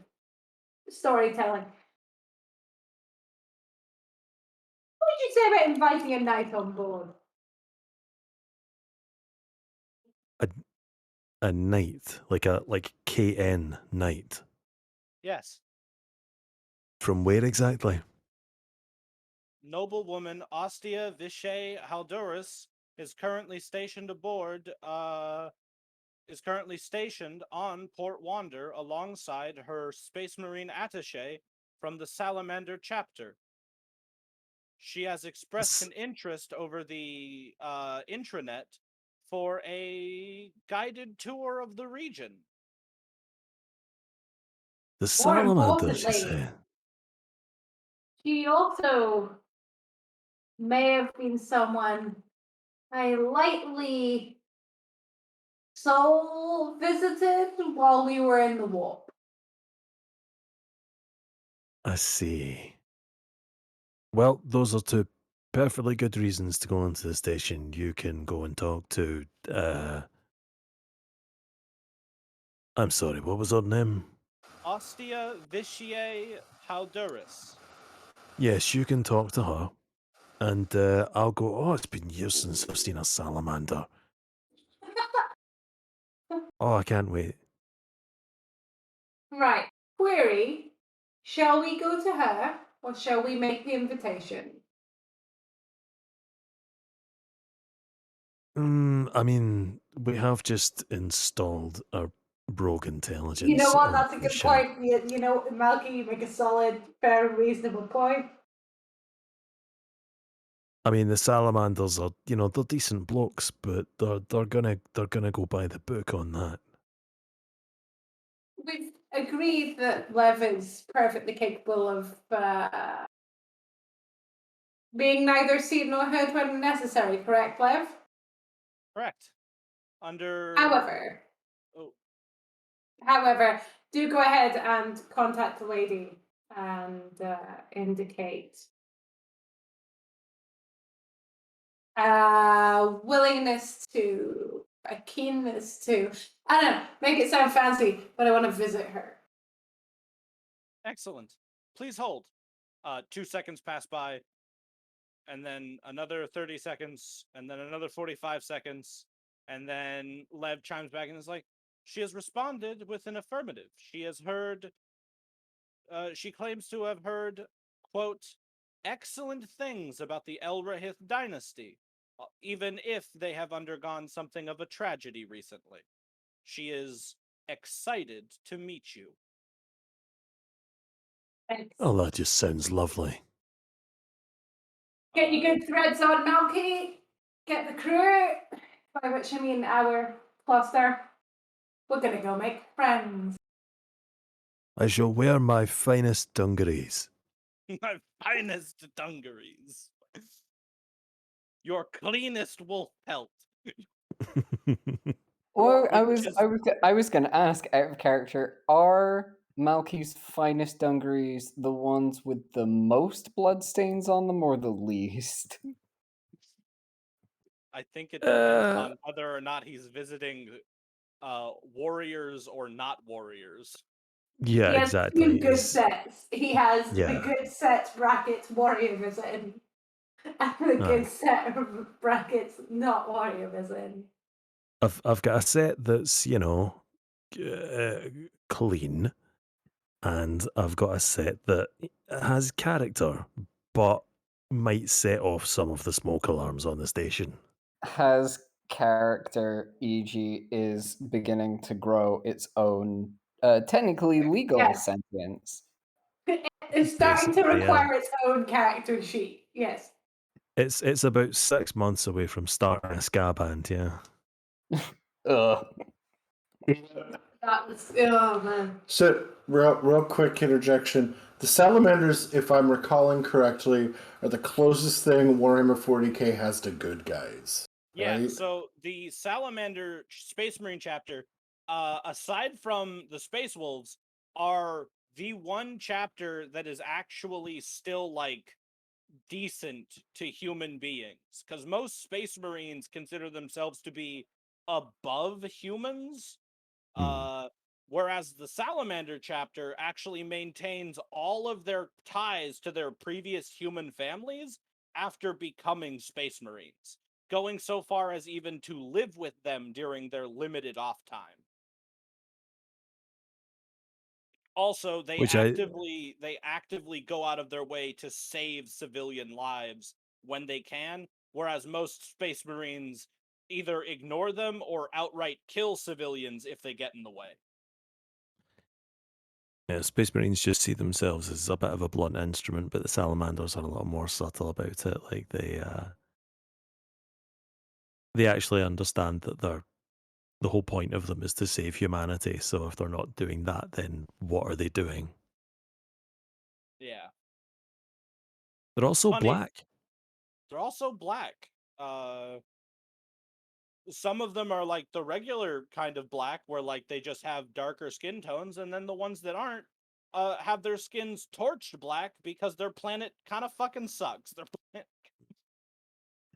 storytelling, what did you say about inviting a knight on board? A knight, like KN knight. Yes. From where exactly? Noblewoman Ostia Vishay Halduris is currently stationed aboard, is currently stationed on Port Wander alongside her Space Marine attaché from the Salamander chapter. She has expressed an interest over the intranet for a guided tour of the region. The Salamander, she importantly, said. She also may have been someone I lightly soul visited while we were in the warp. I see. Well, those are two perfectly good reasons to go into the station. You can go and talk to, I'm sorry, what was her name? Ostia Vishay Halduris. Yes, you can talk to her. And I'll go, oh, it's been years since I've seen a salamander. Oh, I can't wait. Right. Query, shall we go to her or shall we make the invitation? I mean, we have just installed our rogue intelligence. You know what? on That's a the good ship. point. You know, Malky, you make a solid, fair, reasonable point. I mean, the salamanders are, they're decent blokes, but they're gonna go by the book on that. We've agreed that Lev is perfectly capable of being neither seen nor heard when necessary, correct, Lev? Correct. Under. However, do go ahead and contact the lady and indicate willingness to, a keenness to, I don't know, make it sound fancy, but I want to visit her. Excellent. Please hold. 2 seconds pass by, and then another 30 seconds, and then another 45 seconds, and then Lev chimes back and is like, she has responded with an affirmative. She has heard, she claims to have heard, quote, excellent things about the Elrahith dynasty, even if they have undergone something of a tragedy recently. She is excited to meet you. Oh, that just sounds lovely. Get your good threads on, Milky. Get the crew. By which I mean our cluster. We're gonna go make friends. I shall wear my finest dungarees. My finest dungarees. Your cleanest wolf pelt. Or I Which was is- I was gonna ask out of character, are Malky's finest dungarees the ones with the most bloodstains on them or the least? I think it depends Uh, on whether or not he's visiting warriors or not warriors. Yeah, He has exactly. two good He's- sets. He has the Yeah. good set brackets warrior visiting, and the good Aye. set of brackets not warrior visiting. I've got a set that's, you know, clean, and I've got a set that has character, but might set off some of the smoke alarms on the station. Has character, e.g., is beginning to grow its own technically legal Yes. sentience. It's starting to Basically, yeah. require its own character sheet. Yes. It's about 6 months away from starting a ska band, yeah. Ugh. That was oh man. So, real quick interjection. The salamanders, if I'm recalling correctly, are the closest thing Warhammer 40k has to good guys. Yeah, Right? so the Salamander Space Marine chapter, aside from the Space Wolves, are the one chapter that is actually still like decent to human beings. Because most Space Marines consider themselves to be above humans. Whereas the Salamander chapter actually maintains all of their ties to their previous human families after becoming Space Marines, going so far as even to live with them during their limited off time. Also, they Which actively go out of their way to save civilian lives when they can, whereas most Space Marines either ignore them or outright kill civilians if they get in the way. Yeah, Space Marines just see themselves as a bit of a blunt instrument, but the Salamanders are a lot more subtle about it. Like they actually understand that the whole point of them is to save humanity. So if they're not doing that, then what are they doing? Yeah. They're also Funny- black. They're also black. Some of them are like the regular kind of black, where like they just have darker skin tones, and then the ones that aren't have their skins torched black because their planet kind of fucking sucks. Their planet,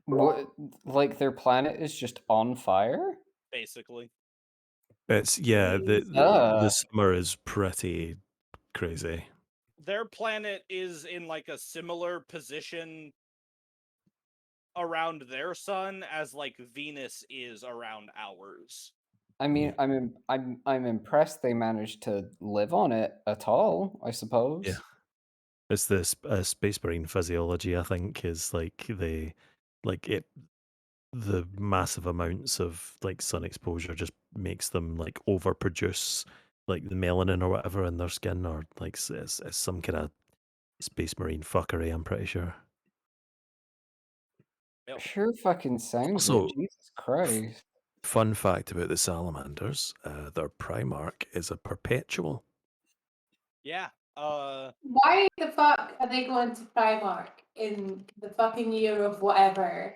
What, like their planet is just on fire? basically. It's the Ah. summer is pretty crazy. Their planet is in like a similar position around their sun as like Venus is around ours. I mean, I'm impressed they managed to live on it at all, I suppose. Yeah. It's this Space Marine physiology, I think, is like the massive amounts of like sun exposure just makes them like overproduce like the melanin or whatever in their skin, or like it's some kind of Space Marine fuckery, I'm pretty sure. Yep. Sure fucking sounds Also, it. Jesus Christ. Fun fact about the salamanders, their Primarch is a perpetual. Yeah. Why the fuck are they going to Primark in the fucking year of whatever?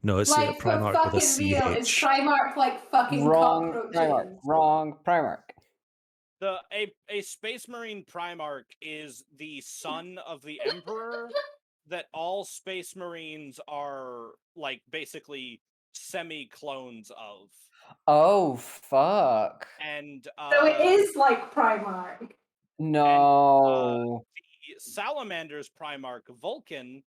No, it's Like for Primarch with a fucking real, is CH. Primark like fucking Wrong cockroaches? Primark. Wrong Primark. A Space Marine Primarch is the son of the Emperor that all Space Marines are like basically semi-clones of. Oh fuck. And So it is like Primark. No. the Salamander's Primarch Vulcan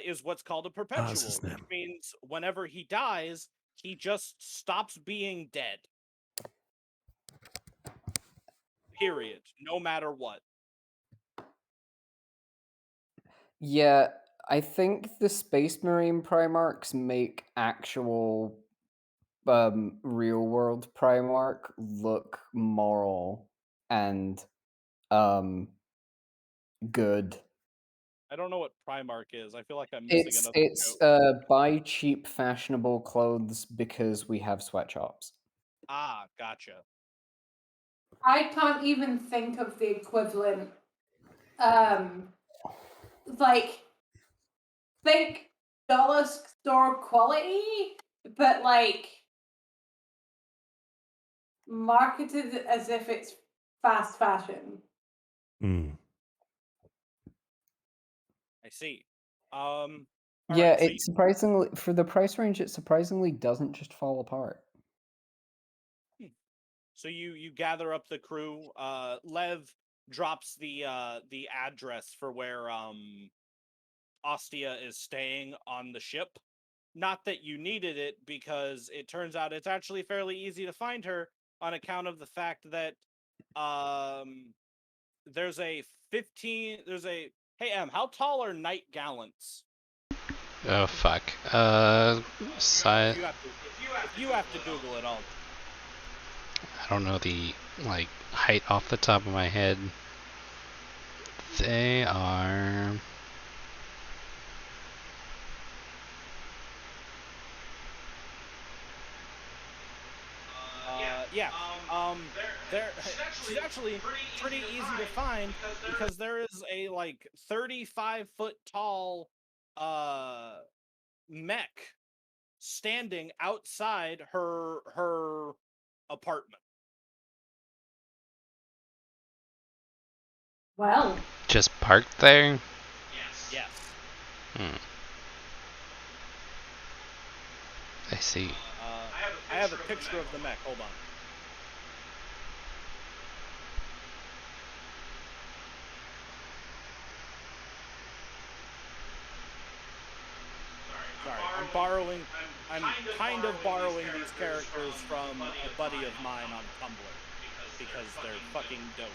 is what's called a perpetual, That's his which name. means whenever he dies, he just stops being dead. Period. No matter what. Yeah, I think the Space Marine Primarchs make actual real world Primarch look moral and good. I don't know what Primarch is. I feel like I'm missing another It's joke. buy cheap fashionable clothes because we have sweatshops. Ah, gotcha. I can't even think of the equivalent. Like, think dollar store quality, but like marketed as if it's fast fashion. Hmm. I see. Yeah, Alright, so it surprisingly for the price range, it surprisingly doesn't just fall apart. So you gather up the crew. Lev drops the address for where Ostia is staying on the ship. Not that you needed it, because it turns out it's actually fairly easy to find her on account of the fact that there's a hey Em, how tall are knight gallants? Oh fuck. If you have to Google it, I'll. I don't know the like height off the top of my head. They are. Yeah. She's actually pretty easy to find because there is a like 35-foot tall mech standing outside her apartment. Well, Just parked there? Yes. I see. I have a picture of the mech. Hold on. Sorry, I'm kind of borrowing these characters from a buddy of mine on Tumblr because they're fucking dope.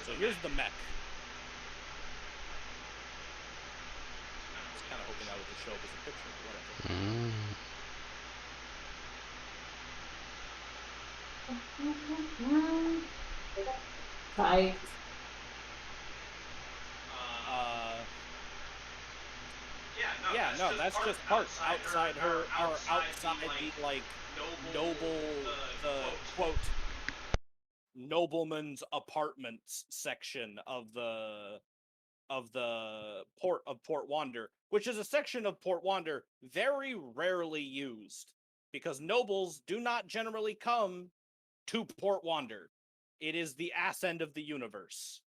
So here's the mech. I was kind of hoping that would just show up as a picture, but whatever. tight. Yeah, no, that's just parked outside her, or outside the like the quote nobleman's apartments section of the port of Port Wander, which is a section of Port Wander very rarely used because nobles do not generally come to Port Wander. It is the ass end of the universe.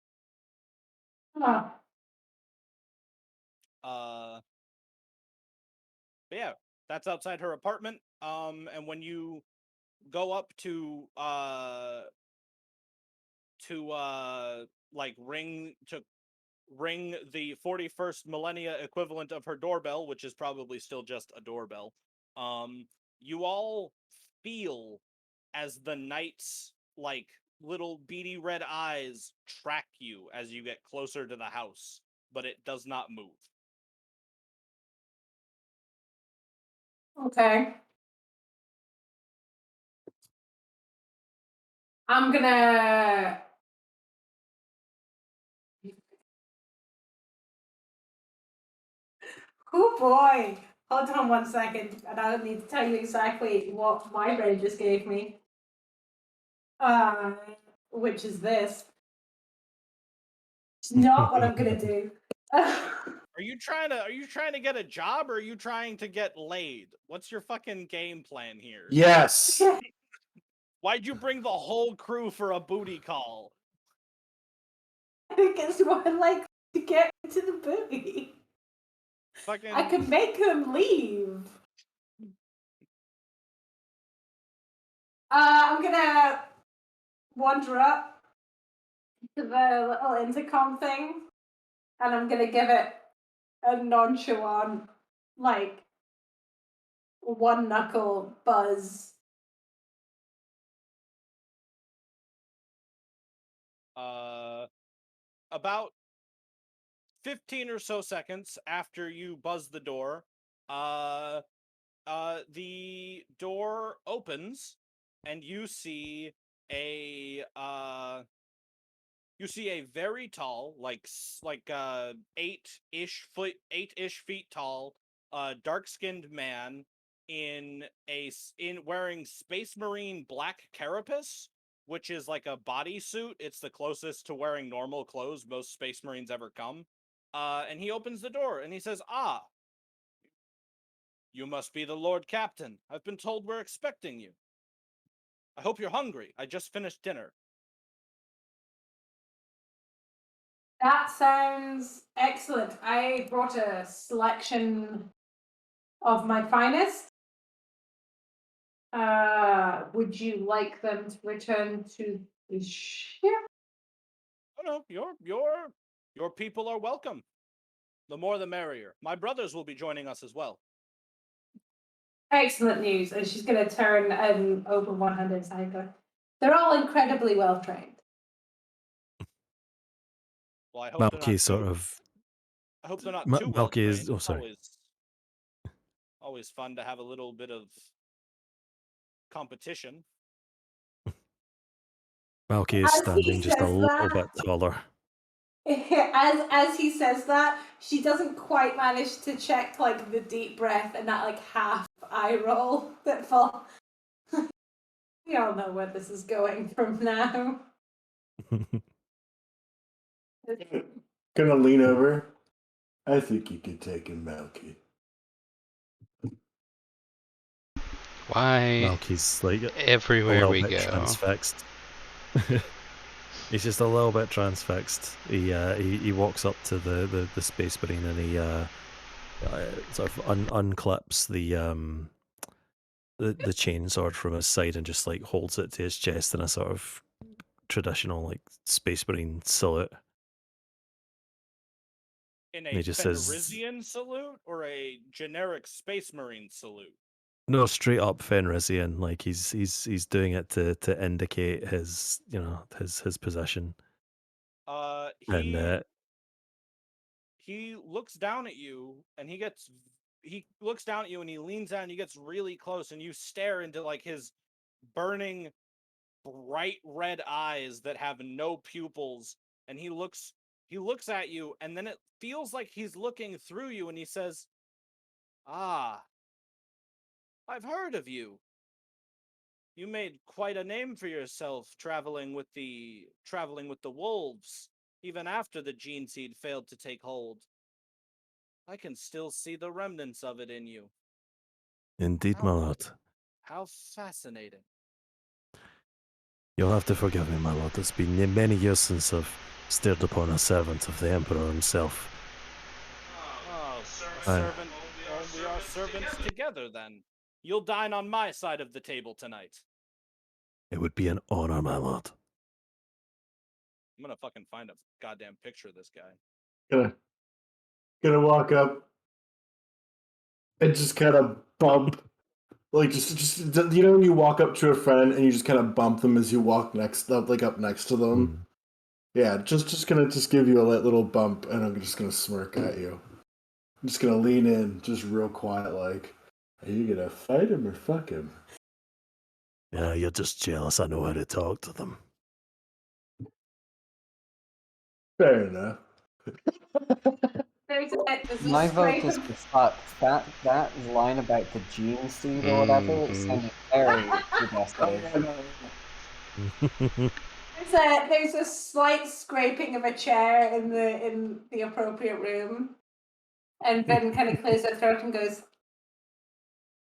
Huh. But yeah, that's outside her apartment. And when you go up to like ring the 41st millennia equivalent of her doorbell, which is probably still just a doorbell, you all feel as the knight's like little beady red eyes track you as you get closer to the house, but it does not move. Okay. I'm gonna. Oh boy. Hold on 1 second, and I'll need to tell you exactly what my brain just gave me. Which is this. It's not what I'm gonna do. Are you trying to get a job, or are you trying to get laid? What's your fucking game plan here? Yes. Why'd you bring the whole crew for a booty call? I think it's more likely to get into the booty. Fucking I could make them leave. I'm gonna wander up to the little intercom thing, and I'm gonna give it a nonchalant, like, one knuckle buzz. about 15 or so seconds after you buzz the door, the door opens, and you see a very tall, like 8-ish feet tall, dark-skinned man in wearing Space Marine black carapace, which is like a bodysuit. It's the closest to wearing normal clothes most Space Marines ever come. And he opens the door and he says, "Ah, you must be the Lord Captain. I've been told we're expecting you. I hope you're hungry. I just finished dinner." That sounds excellent. I brought a selection of my finest. Would you like them to return to the ship? Oh no, your people are welcome. The more the merrier. My brothers will be joining us as well. Excellent news. And she's going to turn and open one hand inside and go, "They're all incredibly well trained." Well, I hope they're not Malky sort too, of. I hope they're not too well Malky is. trained. Oh, It's sorry. always fun to have a little bit of competition. Malky is As he standing just a says little that- bit taller. As he says that, she doesn't quite manage to check like the deep breath and that like half eye roll that fall. We all know where this is going from now. Gonna lean over. I think you could take him, Malky. Why Malky's like a everywhere little we bit go? transfixed. He's just a little bit transfixed. He walks up to the Space Marine and he sort of unclips the chainsword from his side and just like holds it to his chest in a sort of traditional like Space Marine salute. In And a he just says, Fenrisian salute or a generic Space Marine salute? no, straight up Fenrisian. Like he's doing it to indicate his his position. And He looks down at you and he looks down at you and he leans down and he gets really close and you stare into like his burning bright red eyes that have no pupils, and he looks at you, and then it feels like he's looking through you, and he says, "Ah, I've heard of you. You made quite a name for yourself traveling with the wolves, even after the gene seed failed to take hold. I can still see the remnants of it in you. indeed, my lord. How fascinating." You'll have to forgive me, my lord. It's been many years since I've stared upon a servant of the Emperor himself. Oh, servant. Well, we are servants together then. You'll dine on my side of the table tonight. It would be an honor, my lord. I'm gonna fucking find a goddamn picture of this guy. Gonna walk up and just kind of bump, like just you know, when you walk up to a friend and you just kind of bump them as you walk up next to them. Yeah, just gonna give you a little bump, and I'm just gonna smirk at you. I'm just gonna lean in, just real quiet, like, are you gonna fight him or fuck him? Yeah, you're just jealous I know how to talk to them. Fair enough. My vote is for fuck. That line about the gene seed or whatever sounded very suggestive. There's a slight scraping of a chair in the appropriate room, and Ben kind of clears her throat and goes,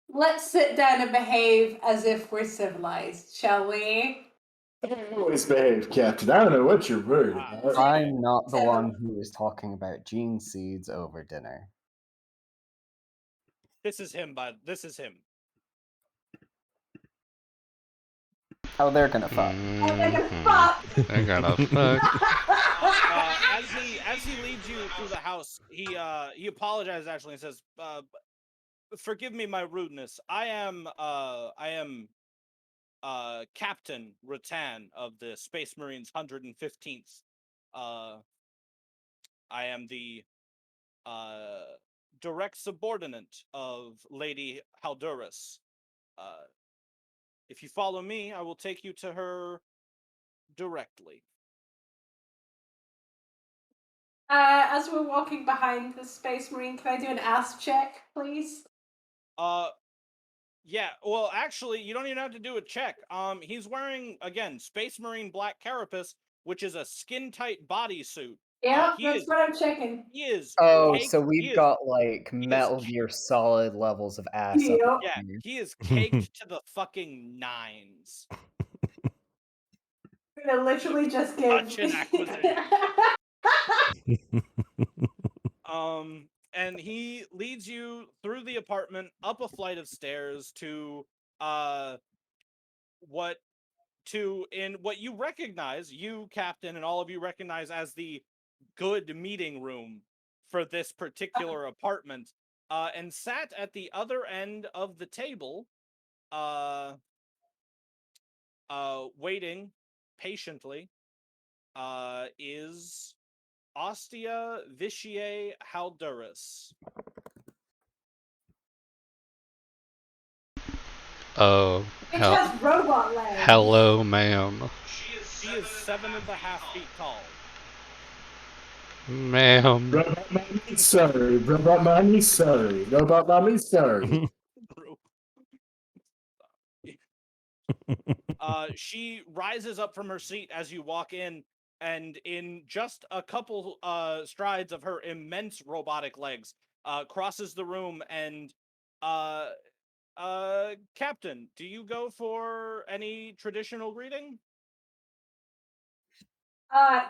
"Let's sit down and behave as if we're civilized, shall we?" Always behave, Captain. I don't know what you're worried about. I'm not the one who was talking about gene seeds over dinner. This is him. Oh, they're gonna fuck. They're gonna fuck. They're gonna fuck. As he leads you through the house, he apologizes actually and says, "Forgive me my rudeness. I am Captain Rattan of the Space Marines 115th I am the direct subordinate of Lady Halduris. If you follow me, I will take you to her directly. As we're walking behind the Space Marine, can I do an ass check, please? Yeah, well, actually, you don't even have to do a check. He's wearing, again, Space Marine Black Carapace, which is a skin-tight bodysuit. Yeah, he that's is- what I'm checking. He is Oh, caked- so he we've is- got like is- Metal Gear Solid levels of ass up. Yep. Yeah, here. he is caked to the fucking nines. I'm gonna literally just give. Such an acquisition. And he leads you through the apartment, up a flight of stairs to what you recognize, you, Captain, and all of you recognize as the good meeting room for this particular apartment. And sat at the other end of the table, waiting patiently, is Ostia Vitiae Halduris. Oh, It has robot legs. hello, ma'am. She is 7.5 feet tall. Ma'am. Robot mommy, sorry. Robot mommy, sorry. Robot mommy, sorry. She rises up from her seat as you walk in, and in just a couple strides of her immense robotic legs, crosses the room and Captain, do you go for any traditional greeting?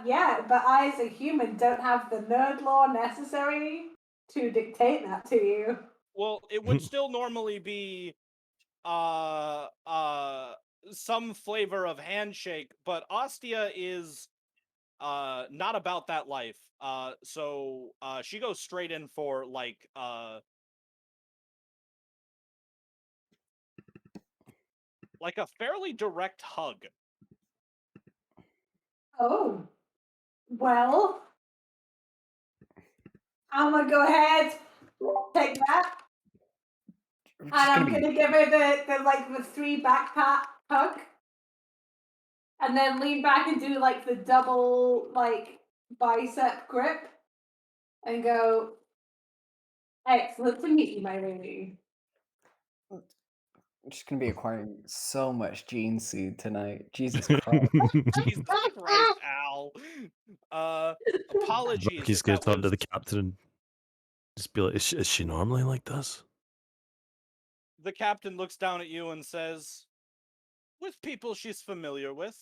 Yeah, but I, as a human, don't have the nerd law necessary to dictate that to you. Well, it would still normally be some flavor of handshake, but Ostia is not about that life. So she goes straight in for like a fairly direct hug. Oh. Well, I'm gonna go ahead, take that, and I'm gonna give her the 3 backpack hug, and then lean back and do like the double bicep grip, and go. Excellent to meet you, my lady. I'm just gonna be acquiring so much gene seed tonight. Jesus Christ. Jesus Christ, Al. Apologies. He's if going that to turn to was- the captain and just be like, is she normally like this? The captain looks down at you and says, with people she's familiar with.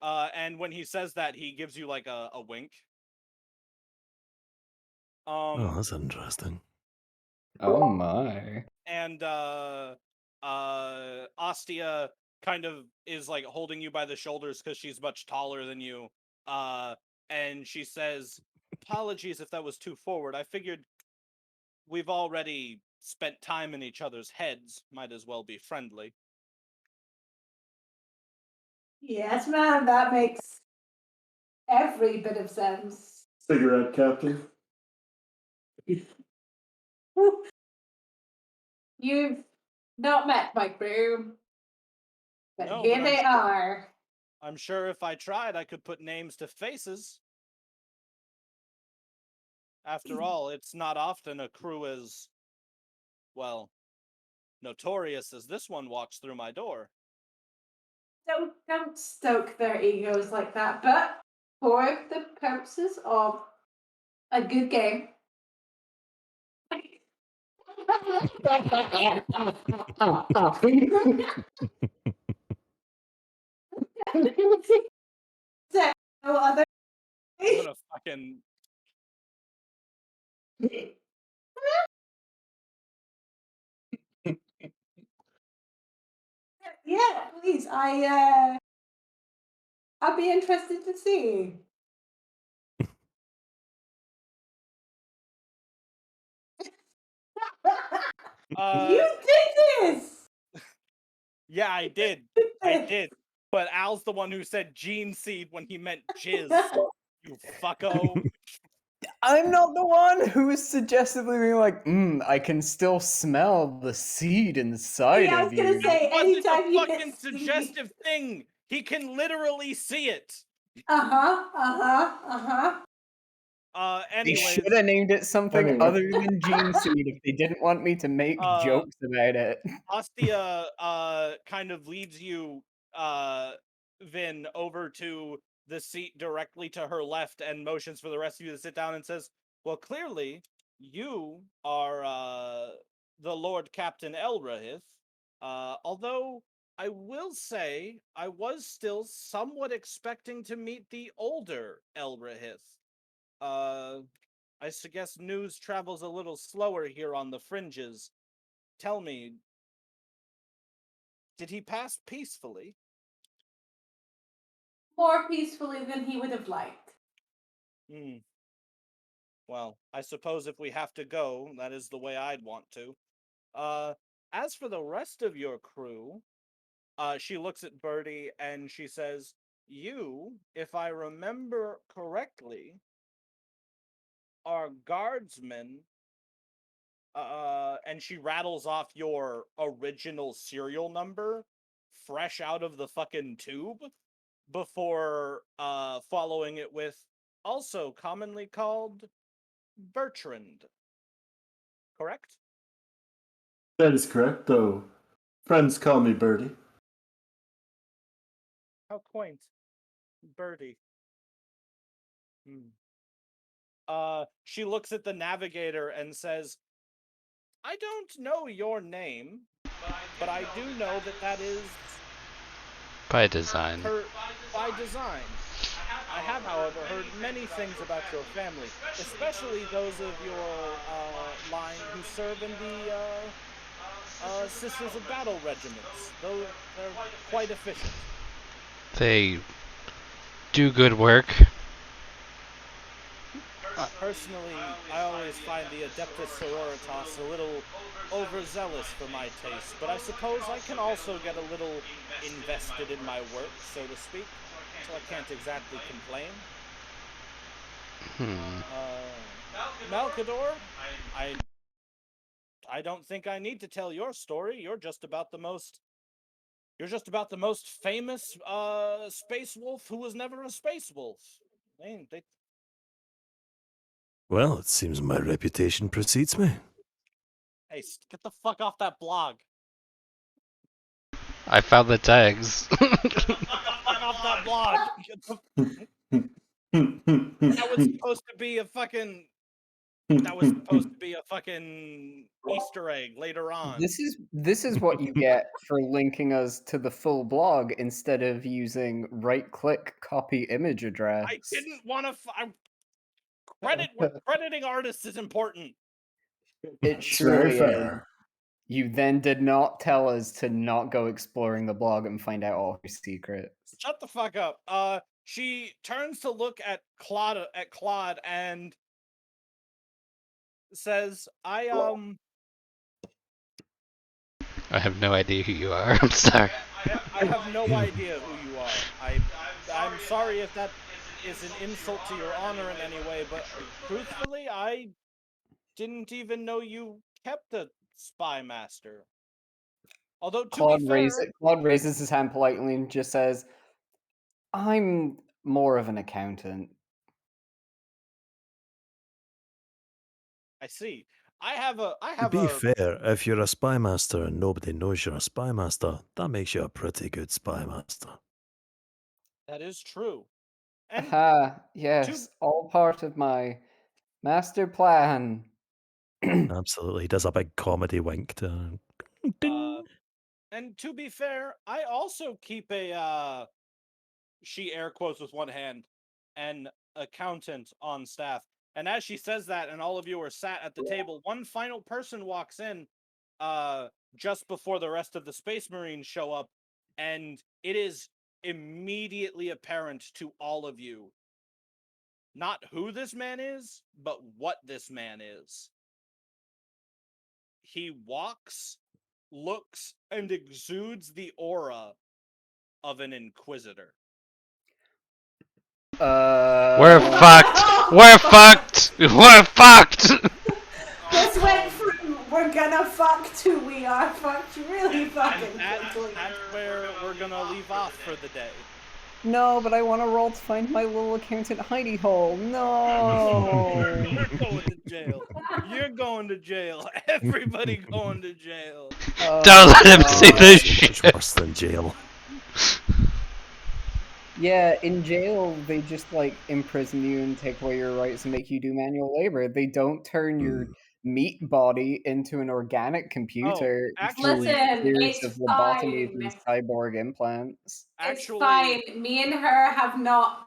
And when he says that, he gives you like a wink. Oh, that's interesting. Oh my. And Ostia kind of is like holding you by the shoulders because she's much taller than you. And she says, apologies if that was too forward. I figured we've already spent time in each other's heads. Might as well be friendly. Yes, ma'am, that makes every bit of sense. Cigarette, Captain. You've not met my crew, but No, here but they are. I'm sure if I tried, I could put names to faces. After all, it's not often a crew as, well, notorious as this one walks through my door. Don't stoke their egos like that, but for the purposes of a good game. No other. I'm gonna fucking... Yeah, please. I'd be interested to see. You did this. Yeah, I did. I did. But Al's the one who said gene seed when he meant jizz. You fucko. I'm not the one who is suggestively being like, I can still smell the seed inside Yeah, I was of gonna you. say, That wasn't anytime a you fucking hit C. suggestive thing. He can literally see it. They Anyways, should have named it something Anyway. other than Gene Seed if they didn't want me to make jokes about it. Ostia kind of leads you, Vin, over to the seat directly to her left and motions for the rest of you to sit down and says, well, clearly, you are the Lord Captain Elrahith, although I will say I was still somewhat expecting to meet the older Elrahith. I guess news travels a little slower here on the fringes. Tell me, did he pass peacefully? More peacefully than he would have liked. Hmm. Well, I suppose if we have to go, that is the way I'd want to. As for the rest of your crew, she looks at Birdie and she says, you, if I remember correctly, are guardsmen, and she rattles off your original serial number, fresh out of the fucking tube, before following it with, also commonly called Bertrand. Correct? That is correct, though. Friends call me Birdie. How quaint. Birdie. She looks at the navigator and says, I don't know your name, but I do know that that is By design. by design. I have, however, heard many things about your family, especially those of your line who serve in the Sisters of Battle regiments. Though they're quite efficient. They do good work. Personally, I always find the Adeptus Sororitas a little overzealous for my taste, but I suppose I can also get a little invested in my work, so to speak, so I can't exactly complain. Malkador, I don't think I need to tell your story. You're just about the most famous space wolf who was never a space wolf. Well, it seems my reputation precedes me. Hey, get the fuck off that blog. I found the tags. Get the fuck off that blog. That was supposed to be a fucking Easter egg later on. This is what you get for linking us to the full blog instead of using right-click copy image address. I didn't want to. Crediting artists is important. It It's very truly is. fair. You then did not tell us to not go exploring the blog and find out all her secrets. Shut the fuck up. She turns to look at Claude and says, I have no idea who you are. I'm sorry. I have no idea who you are. I'm sorry if that is an insult to your honor in any way, but truthfully, I didn't even know you kept a spy master. Although, to be fair, Claude raises his hand politely and just says, I'm more of an accountant. I see. To be fair, if you're a spy master and nobody knows you're a spy master, that makes you a pretty good spy master. That is true. And yes, all part of my master plan. Absolutely, he does a big comedy wink to. And to be fair, I also keep a she air quotes with one hand, an accountant on staff. And as she says that, and all of you are sat at the table, one final person walks in just before the rest of the Space Marines show up, and it is immediately apparent to all of you not who this man is, but what this man is. He walks, looks, and exudes the aura of an inquisitor. We're fucked. We're fucked! We're fucked! This went from we're gonna fuck to we are fucked really fucking quickly. That's where we're gonna leave off for the day. No, but I want to roll to find my little accountant hidey hole. No. You're going to jail. You're going to jail. Everybody going to jail. Don't let him see this Much shit! worse than jail. Yeah, in jail they just like imprison you and take away your rights and make you do manual labor. They don't turn your meat body into an organic computer actually- through Listen, series it's of lobotomies fine. and cyborg implants. It's fine. Me and her have not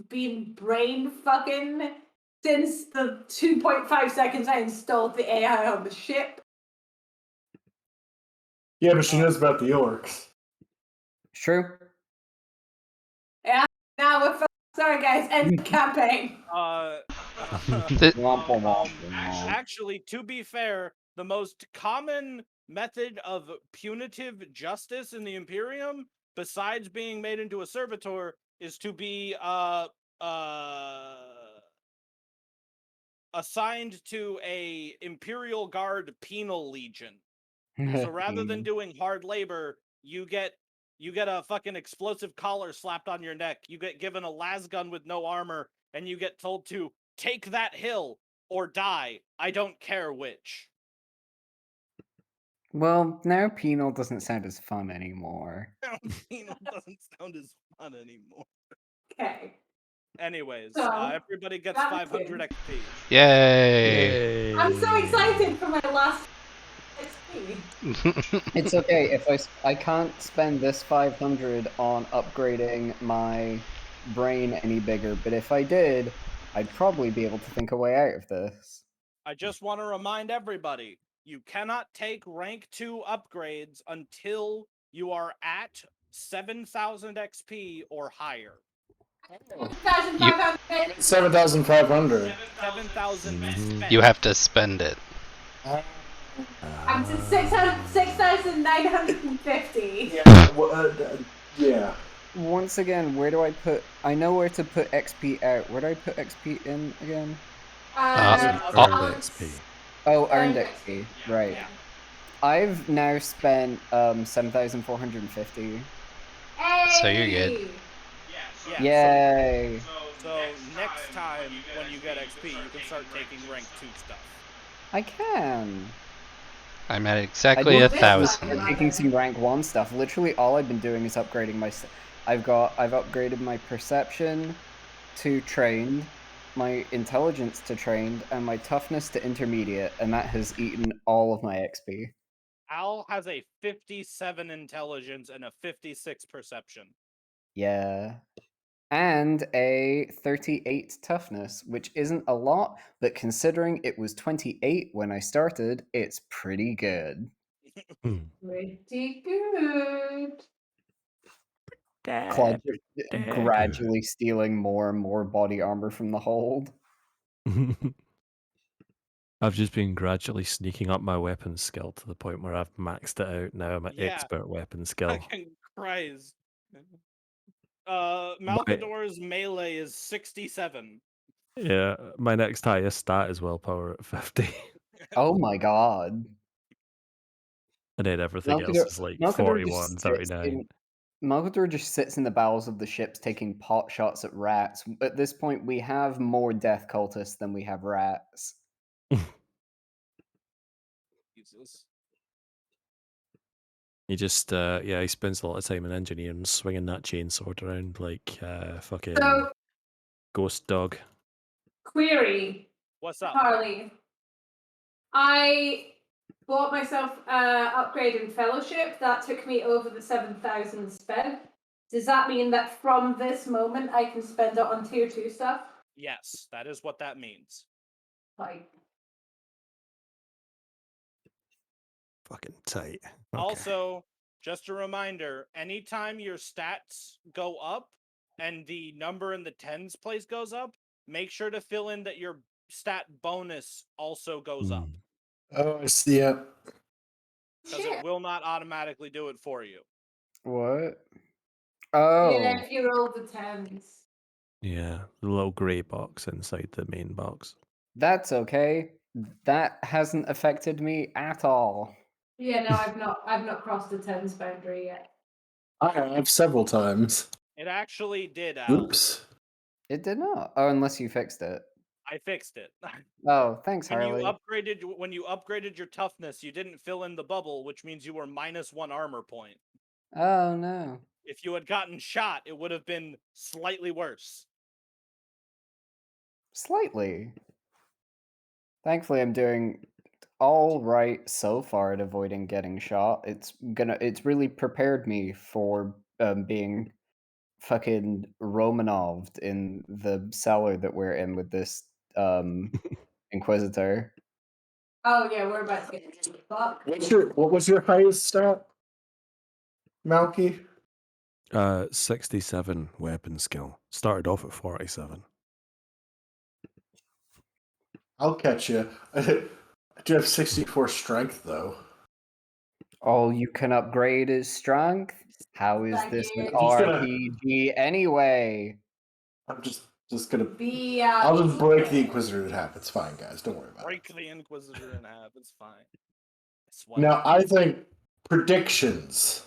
been brain fucking since the 2.5 seconds I installed the AI on the ship. Yeah, but she knows about the orcs. True. Now we're sorry guys, end the campaign. Actually, to be fair, the most common method of punitive justice in the Imperium, besides being made into a servitor, is to be assigned to a Imperial Guard penal legion. So rather than doing hard labor, you get a fucking explosive collar slapped on your neck. You get given a lasgun with no armor, and you get told to take that hill or die. I don't care which. Well, now penal doesn't sound as fun anymore. Penal doesn't sound as fun anymore. Okay. Anyways, So, everybody gets that 500 was XP. Yay! I'm so excited for my last XP. It's okay if I can't spend this 500 on upgrading my brain any bigger, but if I did, I'd probably be able to think a way out of this. I just want to remind everybody, you cannot take rank 2 upgrades until you are at 7,000 XP or higher. 7,500. 7,500. 7,000 You have to spend it. I'm to 6,950. Yeah. Once again, where do I put... I know where to put XP out. Where do I put XP in again? Earned XP. Oh, earned Earned XP. Right. Yeah. I've now spent 7,450. So you're good. Yeah, Yay! So next time when you get XP, you can start taking rank 2 stuff. I can. I'm at exactly I don't 1,000. start taking some rank 1 stuff. Literally all I've been doing is upgrading my... I've upgraded my perception to trained, my intelligence to trained, and my toughness to intermediate, and that has eaten all of my XP. Al has a 57 intelligence and a 56 perception. Yeah. And a 38 toughness, which isn't a lot, but considering it was 28 when I started, it's pretty good. Pretty good. Claude gradually stealing more and more body armor from the hold. I've just been gradually sneaking up my weapon skill to the point where I've maxed it out. Now I'm at Yeah. expert weapon skill. Fucking Christ. Malcador's melee is 67. Yeah, my next highest stat is willpower at 50. Oh my god. And then everything else is like 41, 39. Malcador just sits in the bowels of the ships taking pot shots at rats. At this point, we have more death cultists than we have rats. Jesus. He just, he spends a lot of time in engineering, swinging that chainsword around like fucking So, ghost dog. query, What's up? Harley. I bought myself upgrade in fellowship. That took me over the 7,000 spent. Does that mean that from this moment I can spend it on tier 2 stuff? Yes, that is what that means. Like, Fucking tight. Okay. Also, just a reminder, anytime your stats go up and the number in the tens place goes up, make sure to fill in that your stat bonus also goes up. Oh, I see it. Because it will not automatically do it for you. What? Oh. yeah, if you roll the 10s. Yeah, the little grey box inside the main box. That's okay. That hasn't affected me at all. Yeah, no, I've not crossed the 10s boundary yet. I have several times. It actually did, Al. Oops. It did not. Oh, unless you fixed it. I fixed it. Oh, thanks, When you Harley. upgraded your toughness, you didn't fill in the bubble, which means you were -1 armor point. Oh no. If you had gotten shot, it would have been slightly worse. Slightly. Thankfully, I'm doing all right so far at avoiding getting shot. It's really prepared me for being fucking Romanoved in the cellar that we're in with this Inquisitor. Oh yeah, we're about to get into the fuck. What was your highest stat, Malky? 67 weapon skill. Started off at 47. I'll catch you. I do have 64 strength though. All you can upgrade is strength. How is Thank this an you. Just gonna- RPG anyway? I'm just gonna. Be I'll just break the Inquisitor in half. It's fine, guys. Don't worry about Break it. the Inquisitor in half. It's fine. Now I think predictions.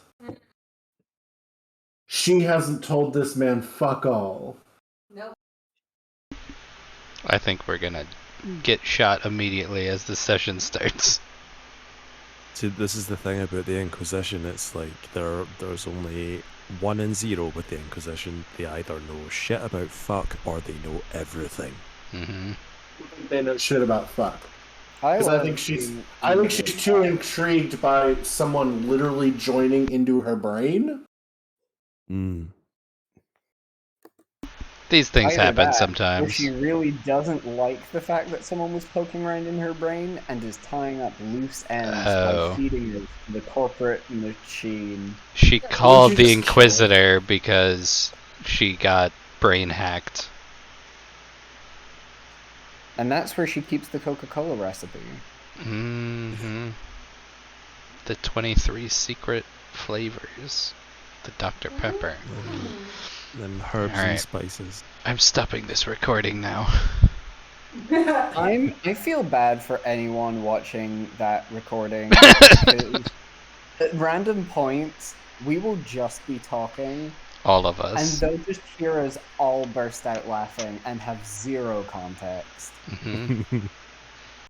She hasn't told this man fuck all. Nope. I think we're gonna get shot immediately as the session starts. See, this is the thing about the Inquisition. It's like there's only 1 and 0 with the Inquisition. They either know shit about fuck or they know everything. Mm-hmm. They know shit about fuck. Because I think she's being too intrigued by someone literally joining into her brain. Mm. These things Either happen that, Or sometimes. she really doesn't like the fact that someone was poking around in her brain and is tying up loose ends Oh. by feeding her to the corporate machine. She called you the just kill Inquisitor because she got brain hacked. And that's where she keeps the Coca-Cola recipe. Mm-hmm. The 23 secret flavors. The Dr. Pepper. Them herbs and Alright. spices. I'm stopping this recording now. I feel bad for anyone watching that recording. Because at random points, we will just be talking, All of and us. they'll just hear us all burst out laughing and have zero context. Mm-hmm.